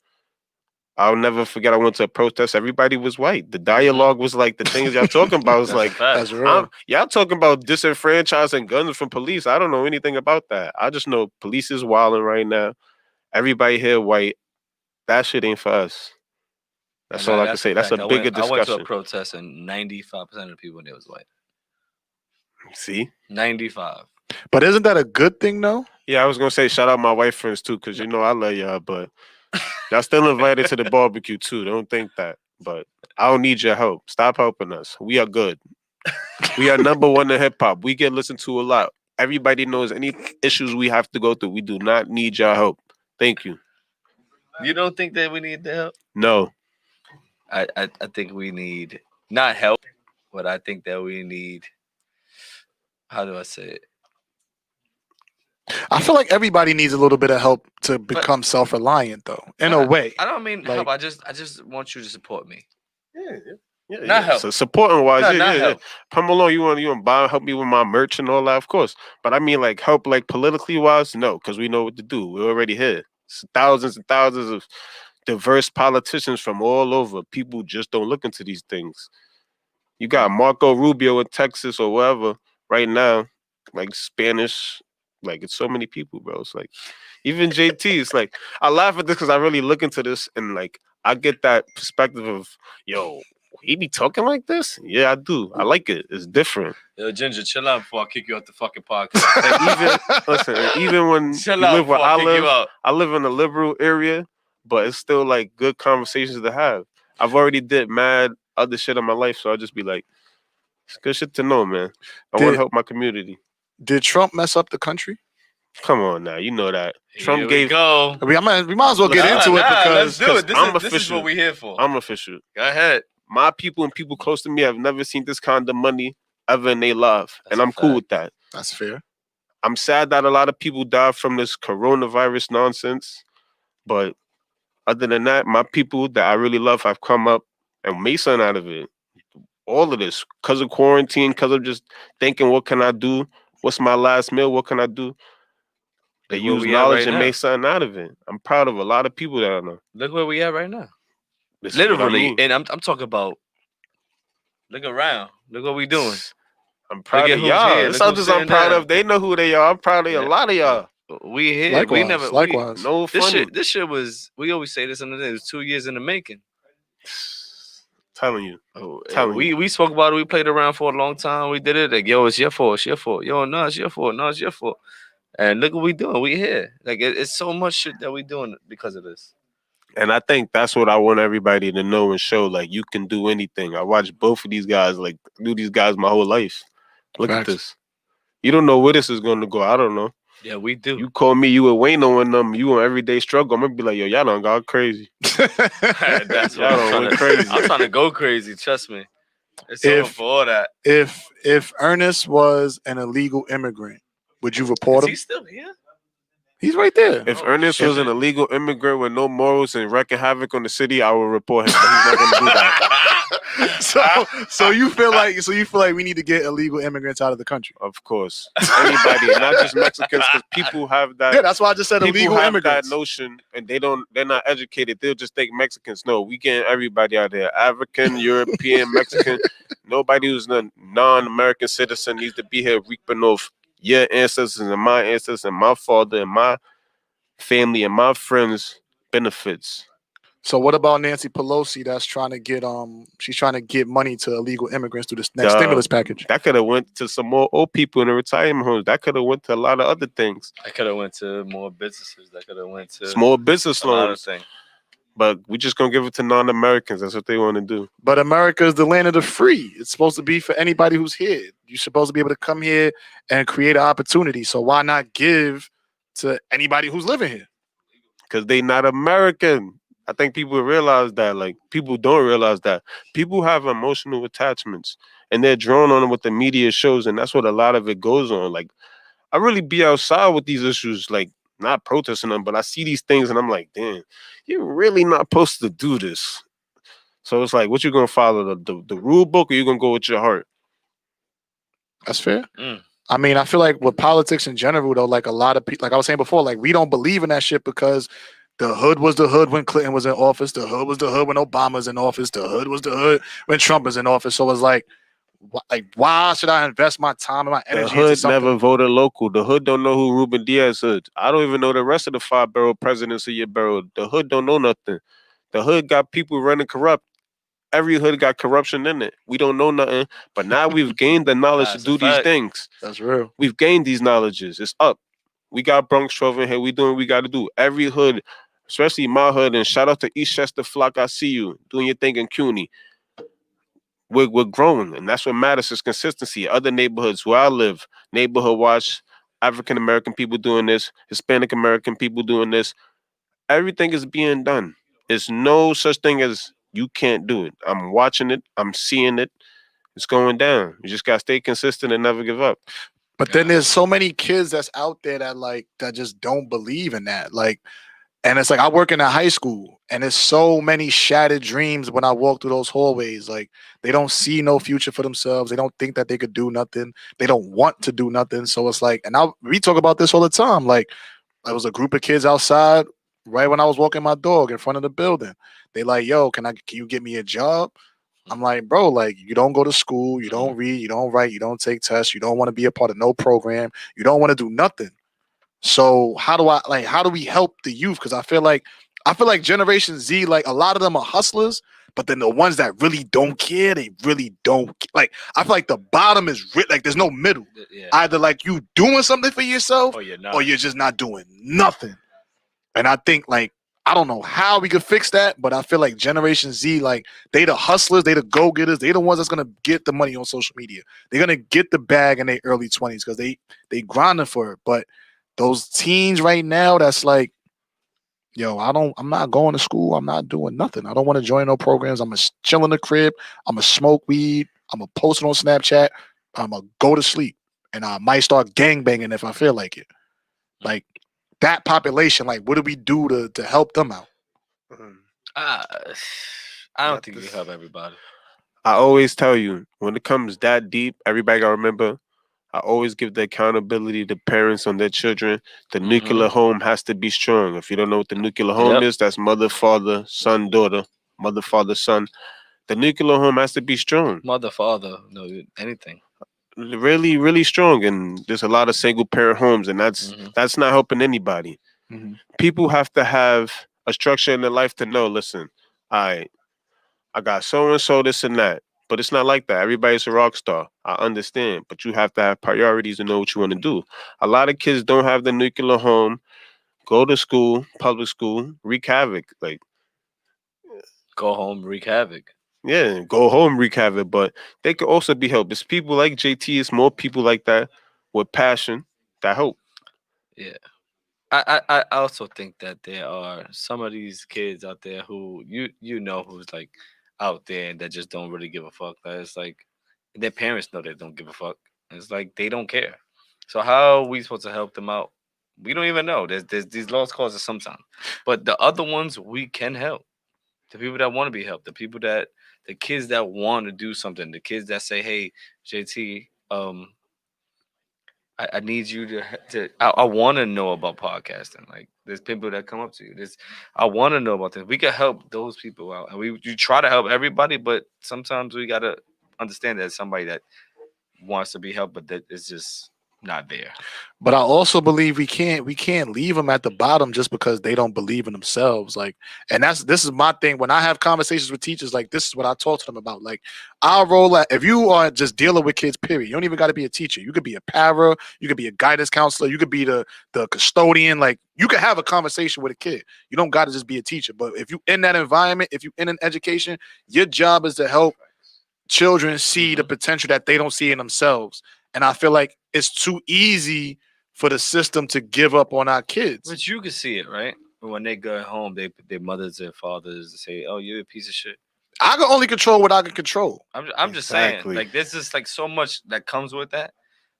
I'll never forget. I went to a protest. Everybody was white. The dialogue was like the things y'all talking about was like, That's real. y'all talking about disenfranchising guns from police. I don't know anything about that. I just know police is wilding right now. Everybody here white. That shit ain't for us. That's all I can say. That's a bigger I went to discussion. a protest and 95% of the people there was white. See? 95. But isn't that a good thing, though? Yeah, I was gonna say shout out my white friends too, because you know I love y'all, but y'all still invited to the barbecue too. Don't think that. But I don't need your help. Stop helping us. We are good. We are number one in hip hop. We get listened to a lot. Everybody knows any issues we have to go through. We do not need your help. Thank you. You don't think that we need the help? No. I think we need not help, but I think that we need, how do I say it? I feel like everybody needs a little bit of help to become self-reliant, though, in a way. I don't mean help. Like- I just want you to support me. Yeah, Not help. So supporting wise, No, yeah, not yeah, help. Come along. You want to buy, help me with my merch and all that, of course. But I mean, like help, like politically wise, no, because we know what to do. We're already here. It's thousands and thousands of diverse politicians from all over. People just don't look into these things. You got Marco Rubio in Texas or wherever right now, like Spanish, like it's so many people, bro. It's like even JT. It's like I laugh at this because I really look into this and like I get that perspective of yo. He be talking like this? Yeah, I do. I like it. It's different. Yo, Ginger, chill out before I kick you out the fucking podcast. And even listen, even when Chill you out live where before I kick you out. I live in a liberal area, but it's still like good conversations to have. I've already did mad other shit in my life, so I'll just be like, it's good shit to know, man. I want Did- to help my community. Did Trump mess up the country? Come on now, you know that. Here Trump we gave. go. We might as well get into it let's because do it. This I'm is official. what we're here for. I'm official. Go ahead. My people and people close to me have never seen this kind of money ever in their life, That's and a I'm cool fact. with that. that's fair. I'm sad that a lot of people died from this coronavirus nonsense, but other than that, my people that I really love have come up and made something out of it. All of this, because of quarantine, because of just thinking, what can I do? What's my last meal? What can I do? They Look where use we at knowledge right and now. made something out of it. I'm proud of a lot of people that I know. Look where we at right now. This is what I Literally. mean. And I'm talking about, look around. Look what we doing. I'm proud at of who's y'all. here. It's Look not who's just I'm sitting proud down. of. They know who they are. I'm proud of Yeah. a lot of y'all. We here. Likewise, we never likewise. No funny. This shit was, we always say this in the day, it was 2 years in the making. Telling you. Oh, Telling we spoke about it. We played around for a long time. We did it. Like, yo, it's your fault. It's your fault. Yo, no, it's your fault. No, it's your fault. And look what we doing. We here. Like it's so much shit that we doing because of this. And I think that's what I want everybody to know and show. Like, you can do anything. I watched both of these guys, like, knew these guys my whole life. Look at Facts. this. You don't know where this is going to go. I don't know. Yeah, we do. You call me, you a Wayno and them, you an everyday struggle. I'm going to be like, yo, y'all done got crazy. That's what Y'all I'm done trying went to. crazy. I'm trying to go crazy. Trust me. It's If- over for all that. if Ernest was an illegal immigrant, would you report Is him? he still here? He's right there. If Oh, Ernest was shit. an illegal immigrant with no morals and wreaking havoc on the city, I would report him. But he's not going to do that. so you feel like we need to get illegal immigrants out of the country. Of course. Anybody, not just Mexicans, because people have that. Yeah, that's why I just said People illegal have immigrants. that notion, and they're not educated. They'll just think Mexicans. No, we getting everybody out there. African, European, Mexican. Nobody who's a non-American citizen needs to be here reaping off your ancestors and my ancestors and my father and my family and my friends benefits. So what about Nancy Pelosi? That's trying to get she's trying to get money to illegal immigrants through this next The- stimulus package. That could have went to some more old people in the retirement homes. That could have went to a lot of other things. I could have went to more businesses. That could have went to Small business a lot of loans. things. But we just gonna give it to non-Americans. That's what they want to do. But America is the land of the free. It's supposed to be for anybody who's here. You're supposed to be able to come here and create an opportunity. So why not give to anybody who's living here? Because they not American. I think people realize that. Like, people don't realize that. People have emotional attachments and they're drawn on what the media shows, and that's what a lot of it goes on. Like, I really be outside with these issues, like not protesting them, but I see these things and I'm like, damn, you're really not supposed to do this. So it's like, what you gonna follow, the rule book, or you gonna go with your heart? That's fair. Mm. I mean, I feel like with politics in general, though, like a lot of people, like I was saying before, like we don't believe in that shit because the hood was the hood when Clinton was in office. The hood was the hood when Obama's in office. The hood was the hood when Trump was in office. So it's like why should I invest my time and my The energy into hood something? never voted local. The hood don't know who Ruben Diaz is. I don't even know the rest of the 5 borough presidents of your borough. The hood don't know nothing. The hood got people running corrupt. Every hood got corruption in it. We don't know nothing. But now we've gained the knowledge to That's do a these fact. things. That's real. We've gained these knowledges. It's up. We got Bronx 12 in here. We doing what we got to do. Every hood, especially my hood, and shout out to Eastchester Flock. I see you doing your thing in CUNY. We're growing, and that's what matters is consistency. Other neighborhoods where I live, Neighborhood Watch, African American people doing this, Hispanic American people doing this. Everything is being done. There's no such thing as you can't do it. I'm watching it. I'm seeing it. It's going down. You just gotta stay consistent and never give up. But then there's so many kids that's out there that just don't believe in that. Like, and it's like I work in a high school, and there's so many shattered dreams when I walk through those hallways. Like, they don't see no future for themselves. They don't think that they could do nothing. They don't want to do nothing. So it's like, and we talk about this all the time. Like, there was a group of kids outside right when I was walking my dog in front of the building. They like, yo, can you get me a job? I'm like, bro, like, you don't go to school, you don't read, you don't write, you don't take tests, you don't want to be a part of no program, you don't want to do nothing. So how do we help the youth? Because I feel like Generation Z, like a lot of them are hustlers, but then the ones that really don't care, they really don't like. I feel like the bottom is like there's no middle. Yeah. Either like you doing something for yourself, Oh, you're not. or you're just not doing nothing. And I think like I don't know how we could fix that, but I feel like Generation Z, like they the hustlers, they the go-getters, they the ones that's gonna get the money on social media. They're gonna get the bag in their early 20s because they grinding for it. But those teens right now, that's like, yo, I'm not going to school. I'm not doing nothing. I don't want to join no programs. I'm gonna chill in the crib. I'm gonna smoke weed. I'm gonna post it on Snapchat. I'm gonna go to sleep, and I might start gangbanging if I feel like it. Like that population, like what do we do to help them out? I don't think you help everybody. I always tell you, when it comes that deep, everybody gotta remember, I always give the accountability to parents on their children. The nuclear home has to be strong. If you don't know what the nuclear home is, that's mother, father, son, daughter, mother, father, son. The nuclear home has to be strong. Mother, father, no, anything. Really, really strong. And there's a lot of single parent homes, and that's not helping anybody. People have to have a structure in their life to know, listen, I got so and so, this and that. But it's not like that. Everybody's a rock star. I understand. But you have to have priorities to know what you want to do. A lot of kids don't have the nuclear home, go to school, public school, wreak havoc. Like, Go home, wreak havoc. yeah, go home, wreak havoc. But they could also be helped. It's people like JT, it's more people like that with passion that help. Yeah. I also think that there are some of these kids out there who you know who's like out there and that just don't really give a fuck. That it's like their parents know they don't give a fuck. It's like they don't care. So how are we supposed to help them out? We don't even know. There's these lost causes sometimes. But the other ones we can help. The people that want to be helped, the kids that want to do something, the kids that say, hey, JT, I need you I want to know about podcasting. Like there's people that come up to you. I want to know about this. We can help those people out, and you try to help everybody, but sometimes we gotta understand that somebody that wants to be helped, but that is just not there. But I also believe we can't leave them at the bottom just because they don't believe in themselves. Like, and this is my thing. When I have conversations with teachers, like this is what I talk to them about. Like, our role if you are just dealing with kids, period, you don't even got to be a teacher. You could be a para, you could be a guidance counselor, you could be the custodian. Like, you could have a conversation with a kid. You don't got to just be a teacher. But if you in that environment, if you in an education, your job is to help children see the potential that they don't see in themselves. And I feel like it's too easy for the system to give up on our kids. But you can see it, right? When they go home, their mothers and fathers say, "Oh, you're a piece of shit." I can only control what I can control. I'm just saying, Exactly. like, there's just like so much that comes with that.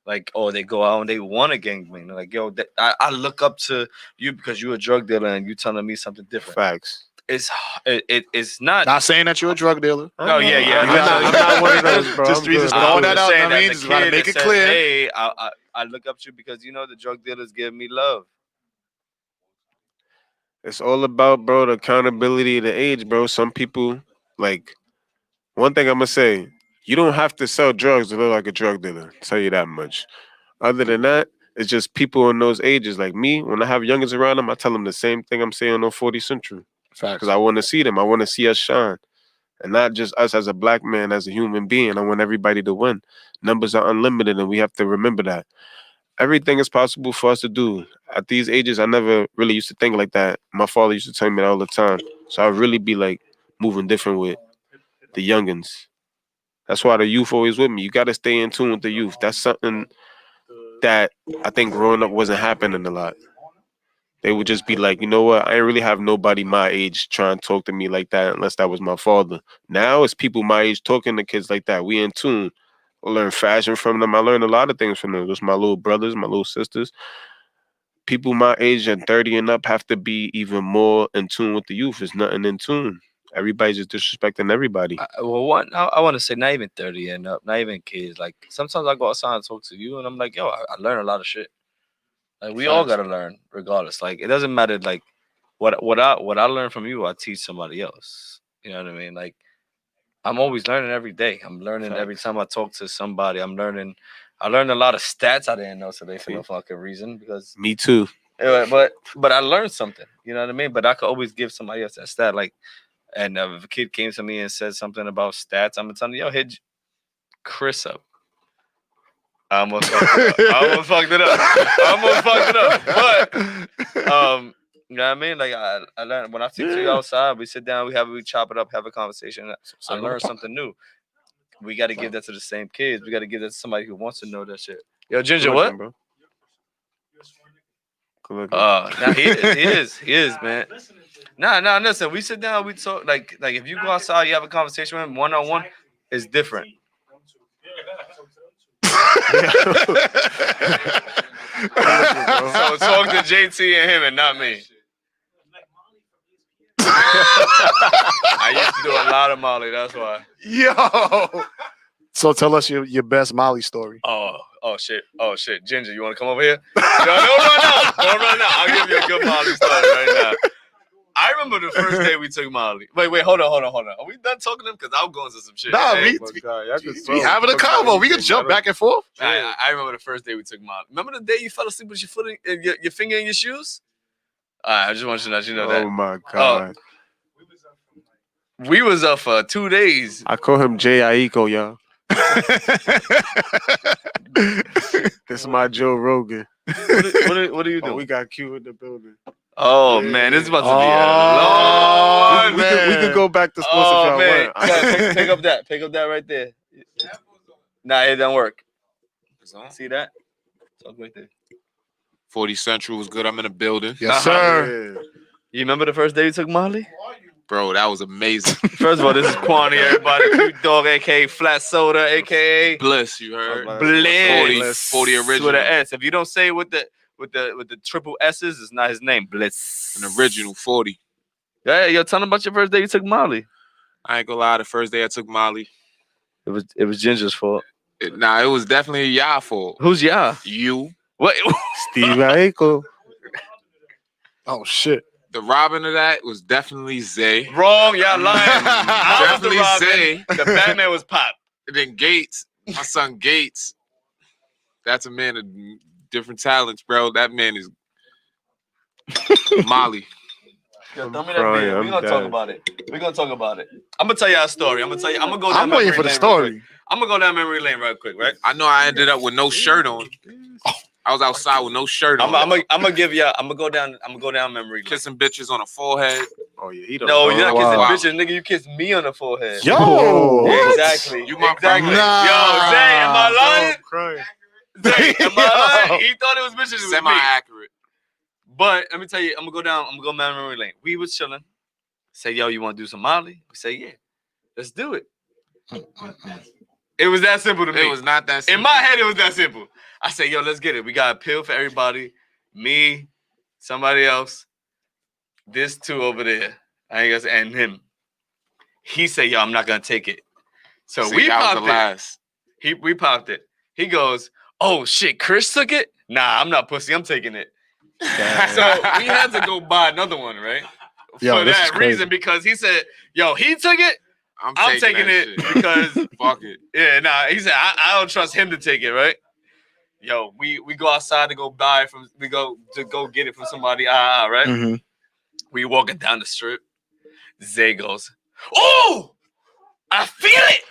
Like, oh, they go out and they want to gangbang. Like, yo, I look up to you because you're a drug dealer and you telling me something different. Facts. It's not. Not saying that you're a drug dealer. No, yeah. I'm not one of those, bro. Just I'm good. throwing that out. saying I that mean, the just gotta kid make that it says, clear. Hey, I look up to you because the drug dealers give me love. It's all about, bro, the accountability of the age, bro. Some people, like, one thing I'm gonna say, you don't have to sell drugs to look like a drug dealer. I'll tell you that much. Other than that, it's just people in those ages. Like me, when I have youngins around them, I tell them the same thing I'm saying on 40 Central. Facts. Because I want to see them. I want to see us shine. And not just us as a black man, as a human being. I want everybody to win. Numbers are unlimited, and we have to remember that. Everything is possible for us to do. At these ages, I never really used to think like that. My father used to tell me that all the time. So I really be like moving different with the youngins. That's why the youth always with me. You got to stay in tune with the youth. That's something that I think growing up wasn't happening a lot. They would just be like, you know what? I ain't really have nobody my age trying to talk to me like that unless that was my father. Now it's people my age talking to kids like that. We in tune. I learn fashion from them. I learned a lot of things from them. Those my little brothers, my little sisters. People my age and 30 and up have to be even more in tune with the youth. It's nothing in tune. Everybody's just disrespecting everybody. I want to say not even 30 and up, not even kids. Like, sometimes I go outside and talk to you, and I'm like, yo, I learn a lot of shit. Like, we all gotta learn, regardless. Like, it doesn't matter. Like, what I learn from you, I teach somebody else. You know what I mean? Like, I'm always learning every day. I'm learning every time I talk to somebody. I'm learning. I learned a lot of stats I didn't know today for no fucking reason because. Me too. But I learned something. You know what I mean? But I could always give somebody else that stat. Like, and if a kid came to me and said something about stats, I'm gonna tell him, yo, hit Chris up. I'm gonna fuck it up. But you know what I mean? Like, I learned when I take you outside, we sit down, we chop it up, have a conversation. I learned something new. We got to give that to the same kids. We got to give that to somebody who wants to know that shit. Yo, Ginger, what? Bro. Nah, he is, man. Nah, listen, we sit down, we talk. Like if you go outside, you have a conversation with him one-on-one, it's different. So talk to JT and him and not me. I used to do a lot of Molly, that's why. Yo. So tell us your best Molly story. Oh shit. Ginger, you want to come over here? No, don't run out. I'll give you a good Molly story right now. I remember the first day we took Molly. Wait, hold on. Are we done talking to him? Because I'm going into some shit. Nah, Hey, we having a convo. We can jump back and forth. I remember the first day we took Molly. Remember the day you fell asleep with your foot in your finger in your shoes? I just want you to let you know that. Oh my God. We was up for 2 days. I call him Jay Aiko, y'all. This is my Joe Rogan. What are you doing? We got Q in the building. Oh man, this is about to be a long We could go back to sports if y'all man. want. Pick up that right there. Nah, it don't work. See that? Talk right there. 40 Central was good. I'm in the building. Yes, sir. Yeah. You remember the first day you took Molly? Bro, that was amazing. First of all, this is Kwani, everybody. Cute Dog, aka Flat Soda, aka Bliss, you heard? Bliss. 40 original. With an S. If you don't say it with the triple S's, it's not his name. Bliss. An original 40. Yeah, yo, tell them about your first day you took Molly. I ain't gonna lie, the first day I took Molly. It was Ginger's fault. It was definitely y'all fault. Who's y'all? You. What? Steve Aiko. Oh shit. The Robin of that was definitely Zay. Wrong, y'all lying. I was the Definitely Robin. Zay. The Batman was Pop. And then Gates, my son Gates. That's a man of different talents, bro. That man is Molly. Yo, throw me that crying, beer. I'm We're gonna talk dead. about it. We're gonna talk about it. I'm gonna tell y'all a story. I'm gonna go down I'm waiting for the story. I'm gonna go down memory lane real quick, right? I know I ended up with no shirt on. I was outside with no shirt on. I'm gonna give y'all. I'm gonna go down memory lane. Kissing bitches on the forehead. Oh yeah, he don't. No, you're not wow. kissing bitches, nigga. You kiss me on the forehead. Yo, Whoa. Exactly. You my exactly. Nah. Yo, Zay, am I lying? Crying. Zay, am I lying? He thought it was bitches. It was me. Semi-accurate. But let me tell you, I'm gonna go down memory lane. We was chilling. Say, yo, you want to do some Molly? We say, yeah, let's do it. It was that simple to me. It was not that simple. In my head, it was that simple. I said, yo, let's get it. We got a pill for everybody. Me, somebody else, this two over there. I guess, and him. He said, yo, I'm not gonna take it. So See, we that was popped the it. last. We popped it. He goes, oh shit, Chris took it? Nah, I'm not pussy. I'm taking it. So we had to go buy another one, right? Yo, For this is that crazy. reason, because he said, yo, he took it. I'm taking that it shit. because Fuck it. yeah, nah. He said I don't trust him to take it, right? Yo, we go outside to go buy it from. We go get it from somebody. Right? Mhm. We walking down the strip. Zay goes, oh, I feel it.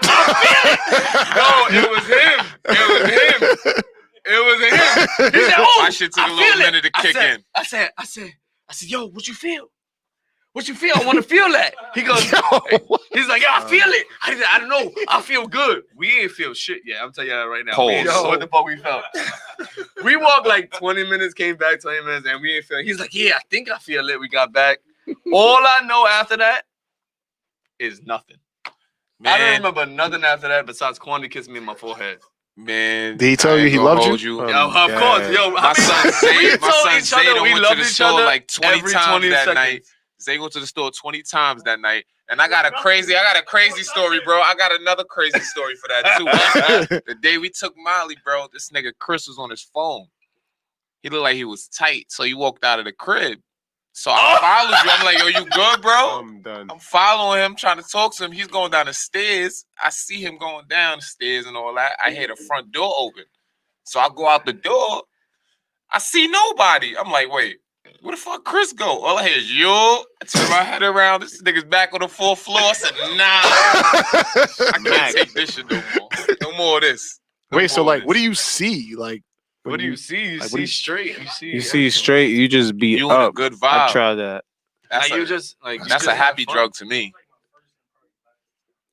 I feel it. No, it was him. It was him. He said, oh, My shit took I a little feel it. minute to kick in. I said, yo, what you feel? What you feel? I want to feel that. He goes, he's like, yo, I feel it. I said, I don't know. I feel good. We ain't feel shit yet. I'm telling you that right now. We ain't Pause. know what the fuck we felt. We walked like 20 minutes, came back 20 minutes, and we ain't feel. He's like, yeah, I think I feel it. We got back. All I know after that is nothing. I don't Man, remember nothing after that besides Quandary kissing me in my forehead. man. Did he tell I you ain't he gonna loved hold you? Yo, of course. Yo, My son Zay, we went to loved the each store other like 20 every times 20 that seconds. night. Zay went to the store 20 times that night. And I got a crazy story, bro. I got another crazy story for that too. The day we took Molly, bro, this nigga Chris was on his phone. He looked like he was tight, so he walked out of the crib. So I followed you. I'm like, yo, you good, bro? I'm done. I'm following him, trying to talk to him. He's going down the stairs. I see him going down the stairs and all that. I hear the front door open. So I go out the door. I see nobody. I'm like, wait, where the fuck Chris go? All I hear is, yo. I turn my head around. This nigga's back on the 4th floor. I said, nah. I can't take this shit no more. No more of this. No Wait, so more of like, what do this. you see? Like, What do you see? You like, what see do you- straight. You see straight, you just be You in a up. good I vibe. try that. That's, Like a, you just like that's a happy drug to me.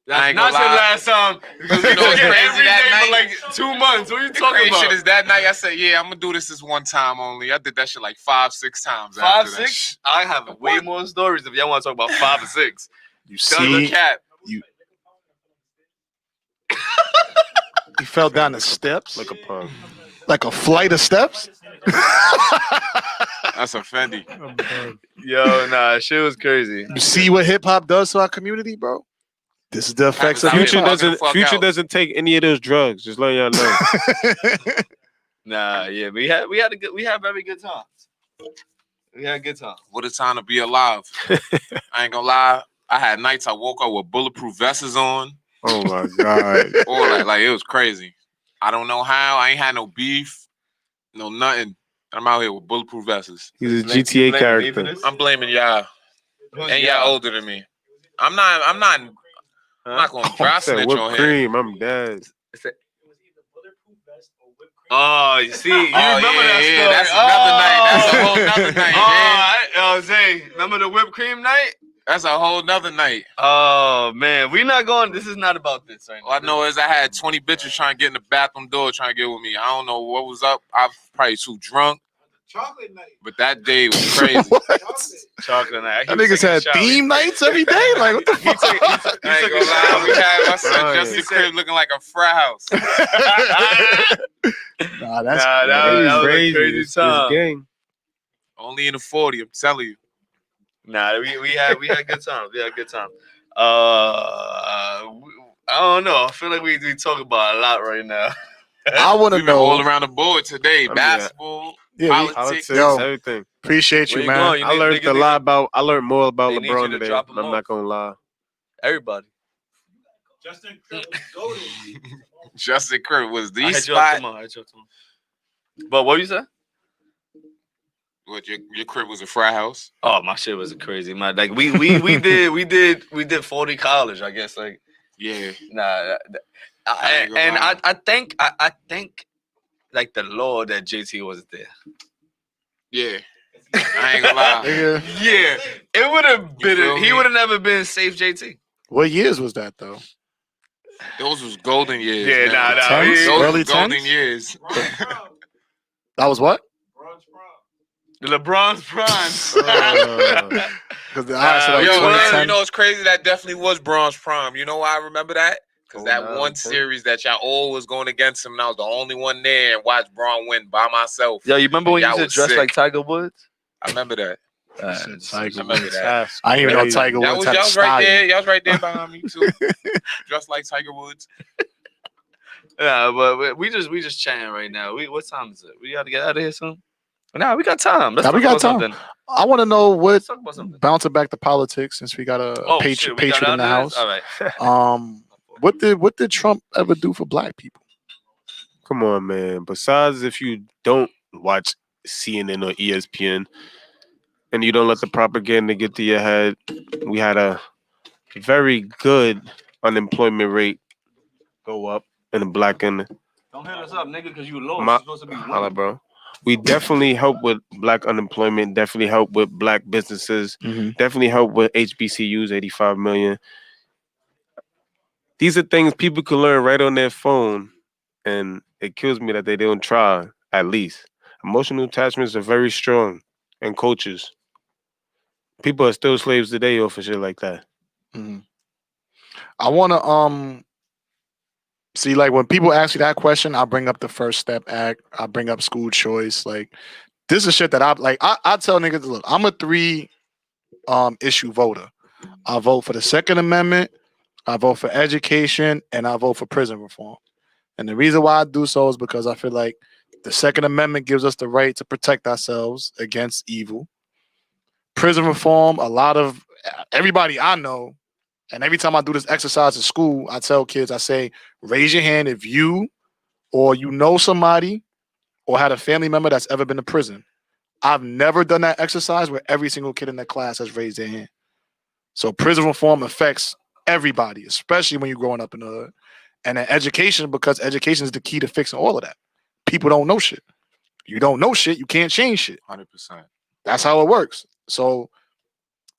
I That's ain't not gonna your lie. last time. Because we You know took what's it crazy every that day for night? like 2 months. What are you The talking crazy about? shit is that night I said, yeah, I'm gonna do this one time only. I did that shit like 5-6 times. 5, after that 6? shit. I have way more stories if y'all want to talk about 5 or 6. you Does a see, cat. he fell down the steps, Like a punk. like a flight of steps. That's a Fendi. Yo, nah, shit was crazy. You see what hip hop does to our community, bro? This is the effects of Happens Future out hip here. hop. Fuck Future out. doesn't take any of those drugs. Just let y'all know. Nah, yeah, we had very good times. We had a good time. What a time to be alive. I ain't gonna lie. I had nights I woke up with bulletproof vests on. Oh my god. Or like it was crazy. I don't know how. I ain't had no beef, no nothing. I'm out here with bulletproof vests. He's a Blame- GTA blame me for character. this? I'm blaming y'all. And y'all older than me. I'm not gonna dry Said snitch whipped on here. cream. I'm dead. Oh, you see, you Oh, remember yeah, that yeah, story? that's another night. That's a whole nother night, man. Zay, remember the whipped cream night? That's a whole nother night. Oh man, we not going. This is not about this right now. All I know is I had 20 bitches trying to get in the bathroom door trying to get with me. I don't know what was up. I was probably too drunk, Chocolate night. but that day was crazy. What? Chocolate night. That niggas had theme nights every day. Like, what the fuck? I ain't gonna lie. We had my son Right. Justin crib looking like a frat house. Nah, that's that was a crazy It's time. gang. Only in the 40, I'm telling you. Nah, we had good times. We had good times. I don't know. I feel like we talk about a lot right now. I want to We've been all know. around the board today. mean, Basketball, Yeah, we politics. Politics, Yo. everything. appreciate Where you, you man. going? You I need- learned niggas a need- lot about. I learned more about They need LeBron you to today. drop 'em I'm off. not gonna lie. Everybody. Justin Crib was goated. Justin Crib was the I hit you up spot. tomorrow. I hit you up tomorrow. But what you say? What your crib was a frat house? Oh, my shit was crazy, man. Like we did 40 college, I guess. Like Yeah. nah, I ain't gonna and lie. I think like the Lord that JT was there. Yeah. I ain't gonna lie. Nigga, Yeah, it would have You feel been. He me? would have never been safe JT. what years was that though? Those was golden years. Yeah, man. nah, nah. Tens? Those Early was golden tens? years. That was what? The LeBron's prime. Because so like Yo, 2010. you know it's crazy. That definitely was Braun's prime. You know why I remember that? Because that 09, one 10. series that y'all all was going against him, and I was the only one there and watched Braun win by myself. Yo, you remember when you Y'all used to was dress sick. like Tiger Woods? I remember that. Tiger I remember Woods. that. I didn't even know Tiger Y'all Woods was, had y'all a was right style. there. Y'all was right there behind me too. Just like Tiger Woods. Yeah, but we just chatting right now. What time is it? We got to get out of here soon. Nah, we got time. Let's Nah, we talk got about time. something. I want to know what Let's talk about something. bouncing back to politics since we got a Shit, we got patriot in the out of house. this? All right. What did Trump ever do for black people? Come on, man. Besides, if you don't watch CNN or ESPN and you don't let the propaganda get to your head, we had a very good unemployment rate go up in the black end. Don't hit us up, nigga, because you lost. My- You're supposed to be Holla, winning. bro. We definitely help with black unemployment, definitely help with black businesses, definitely help with HBCUs, 85 million. These are things people can learn right on their phone, and it kills me that they don't try, at least. Emotional attachments are very strong, and coaches. People are still slaves today over shit like that. I want to see, like, when people ask you that question, I bring up the First Step Act. I bring up school choice. Like, this is shit that I tell niggas, look, I'm a 3 issue voter. I vote for the Second Amendment, I vote for education, and I vote for prison reform. And the reason why I do so is because I feel like the Second Amendment gives us the right to protect ourselves against evil. Prison reform, a lot of everybody I know, and every time I do this exercise in school, I tell kids, I say, raise your hand if you or you know somebody or had a family member that's ever been to prison. I've never done that exercise where every single kid in that class has raised their hand. So prison reform affects everybody, especially when you're growing up in the hood. And then education, because education is the key to fixing all of that. People don't know shit. You don't know shit, you can't change shit. 100%. That's how it works. So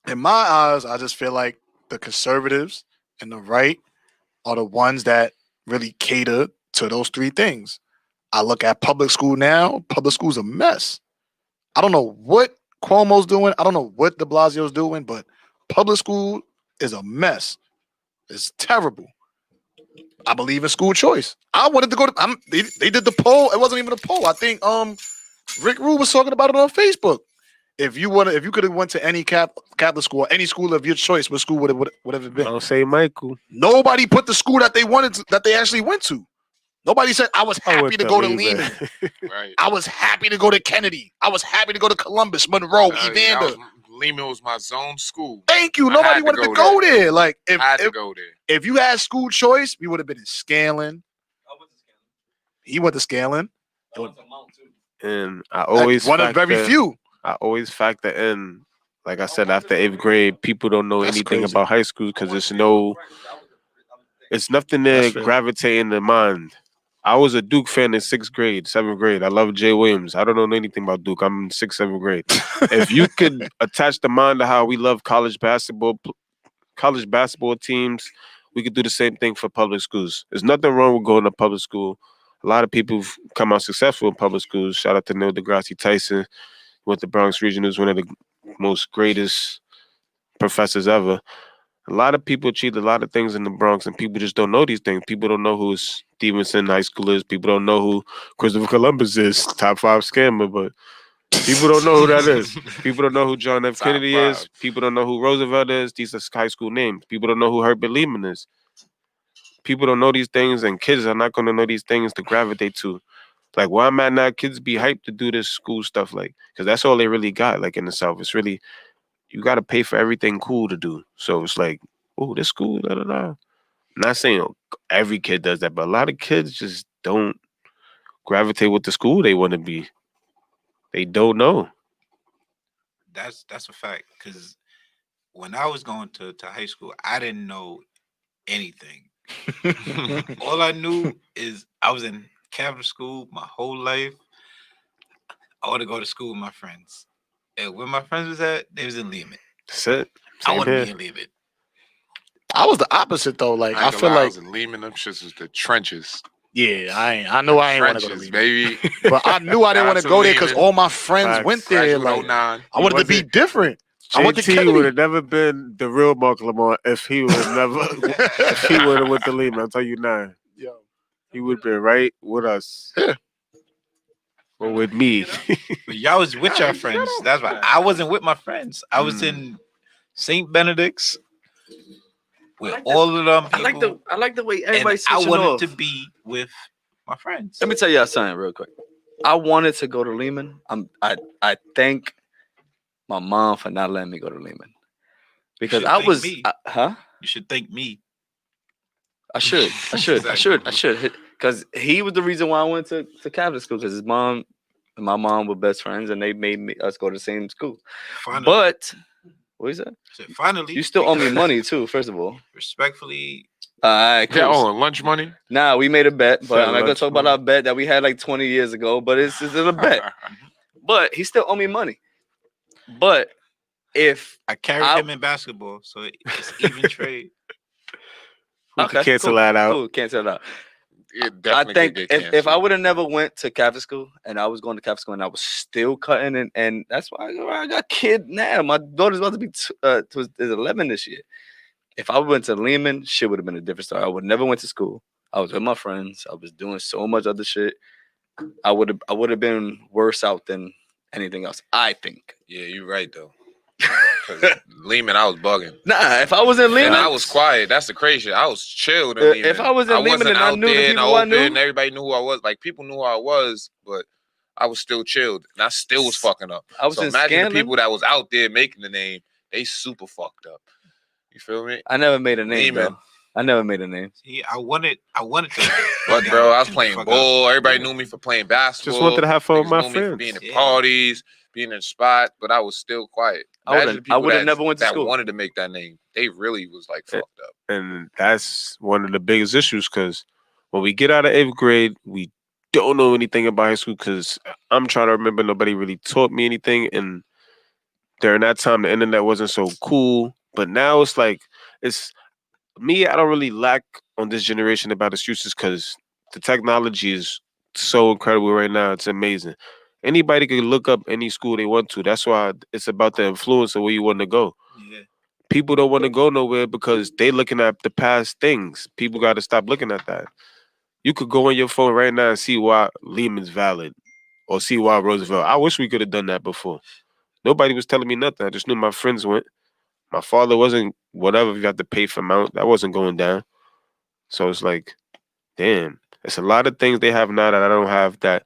in my eyes, I just feel like the conservatives and the right are the ones that really cater to those 3 things. I look at public school now. Public school's a mess. I don't know what Cuomo's doing. I don't know what de Blasio's doing, but public school is a mess. It's terrible. I believe in school choice. I wanted to go to. They did the poll. It wasn't even a poll. I think Rick Rule was talking about it on Facebook. If you could have went to any Catholic school, any school of your choice, what school would have it been? Don't say Michael. Nobody put the school that they wanted to, that they actually went to. Nobody said I was happy to go to Lehman. Right. I was happy to go to Kennedy. I was happy to go to Columbus, Monroe, Evander. Lehman was my zone school. Thank you. I Nobody had to wanted to go go there. Like I had to go there. if you had school choice, we would have been in Scanlon. He went to Scanlon. And I always One of very few. I always factor in, like I said, after 8th grade, people don't know That's anything crazy. about high school because it's nothing to That's fair. gravitate in the mind. I was a Duke fan in 6th grade, 7th grade. I love Jay Williams. I don't know anything about Duke. I'm in 6th, 7th grade. If you could attach the mind to how we love college basketball teams, we could do the same thing for public schools. There's nothing wrong with going to public school. A lot of people have come out successful in public schools. Shout out to Neil deGrasse Tyson. Went to Bronx Regionals, one of the most greatest professors ever. A lot of people achieved a lot of things in the Bronx, and people just don't know these things. People don't know who Stevenson High School is. People don't know who Christopher Columbus is, top 5 scammer, but people don't know who that is. People don't know who John F. Top Kennedy 5. is. People don't know who Roosevelt is. These are high school names. People don't know who Herbert Lehman is. People don't know these things, and kids are not going to know these things to gravitate to. Like, where I'm at now, kids be hyped to do this school stuff, like, because that's all they really got, like, in the South. It's really, you got to pay for everything cool to do. So it's like, oh, this school, da-da-da. Not saying every kid does that, but a lot of kids just don't gravitate with the school they want to be. They don't know. That's a fact. Because when I was going to high school, I didn't know anything. All I knew is I was in Catholic school my whole life. I want to go to school with my friends. And where my friends was at, they was in Lehman. That's it. I Same want to here. be in Lehman. I was the opposite though. Like I feel like, in Lehman, them shits was the trenches. yeah, I know I ain't want to go to Trenches, Lehman, baby. but I knew I didn't want to Down go to there because Lehman. all my friends Facts. went there. Graduate Like 09. I wanted to be wasn't- different. I went to JT Kennedy. would have never been the real Mark Lamar if he would have never if he would have went to Lehman. I'll tell you now. Yo. He would have been right with us. Or with me. But y'all was with your friends. That's why I wasn't with my friends. I was Mm. in St. Benedict's with all of them people. I like the way And everybody's I switching wanted off. to be with my friends. Let me tell y'all something real quick. I wanted to go to Lehman. I thank my mom for not letting me go to Lehman because should I thank was me. huh? You should thank me. I should because he was the reason why I went to Catholic school because his mom and my mom were best friends and they made us go to the same school. Finally, But what is that? I said, finally, You still owe me money too. First of all, respectfully. all right, Yeah, cool. lunch money. Nah, we made a bet, but Said I'm not gonna lunch talk about money. our bet that we had like 20 years ago. But it's a bet. But he still owe me money. But if I carried I- him in basketball, so it's even trade. We can cancel that out. Cool, cancel that out. It I definitely think could get if I canceled. would have never went to Catholic school and I was going to Catholic school and I was still cutting and that's why I got kid now. My daughter's about to be is 11 this year. If I went to Lehman, shit would have been a different story. I would never went to school. I was with my friends. I was doing so much other shit. I would have been worse out than anything else. I think. Yeah, you're right though. 'Cause Lehman, I was bugging. Nah, if I was in Lehman, And I was quiet. That's the crazy shit. I was chilled in If Lehman. I was in Lehman wasn't and I out knew the there in people I open, knew- everybody knew who I was. Like people knew who I was, but I was still chilled. And I still was fucking up. I was So in imagine Scanlon. the people that was out there making the name, they super fucked up. You feel me? I never made a name Lehman. though. I never made a name. See, I wanted to. But bro, I was playing ball. Everybody knew me for playing basketball. wanted to have fun with Niggas my knew me for friends. being at Yeah. parties, being in spots, but I was still quiet. I Imagine would've- the people I would've that- never went to that school. wanted to make that name. They really was like Yeah. fucked up. And that's one of the biggest issues because when we get out of 8th grade, we don't know anything about high school because I'm trying to remember nobody really taught me anything. And during that time, the internet wasn't so cool. But now it's like, it's me, I don't really lack on this generation about excuses because the technology is so incredible right now. It's amazing. Anybody can look up any school they want to. That's why it's about the influence of where you want to go. Yeah. People don't want to go nowhere because they looking at the past things. People got to stop looking at that. You could go on your phone right now and see why Lehman's valid or see why Roosevelt. I wish we could have done that before. Nobody was telling me nothing. I just knew my friends went. My father wasn't whatever you have to pay for mount. That wasn't going down. So it's like, damn, it's a lot of things they have now that I don't have that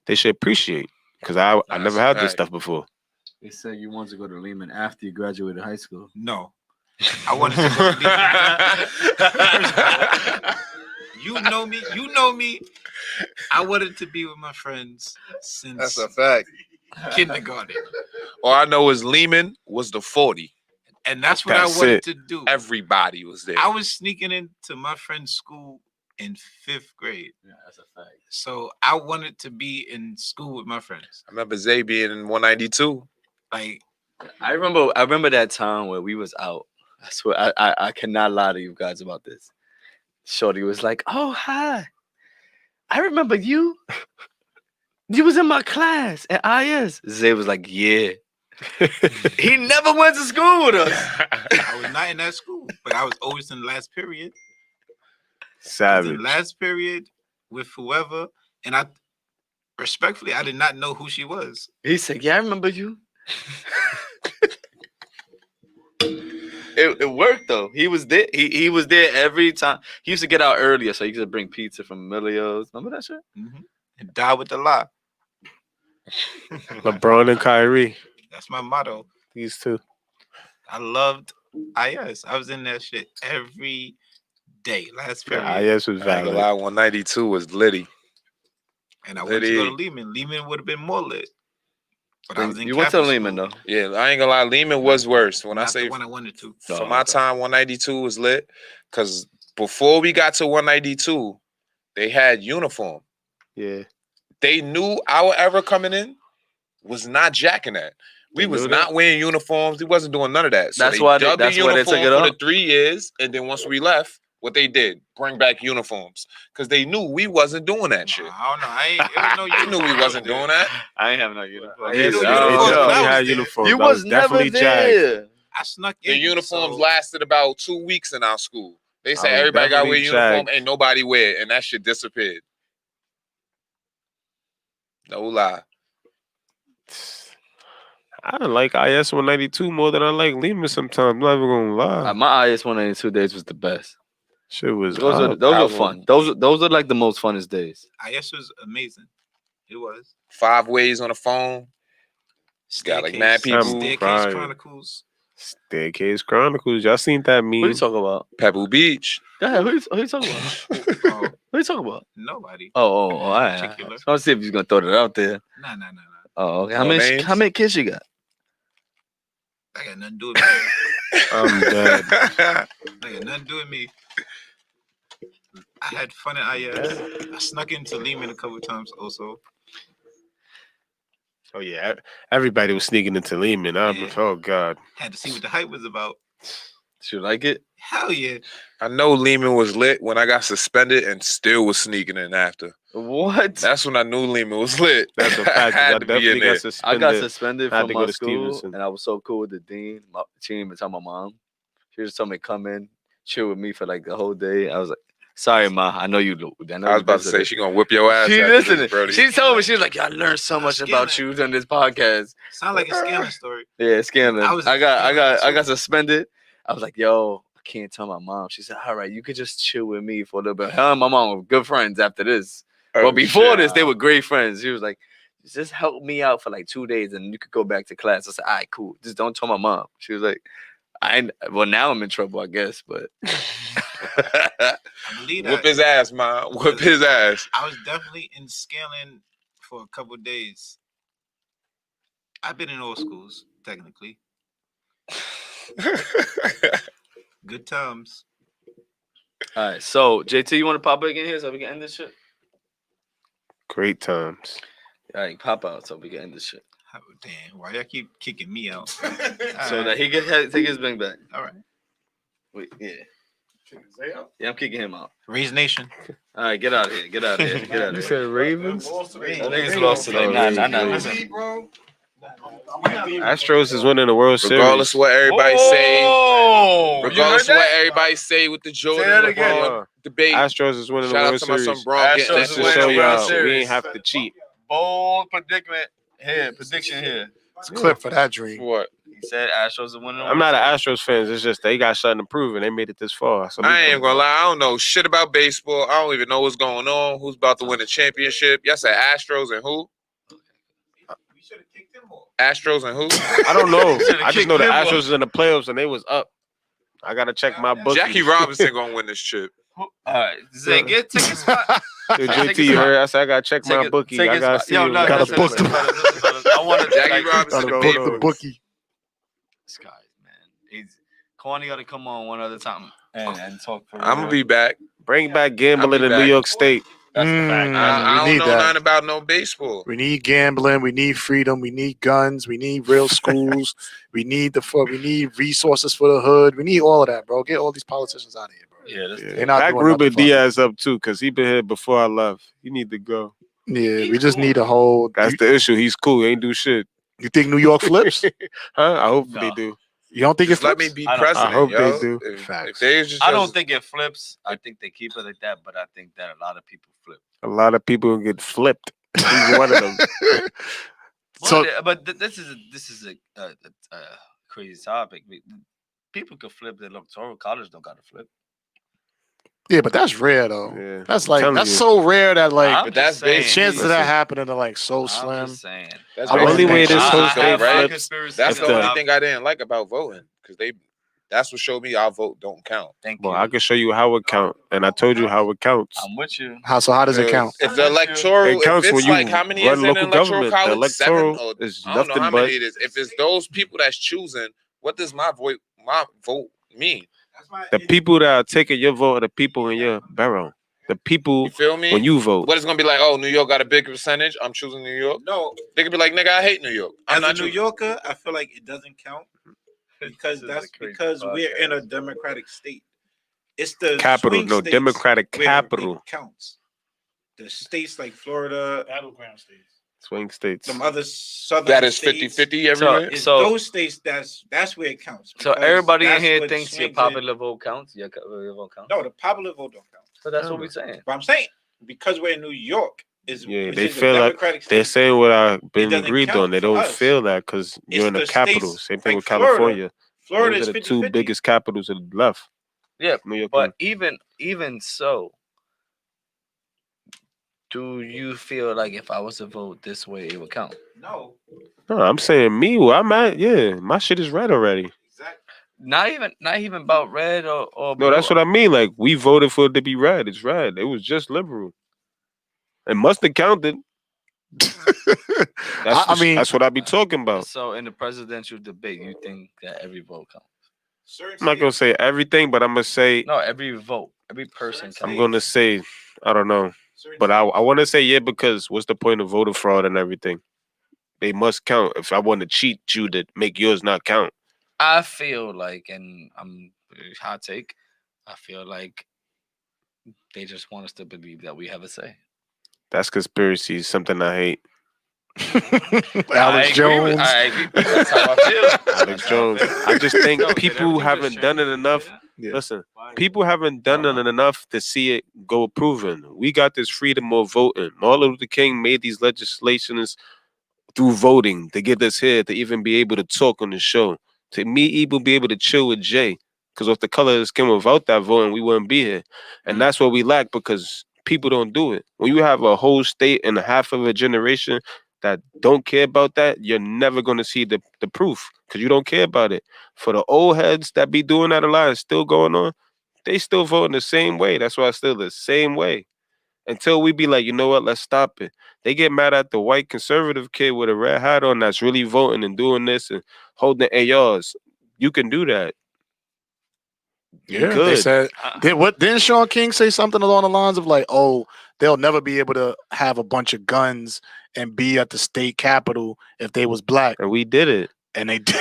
they should appreciate because I That's never a had this fact. stuff before. They said you wanted to go to Lehman after you graduated high school. No, I wanted to go to Lehman. You know me. You know me. I wanted to be with my friends since That's a fact. kindergarten, All I know is Lehman was the 40. and that's what That's I wanted it. to do. Everybody was there. I was sneaking into my friend's school in 5th grade, Yeah, that's a fact. so I wanted to be in school with my friends. I remember Zay being in 192. Like, I remember that time where we was out. I swear, I cannot lie to you guys about this. Shorty was like, "Oh, hi. I remember you. You was in my class at IS." Zay was like, "Yeah." He never went to school with us. I was not in that school, but I was always in the last period. I was Savage. in last period with whoever, and I respectfully, I did not know who she was. He said, "Yeah, I remember you." It worked though. He was there. He was there every time. He used to get out earlier so he could bring pizza from Emilio's. Remember that shit? And die with the lie. LeBron and Kyrie. That's my motto. These two. I loved IS. I was in that shit every day, last Yeah, period. IS was I ain't gonna valid. lie, 192 was litty. And I wanted to go to Liddy. Lehman. Lehman would have been more lit. But I was in You went to Catholic Lehman school. though. Yeah, I ain't gonna lie, Lehman was worse. When I Not the say one I wanted to. for Oh, my okay. time, 192 was lit. Cause before we got to 192, they had uniform. Yeah. They knew our era coming in was not jacking that. We They was knew not that? wearing uniforms. We wasn't doing none of that. So That's they why dubbed that's the why they uniform took it for the up. 3 years, and then once we left, what they did, bring back uniforms. Cause they knew we wasn't doing that shit. I don't know. It was no They knew we uniform wasn't out there. doing that. I ain't having no uniform. Yeah, so so you they know, uniforms, I definitely was had there. uniforms. You I was never definitely jacked. there. I snuck The in. uniforms so lasted about 2 weeks in our school. They said I was everybody got to wear definitely uniform, jacked. and nobody wear it, and that shit disappeared. No lie. I like IS 192 more than I like Lehman sometimes. I'm not even gonna lie. My IS 192 days was the best. Shit was Those up. are those I were fun. Those are like the most funnest days. IS was amazing. It was. 5 ways on the phone. Got like mad people. Staircase Right. Chronicles. Staircase Chronicles. Y'all seen that Who you meme? talking about? Pebble Beach. Go ahead. Who you talking about? Oh, Who you talking about? nobody. Oh, all right. Particular. I want to see if he's gonna throw that out there. Nah. Oh, okay. No names? How many kids you got? I got nothing to do with me. I'm dead. I got nothing to do with me. I had fun at IS. I snuck into Lehman a couple times also. Oh yeah, everybody was sneaking into Lehman. Yeah. Oh god. Had to see what the hype was about. Did you like it? Hell yeah. I know Lehman was lit when I got suspended and still was sneaking in after. What? That's when I knew Lehman was lit. That's a I fact. 'cause I had to be definitely in there. got suspended. I got suspended I had from to go my to school, Stevenson. and I was so cool with the dean. She didn't even tell my mom. She just told me come in, chill with me for like the whole day. I was like, "Sorry, ma. I know you." I know I was you about to say visited." she gonna whip your ass. She after this, listening. Brody. She told me she was like, "I learned so much about you during this podcast." Sound like a scamming story. Yeah, scamming. I was I got scamming too. suspended. I was like, "Yo, I can't tell my mom." She said, "All right, you could just chill with me for a little bit." Her and my mom were good friends after this. Oh, But before shit. this, they were great friends. She was like, "Just help me out for like 2 days, and you could go back to class." I said, "All right, cool. Just don't tell my mom." She was like, well, now I'm in trouble, I guess, but I believe that. Whip his ass, man. Whip his ass. I was definitely in scaling for a couple days. I've been in all schools, technically. Good times. all right. So JT, you want to pop back in here so we can end this shit? Great times. All right, pop out so we can end this shit. Oh, damn, why y'all keep kicking me out? So Alright. that he can take his bang back. All right. Wait, yeah. Yeah, I'm kicking him out. Raise Nation. All right, get out of here. Get out of here. Get out You of here. said Ravens? Niggas lost today. Nah. Listen. Astros is winning the World Regardless Series. of what everybody say, Oh, regardless of what everybody say with the Jordan that again. LeBron debate, Astros is winning the shout out World to my son Series. Braun getting Astros that is Just shit. to winning show the World y'all, we Series. ain't have to cheat. Bold predicament here. Prediction here. It's a clip for that dream. What? He said Astros are winning. I'm not an Astros fan. It's just they got something to prove and they made it this far. So I ain't gonna lie, I don't know shit about baseball. I don't even know what's going on. Who's about to win the championship? Y'all said Astros and who? We should have kicked him off. Astros and who? I don't know. Should've I just kicked know the him off. Astros was in the playoffs and they was up. I gotta check my book. Jackie Robinson gonna win this chip. All right, Zay, take a spot. Yo, Take JT, a you spot. heard? I said I gotta check Take my a- bookie. take I a gotta spot. see. Yo, what no, we got. Gotta book listen, the- fellas, fellas. I want to Jackie Robinson, Gotta the book the favorite. bookie. This guy, man. He's Corny got to come on one other time and talk for. I'm gonna be back. Bring back gambling I'll in be New back. York State. That's a fact. I We don't need know that. nothing about no baseball. We need gambling. We need freedom. We need guns. We need real schools. We need we need resources for the hood. We need all of that, bro. Get all these politicians out of here, bro. Yeah, that's They're not Back doing Ruben nothing for me. Diaz up too, cause he been here before I left. He need to go. Yeah, we just need a whole. That's the issue. He's cool. He ain't do shit. You think New York flips? Huh? I hope No. they do. You don't think it Just let flips? me be I don't- president. I hope they yo. do. If Facts. they just, I don't think it flips. I think they keep it like that, but I think that a lot of people flip. A lot of people get flipped. He's one of them. So This is a crazy topic. People could flip the electoral college. Don't got to flip. yeah, but that's rare though. Yeah. That's I'm like telling that's you. so rare that like I'm but that's just saying. the based- chances of that Listen. happening are like so I'm slim. just saying. that's The only basically way what this I'm whole saying, state right? flips- That's if the the- only thing I didn't like about voting because they That's what showed me our vote don't count. Thank Well, you. I can show you how it count, and I told you how it counts. I'm with you. So how does it count? If the electoral, It counts if when it's you like how many run is in local an electoral government. The college? 7 electoral or is I don't know nothing how but many it is. If it's those people that's choosing, what does my vote mean? the people that are taking your vote are the people in your borough. The people You feel me? when you vote. What is gonna be like? Oh, New York got a big percentage. I'm choosing New York. No, They could be like, nigga, I hate New York. I'm as a not New choosing. Yorker, I feel like it doesn't count because This is that's a crazy because we're in a podcast. democratic state. It's the Capital, swing no, states Democratic where it capital. counts. The states like Florida, Battleground states. Swing states. some other southern That is states. 50-50 everywhere. It's So- those states that's where it counts. So because everybody in that's here what thinks your swings it. popular vote counts. Your vote counts. No, the popular vote don't count. So that's what we're saying. But I'm saying because we're in New York, Yeah, which they is a feel like democratic they're state. saying what I've been doesn't agreed count on. They for don't us. feel that because you're in the the capital. states Same thing like with Florida. California. Florida Those is are the two 50-50. biggest capitals of the left. Yeah, New York. but even so, do you feel like if I was to vote this way, it would count? No, No, I'm saying me. Where I'm at. Yeah, my shit is red already. exactly. Not even about red or No, that's what I mean. Like we voted for it to be red. It's red. It was just liberal. It must have counted. I mean, that's what I be talking about. So in the presidential debate, you think that every vote counts? Certain I'm not gonna states- say everything, but I'm gonna say No, every vote, every person counts. I'm gonna say I don't know, certain but I states- want to say yeah because what's the point of voter fraud and everything? They must count. If I want to cheat you to make yours not count, I feel like, and I'm hot take. I feel like they just want us to believe that we have a say. that's conspiracy. Something I hate. Alex Jones. I agree. That's how I feel. Alex Jones. I just think No, people everything haven't just done it changed. enough. Yeah. Listen, people haven't done it enough to see it go proven. We got this freedom of voting. Martin Luther King made these legislations through voting to get us here to even be able to talk on the show. To me, even be able to chill with Jay. Because with the color of his skin, without that voting, we wouldn't be here. And that's what we lack because people don't do it. When you have a whole state and a half of a generation that don't care about that, you're never going to see the proof because you don't care about it. For the old heads that be doing that a lot, it's still going on, they still voting the same way. That's why it's still the same way. Until we be like, you know what, let's stop it. They get mad at the white conservative kid with a red hat on that's really voting and doing this and holding ARs. You can do that. You Yeah, they could. said. Didn't Sean King say something along the lines of like, "Oh, they'll never be able to have a bunch of guns and be at the state capitol if they was black," And we did it. and they did.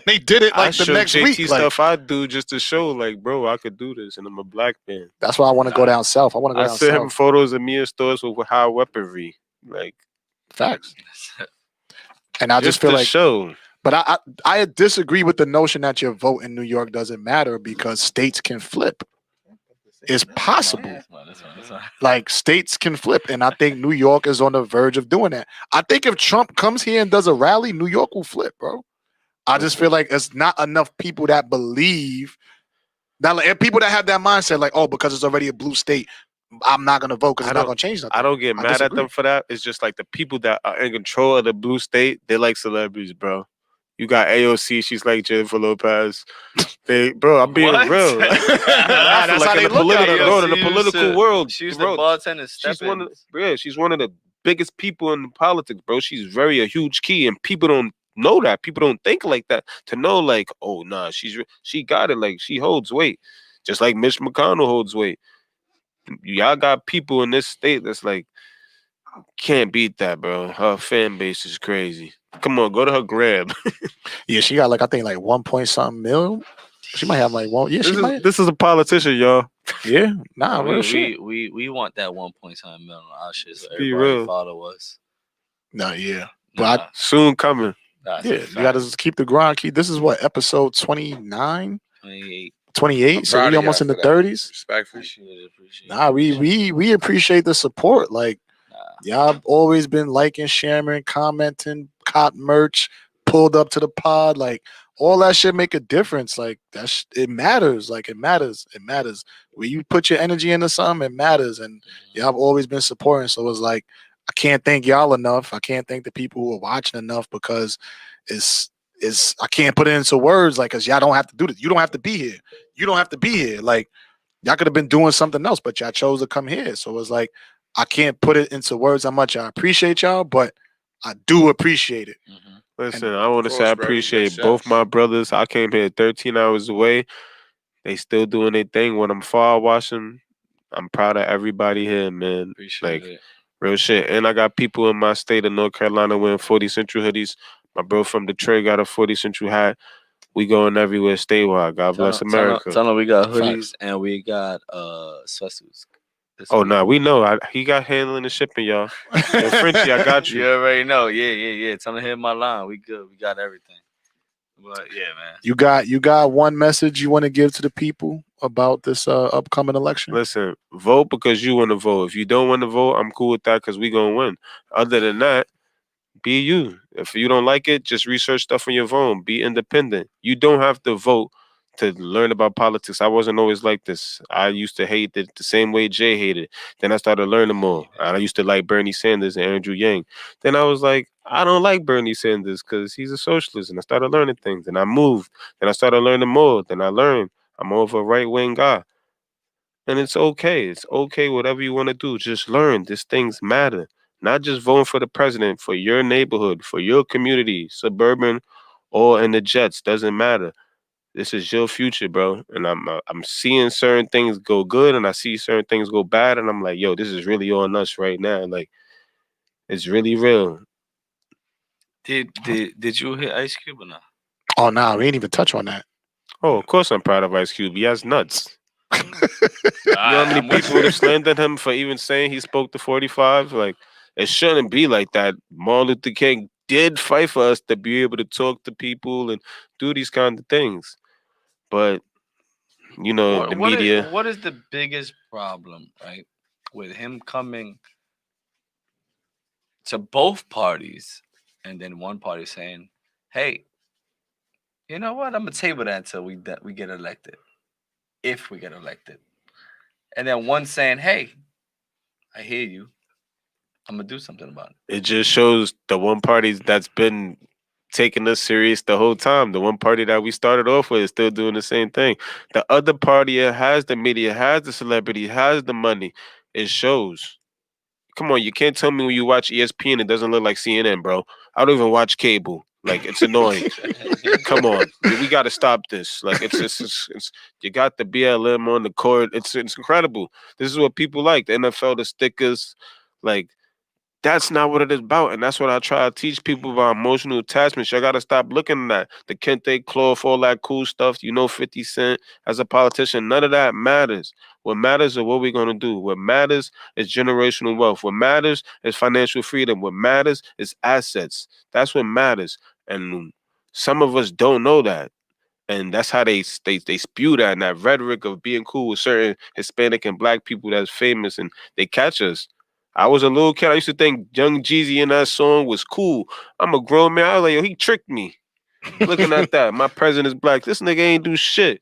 They did it I like the show next JT week. Like, stuff I do just to show, like, bro, I could do this, and I'm a black man. that's why I want to go down south. I want to go I down sent him south. photos of me in stores with high weaponry, like Facts. And I just to feel like, show. but I disagree with the notion that your vote in New York doesn't matter because states can flip. It's possible. That's fine. Like states can flip, and I think New York is on the verge of doing that. I think if Trump comes here and does a rally, New York will flip, bro. I just feel like it's not enough people that believe that, like, and people that have that mindset, like, oh, because it's already a blue state, I'm not gonna vote because I it's not don't- gonna change nothing. I don't get I mad at disagree. them for that. It's just like the people that are in control of the blue state, they're like celebrities, bro. You got AOC, she's like Jennifer Lopez. I'm being What? real. I feel That's how like they in the look at political, it. bro, in the She used political to- world, She was bro, the bartender. she's one of the biggest people in politics, bro. She's very a huge key, and people don't know that. People don't think like that. To know, like, oh nah, she got it. Like she holds weight, just like Mitch McConnell holds weight. Y'all got people in this state that's like can't beat that, bro. Her fan base is crazy. Come on, go to her grab. Yeah, she got like I think like 1 point something mil. She might have like one. Yeah, she might. This is a politician, y'all. Yeah, nah, real we, shit. we want that 1.7 million on our shit, so Be everybody real. follow us. No, yeah, but Nah, Soon coming. that's yeah, a you fact. gotta just keep the grind. This is what episode 29, 28. 28. So proud we of almost y'all in the for that. 30s. Respectfully. Appreciate it. Nah, we appreciate the support. Like y'all always been liking, sharing, commenting, cotton merch, pulled up to the pod. Like all that shit make a difference. Like it matters. Like it matters. It matters. When you put your energy into something, it matters. And y'all have always been supporting. So it's like I can't thank y'all enough. I can't thank the people who are watching enough because it is I can't put it into words, like, cause y'all don't have to do this. You don't have to be here. You don't have to be here. Like, y'all could have been doing something else, but y'all chose to come here. So it's like I can't put it into words how much I appreciate y'all, but I do appreciate it. Listen, I want to Of say I course, bro, you appreciate make both shots. my brothers. I came here 13 hours away. They still doing their thing. When I'm far watching, I'm proud of everybody here, man. Appreciate Like, it. real shit. And I got people in my state of North Carolina wearing 40 Central hoodies. My bro from Detroit got a 40 Central hat. We going everywhere statewide. God bless America. Tell them we got Facts. hoodies and we got sweatsuits. this Oh, week. nah, we know. He got handling the shipping, y'all. Yo, Frenchie, I got You you. already know. Yeah. Tell them to hit my line. We good. We got everything. But yeah, man. You got one message you want to give to the people about this upcoming election? Listen, vote because you want to vote. If you don't want to vote, I'm cool with that because we going to win. Other than that, be you. If you don't like it, just research stuff on your phone. Be independent. You don't have to vote to learn about politics. I wasn't always like this. I used to hate it the same way Jay hated. Then I started learning more. I used to like Bernie Sanders and Andrew Yang. Then I was like, I don't like Bernie Sanders because he's a socialist. And I started learning things. And I moved. Then I started learning more. Then I learned I'm more of a right-wing guy. And it's okay. It's okay, whatever you want to do. Just learn. These things matter. Not just voting for the president, for your neighborhood, for your community, suburban or in the Jets. Doesn't matter. This is your future, bro. And I'm seeing certain things go good and I see certain things go bad. And I'm like, yo, this is really on us right now. Like, it's really real. Did you hit Ice Cube or not? Oh, nah, we ain't even touch on that. Oh, of course I'm proud of Ice Cube. He has nuts. You know how many people have slandered him for even saying he spoke to 45? Like, it shouldn't be like that. Martin Luther King did fight for us to be able to talk to people and do these kind of things. But, you know, the media. What is the biggest problem, right, with him coming to both parties and then one party saying, hey, you know what? I'm going to table that until we get elected. If we get elected. And then one saying, hey, I hear you. I'm going to do something about it. It just shows the one party that's been taking us serious the whole time. The one party that we started off with is still doing the same thing. The other party has the media, has the celebrity, has the money. It shows. Come on, you can't tell me when you watch ESPN it doesn't look like CNN, bro. I don't even watch cable. Like, it's annoying. Come on, we got to stop this. Like, it's you got the BLM on the court. It's incredible. This is what people like. The NFL, the stickers, like. That's not what it is about. And that's what I try to teach people about emotional attachments. Y'all got to stop looking at that. The Kente cloth, all that cool stuff. 50 Cent as a politician. None of that matters. What matters is what we're going to do. What matters is generational wealth. What matters is financial freedom. What matters is assets. That's what matters. And some of us don't know that. And that's how they spew that and that rhetoric of being cool with certain Hispanic and Black people that's famous and they catch us. I was a little kid. I used to think Young Jeezy in that song was cool. I'm a grown man. I was like, yo, he tricked me. Looking at that. My president is Black. This nigga ain't do shit.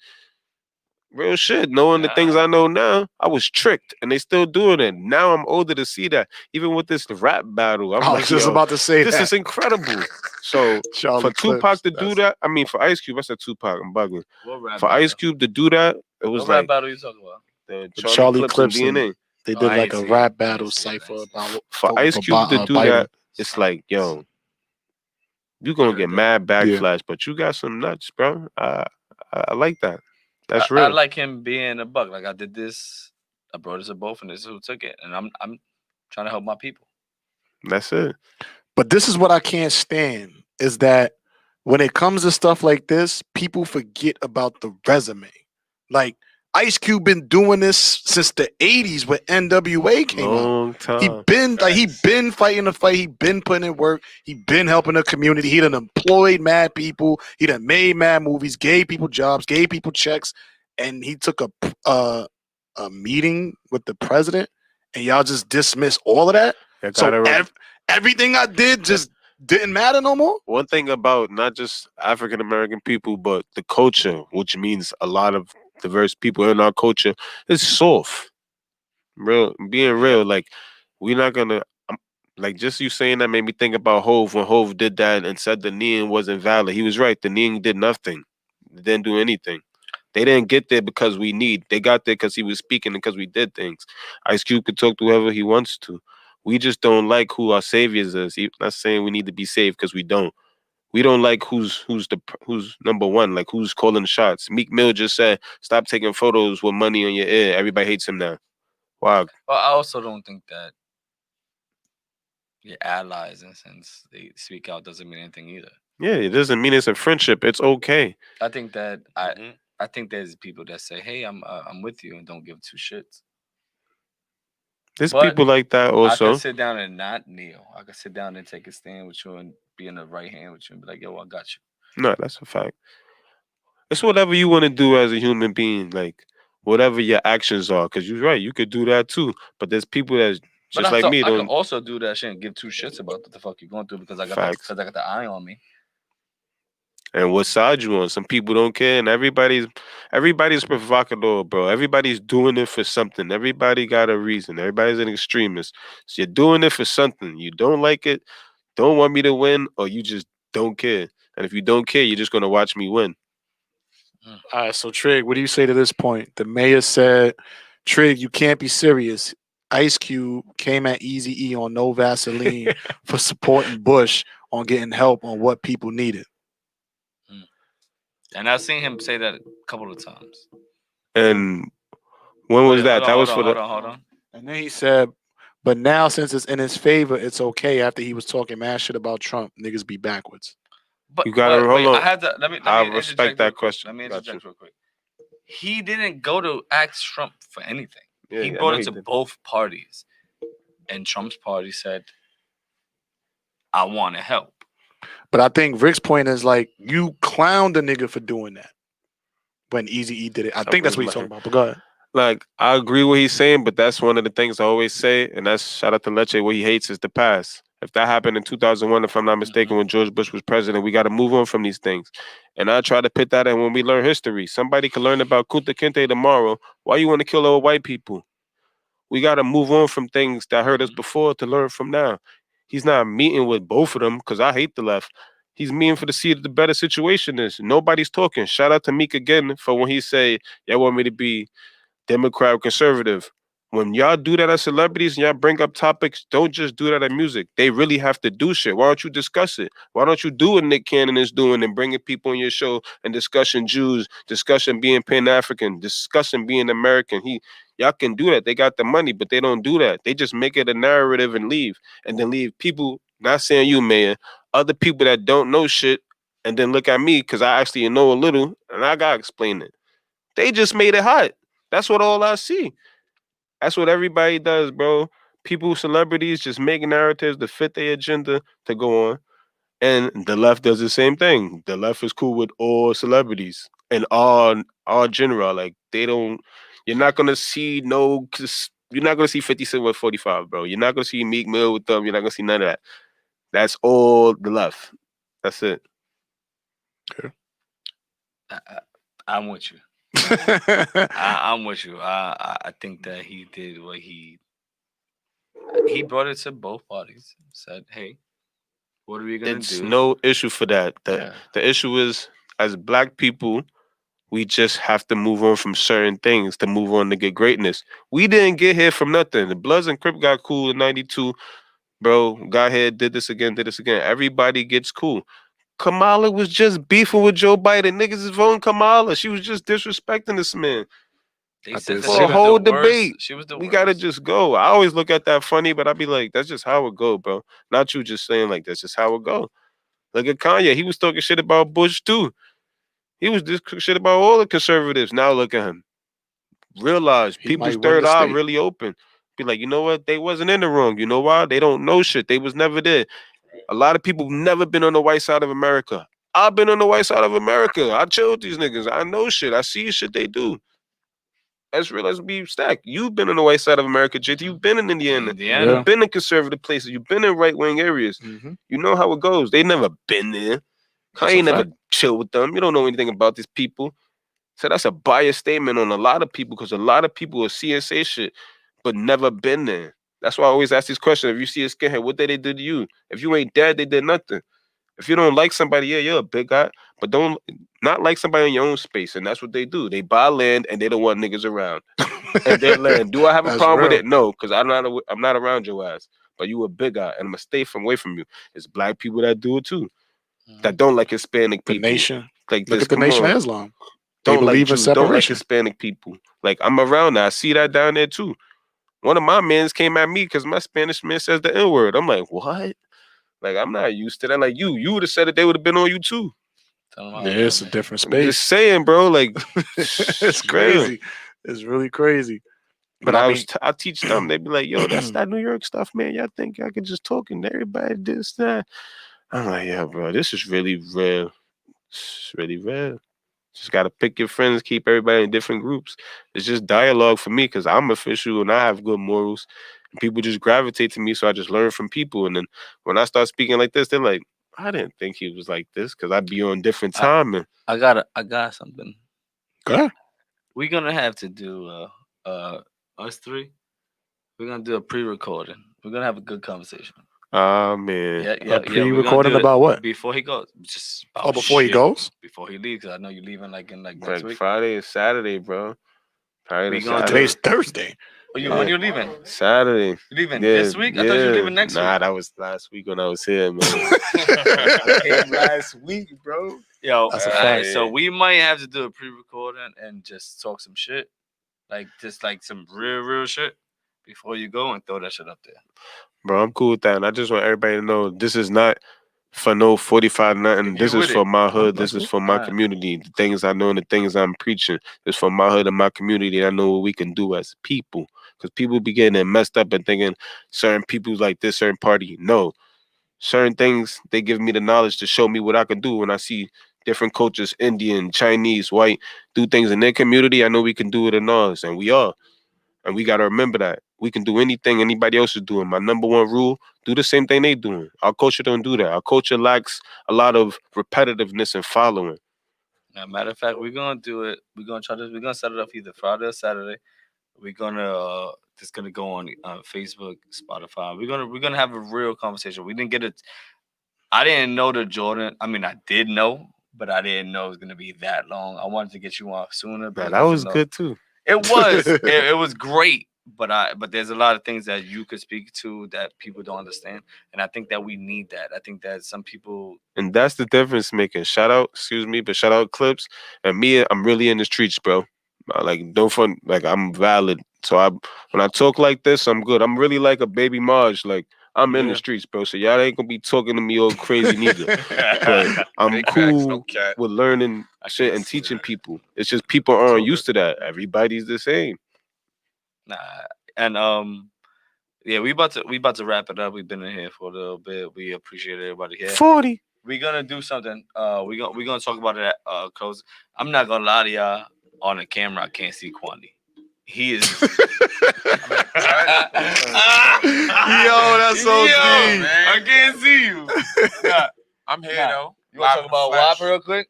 Real shit. Knowing the things I know now, I was tricked. And they still doing it. Now I'm older to see that. Even with this rap battle. I'm I like, was just yo, about to say this that. is incredible. So Charlie for Tupac Clips, to do that, I mean, for Ice Cube, I said Tupac. I'm bugging. What rap For Ice Cube to do that, it was What like rap battle you talking about? the Charlie Charlie Clips Clips and and- DNA. They Oh, did I like ain't a see it. rap I battle ain't see it. I cipher ain't see it. about For voting Ice for Cube to do Biden. that, it's like, yo, you gonna get mad Yeah. backflash, but you got some nuts, bro. I like that. That's I real. like him being a buck. Like I did this, I brought us to both, and this is who took it. And I'm trying to help my people. That's it. But this is what I can't stand is that when it comes to stuff like this, people forget about the resume. Like Ice Cube been doing this since the 80s when NWA came out. Long time. He been fighting the fight. He been putting in work. He been helping the community. He done employed mad people. He done made mad movies, gave people jobs, gave people checks, and he took a meeting with the president, and y'all just dismiss all of that. So everything I did just didn't matter no more. One thing about not just African American people, but the culture, which means a lot of diverse people in our culture, is soft. Being real. Like, we're not gonna Like just you saying that made me think about Hove when Hove did that and said the kneeing wasn't valid. He was right. The kneeing did nothing. It didn't do anything. They didn't get there because we need. They got there because he was speaking and because we did things. Ice Cube could talk to whoever he wants to. We just don't like who our saviors is. Not saying we need to be saved because we don't. We don't like who's number one, like who's calling the shots. Meek Mill just said, "Stop taking photos with money on your ear." Everybody hates him now. Wow. Well, I also don't think that your allies, in a sense, they speak out doesn't mean anything either. Yeah, it doesn't mean it's a friendship. It's okay. I think that I think there's people that say, "Hey, I'm with you," and don't give two shits. There's But people like that I also. could sit down and not kneel. I could sit down and take a stand with you and be in the right hand with you and be like, "Yo, I got you." No, that's a fact. It's whatever you want to do as a human being, like whatever your actions are. Because you're right, you could do that too. But there's people that's But just like me. I can Don't also do that shit and give two shits about what the fuck you're going through because I got Facts. the eye on me. and what side you on. Some people don't care, and everybody's provocateur, bro. Everybody's doing it for something. Everybody got a reason. Everybody's an extremist. So you're doing it for something. You don't like it, don't want me to win, or you just don't care. And if you don't care, you're just gonna watch me win. All right, so Trig, what do you say to this point? The mayor said, Trig, you can't be serious. Ice Cube came at Easy E on No Vaseline for supporting Bush on getting help on what people needed. And I've seen him say that a couple of times. And when was that? That was for the. Hold on. And then he said, but now since it's in his favor, it's okay. After he was talking mad shit about Trump, niggas be backwards. But You gotta hold on. I had to let me I interject respect that real quick. question. Let me Got interject you. real quick. He didn't go to ask Trump for anything. Yeah, he I brought know it he to did. both parties. And Trump's party said, I want to help. But I think Rick's point is like, you clowned the nigga for doing that when Easy E did it. I think that's what he's talking about, but go ahead. Like, I agree what he's saying, but that's one of the things I always say, and that's shout out to Leche. What he hates is the past. If that happened in 2001, if I'm not mistaken, when George Bush was president, we got to move on from these things. And I try to put that in when we learn history. Somebody can learn about Kunta Kinte tomorrow. Why you want to kill all white people? We got to move on from things that hurt us before to learn from now. He's not meeting with both of them because I hate the left. He's meeting for to see the better situation is. Nobody's talking. Shout out to Meek again for when he say, y'all want me to be Democrat or conservative. When y'all do that as celebrities and y'all bring up topics, don't just do that at music. They really have to do shit. Why don't you discuss it? Why don't you do what Nick Cannon is doing and bringing people on your show and discussing Jews, discussing being Pan-African, discussing being American? Y'all can do that. They got the money, but they don't do that. They just make it a narrative and leave. And then leave people, not saying you, Mayor, other people that don't know shit, and then look at me because I actually know a little, and I got to explain it. They just made it hot. That's what all I see. That's what everybody does, bro. People, celebrities, just make narratives to fit their agenda to go on. And the left does the same thing. The left is cool with all celebrities and all genre. Like, they don't, you're not going to see you're not going to see 50 Cent with 45, bro. You're not going to see Meek Mill with them. You're not going to see none of that. That's all the left. That's it. I'm with you. I'm with you. I think that he did what he brought it to both parties. Said, "Hey, what are we gonna It's do?" no issue for that. The issue is, as Black people, we just have to move on from certain things to move on to get greatness. We didn't get here from nothing. The Bloods and Crip got cool in '92, bro. Got here, did this again. Everybody gets cool. Kamala was just beefing with Joe Biden. Niggas is voting Kamala. She was just disrespecting this man. They said that For she a was whole the worst. debate. She was the We worst. gotta just go. I always look at that funny, but I be like, that's just how it go, bro. Not you just saying like that's just how it go. Look at Kanye. He was talking shit about Bush too. He was just shit about all the conservatives. Now look at him. Realize He people's might win third the eye state. really open. Be like, you know what? They wasn't in the wrong. You know why? They don't know shit. They was never there. A lot of people never been on the white side of America. I've been on the white side of America. I chill with these niggas. I know shit. I see shit they do. Let's be stacked. You've been on the white side of America, JT. You've been in Indiana. Indiana. You've been in conservative places. You've been in right-wing areas. You know how it goes. They never been there. That's I a ain't never fact. chill with them. You don't know anything about these people. So that's a biased statement on a lot of people because a lot of people will see and say shit, but never been there. That's why I always ask these questions. If you see a skinhead, what did they do to you? If you ain't dead, they did nothing. If you don't like somebody, yeah, you're a big guy, but don't not like somebody in your own space. And that's what they do. They buy land and they don't want niggas around. And their land. Do I have a That's problem with real. it? No, because I'm not around your ass. But you a big guy, and I'm gonna stay away from you. It's black people that do it too. That don't like Hispanic The people. nation. Like Look this. at the Come Nation on. of Islam. They Don't like believe in Jews, don't like separation. Hispanic people. Like I'm around that. I see that down there too. One of my mans came at me because my Spanish man says the N-word. I'm like, what? Like I'm not used to that. Like you would have said it, they would have been on you too. Yeah, it's a different I'm space. just saying, bro. Like It's real. crazy. It's really crazy. But But I I mean, I teach them. They be like, yo, that's that New York stuff, man. Y'all think y'all can just talk and everybody this, that. I'm like, yeah, bro, this is really real. It's really real. Just gotta pick your friends, keep everybody in different groups. It's just dialogue for me because I'm official and I have good morals. And people just gravitate to me, so I just learn from people. And then when I start speaking like this, they're like, I didn't think he was like this because I'd be on different timing. I got something. go ahead. We're gonna have to do us three. We're gonna do a pre-recording. We're gonna have a good conversation. Oh man. Yeah. A we're gonna pre-recording do it about what? Before he goes. Just Oh, about before he shit. goes? Before he leaves, because I know you're leaving in next Like week. Friday and Saturday, bro. Friday We and gonna Saturday. Today's Thursday. When you leaving? Saturday. You leaving this week? I thought you were leaving next Nah, week. that was last week when I was here, man. Last week, bro. Yo, That's a alright, fact. so we might have to do a pre-recording and just talk some shit, like just like some real shit before you go and throw that shit up there. Bro, I'm cool with that. And I just want everybody to know this is not for no 45 nothing. If This you is with for it. my hood. That's This is cool. for my Alright. community. The things I know and the things I'm preaching is for my hood and my community. I know what we can do as people. Because people be getting it messed up and thinking certain people like this, certain party. No. Certain things, they give me the knowledge to show me what I can do when I see different cultures, Indian, Chinese, white, do things in their community. I know we can do it in ours, and we are. And we got to remember that. We can do anything anybody else is doing. My number one rule, do the same thing they doing. Our culture don't do that. Our culture lacks a lot of repetitiveness and following. Now, matter of fact, we're gonna do it. We're gonna try this. We're gonna set it up either Friday or Saturday. We're gonna just gonna go on Facebook, Spotify. We're gonna have a real conversation. We didn't get it. I didn't know the Jordan. I mean, I did know, but I didn't know it was gonna be that long. I wanted to get you on sooner. Man, because that I was know- good too. It was. it was great. But there's a lot of things that you could speak to that people don't understand, and I think that we need that. I think that some people. And that's the difference making. Shout out Clips. And me, I'm really in the streets, bro. Like, don't fun. Like, I'm valid. So when I talk like this, I'm good. I'm really like a baby Marge. Like, I'm in the streets, bro. So y'all ain't gonna be talking to me all crazy neither. But I'm Big facts, cool no cap. with learning shit and teaching people. It's just people aren't used to that. Everybody's the same. Nah, and yeah, we about to wrap it up. We've been in here for a little bit. We appreciate everybody here. 40. We're gonna do something. We're gonna talk about it at close. I'm not gonna lie to y'all. On the camera, I can't see Kwani. He is. Yo, that's so deep. man. I can't see you. Nah, I'm here Nah. though. you want Live to talk in about the flesh. WAP real quick?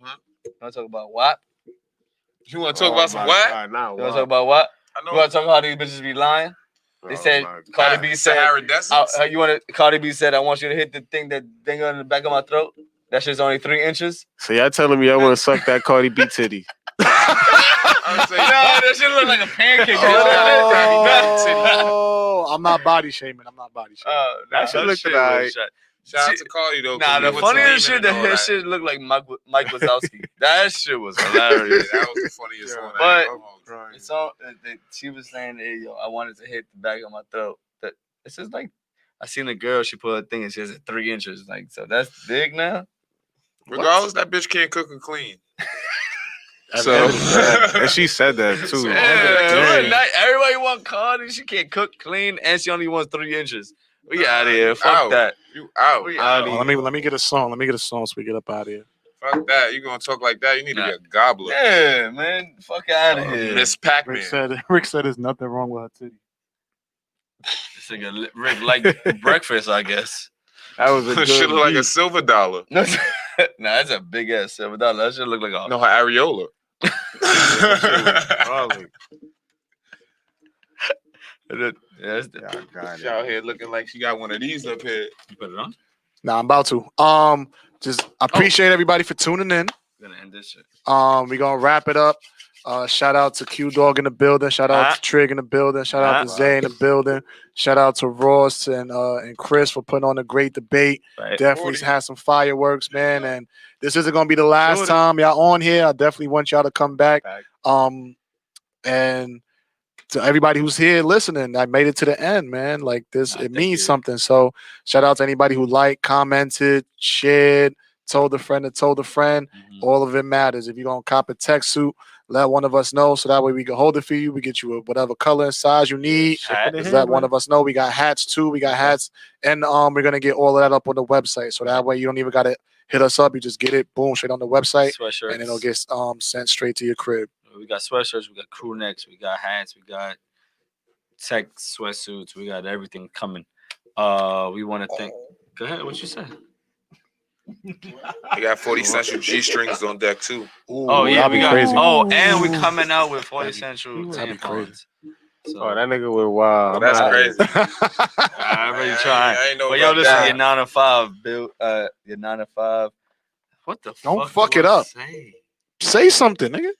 Huh? You want to talk about WAP? You want to talk about some what? You want to talk about WAP? I You want to talk about how these bitches be lying? They said Cardi B said. Sahara Desert. How you want to? Cardi B said, "I want you to hit the thing that thing on the back of my throat. That shit's only 3 inches." So y'all telling me I want to suck that Cardi B titty? I'm saying, No, that shit look like a pancake. Oh, I'm not body shaming. That shit looked alright. shout out to Cardi though. Nah, 'cause the he went to funniest shit Lehman that and all his shit looked like Mike Wazowski. That shit was hilarious. Yeah, that was the funniest one. But- But It's all, she was saying, hey, yo, I wanted to hit the back of my throat. That it's just like I seen a girl. She put a thing and she has 3 inches. Like, so that's big now. regardless, that bitch can't cook or clean. So, and she said that too. Yeah, not everybody want Cardi. She can't cook, clean, and she only wants 3 inches. We out of here. Fuck out. that. You out. We Oh, out. let me get a song. So we get up out of here. Fuck that. You gonna talk like that? You need to be a gobbler. Yeah, man. Fuck out of here. Miss Pac-Man. Rick said there's nothing wrong with her titty. This nigga Rick like breakfast, I guess. That was a good Shit look like a beat. silver dollar. No, nah, that's a big ass $7. That should look like a No, her areola. Probably. Yes, She out here looking like she got one of these up here. you put it on. Nah, I'm about to. Just appreciate everybody for tuning in. We're gonna end this shit. We're gonna wrap it up. Shout out to Q Dog in the building. Shout out to Trig in the building. Shout out to Zay in the building. Shout out to Ross and Chris for putting on a great debate. Right. Definitely had some fireworks, man. And this isn't gonna be the last time y'all on here. I definitely want y'all to come back. And to everybody who's here listening, I made it to the end, man. Like this, it means something. So shout out to anybody who liked, commented, shared, told a friend that told a friend. All of it matters. If you're gonna cop a tech suit, let one of us know so that way we can hold it for you. We get you whatever color and size you need. Just let one of us know. We got hats too. We got hats, and we're gonna get all of that up on the website. So that way you don't even gotta hit us up. You just get it, boom, straight on the website, Sweatshirts. and it'll get sent straight to your crib. We got sweatshirts, we got crew necks, we got hats, we got tech sweatsuits, we got everything coming. We want to thank. Go ahead, what you say? We got 40 Central G strings on deck too. Oh yeah, that'd we be got. crazy. Oh, and we coming out with 40 Central that'd be crazy. tampons. So, Oh, that nigga went wild. That's I'm outta here. crazy. I really I trying. ain't know But yo, about listen, that. your 9 to 5, Bill. Your 9 to 5. What the Don't fuck? fuck do it I up. say? Say something, nigga.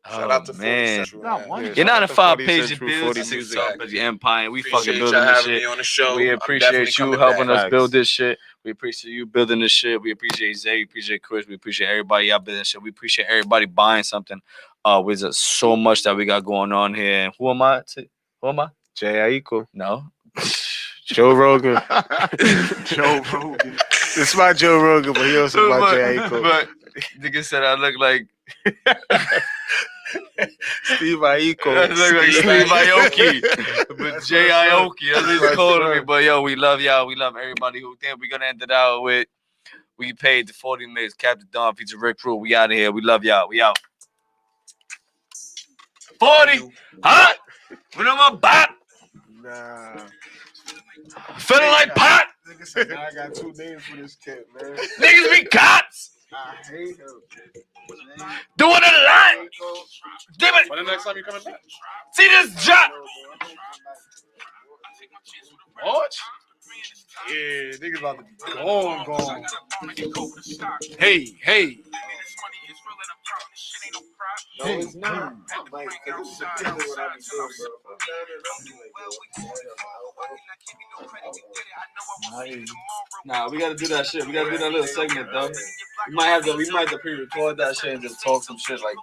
Shout out to 40 man. Central. Not man. one. Yeah, Your shout 9 out to to 5 40 pays your Central, bills. 40 It's Music. of your empire. We fucking Appreciate building y'all this having shit. me on the show. We I'm appreciate definitely you coming helping back. us Facts. build this shit. We appreciate you building this shit. We appreciate Zay. We appreciate Chris. We appreciate everybody out building shit. We appreciate everybody buying something. With so much that we got going on here. And who am I? Who am I? Jay Aiko. No. Joe Rogan. Joe Rogan. This is my Joe Rogan, but he also my Jay Aiko. But nigga said I look like Steve Aiko. I look like Steve Aoki. But Jay Aoki. That's what he's calling me. But yo, we love y'all. We love everybody who think we're gonna end it out with. We paid the 40 minutes. Captain Don feature Rick Crew. We out of here. We love y'all. We out. 40. Huh? We know my bop. Nah. Feeling like pot. Nigga said, I got 2 names for this kid, man. Niggas be cops. I hate him. Doing it a lot. Give it. When the next time you coming back? See this drop. March? Yeah, niggas about to be gone. Hey. No, it's not. Like, this is exactly what I be doing, bro. Nah, we gotta do that shit. We gotta do that little segment though. We might have to pre-record that shit and just talk some shit. Like,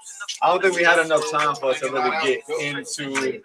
I don't think we had enough time for us to really get into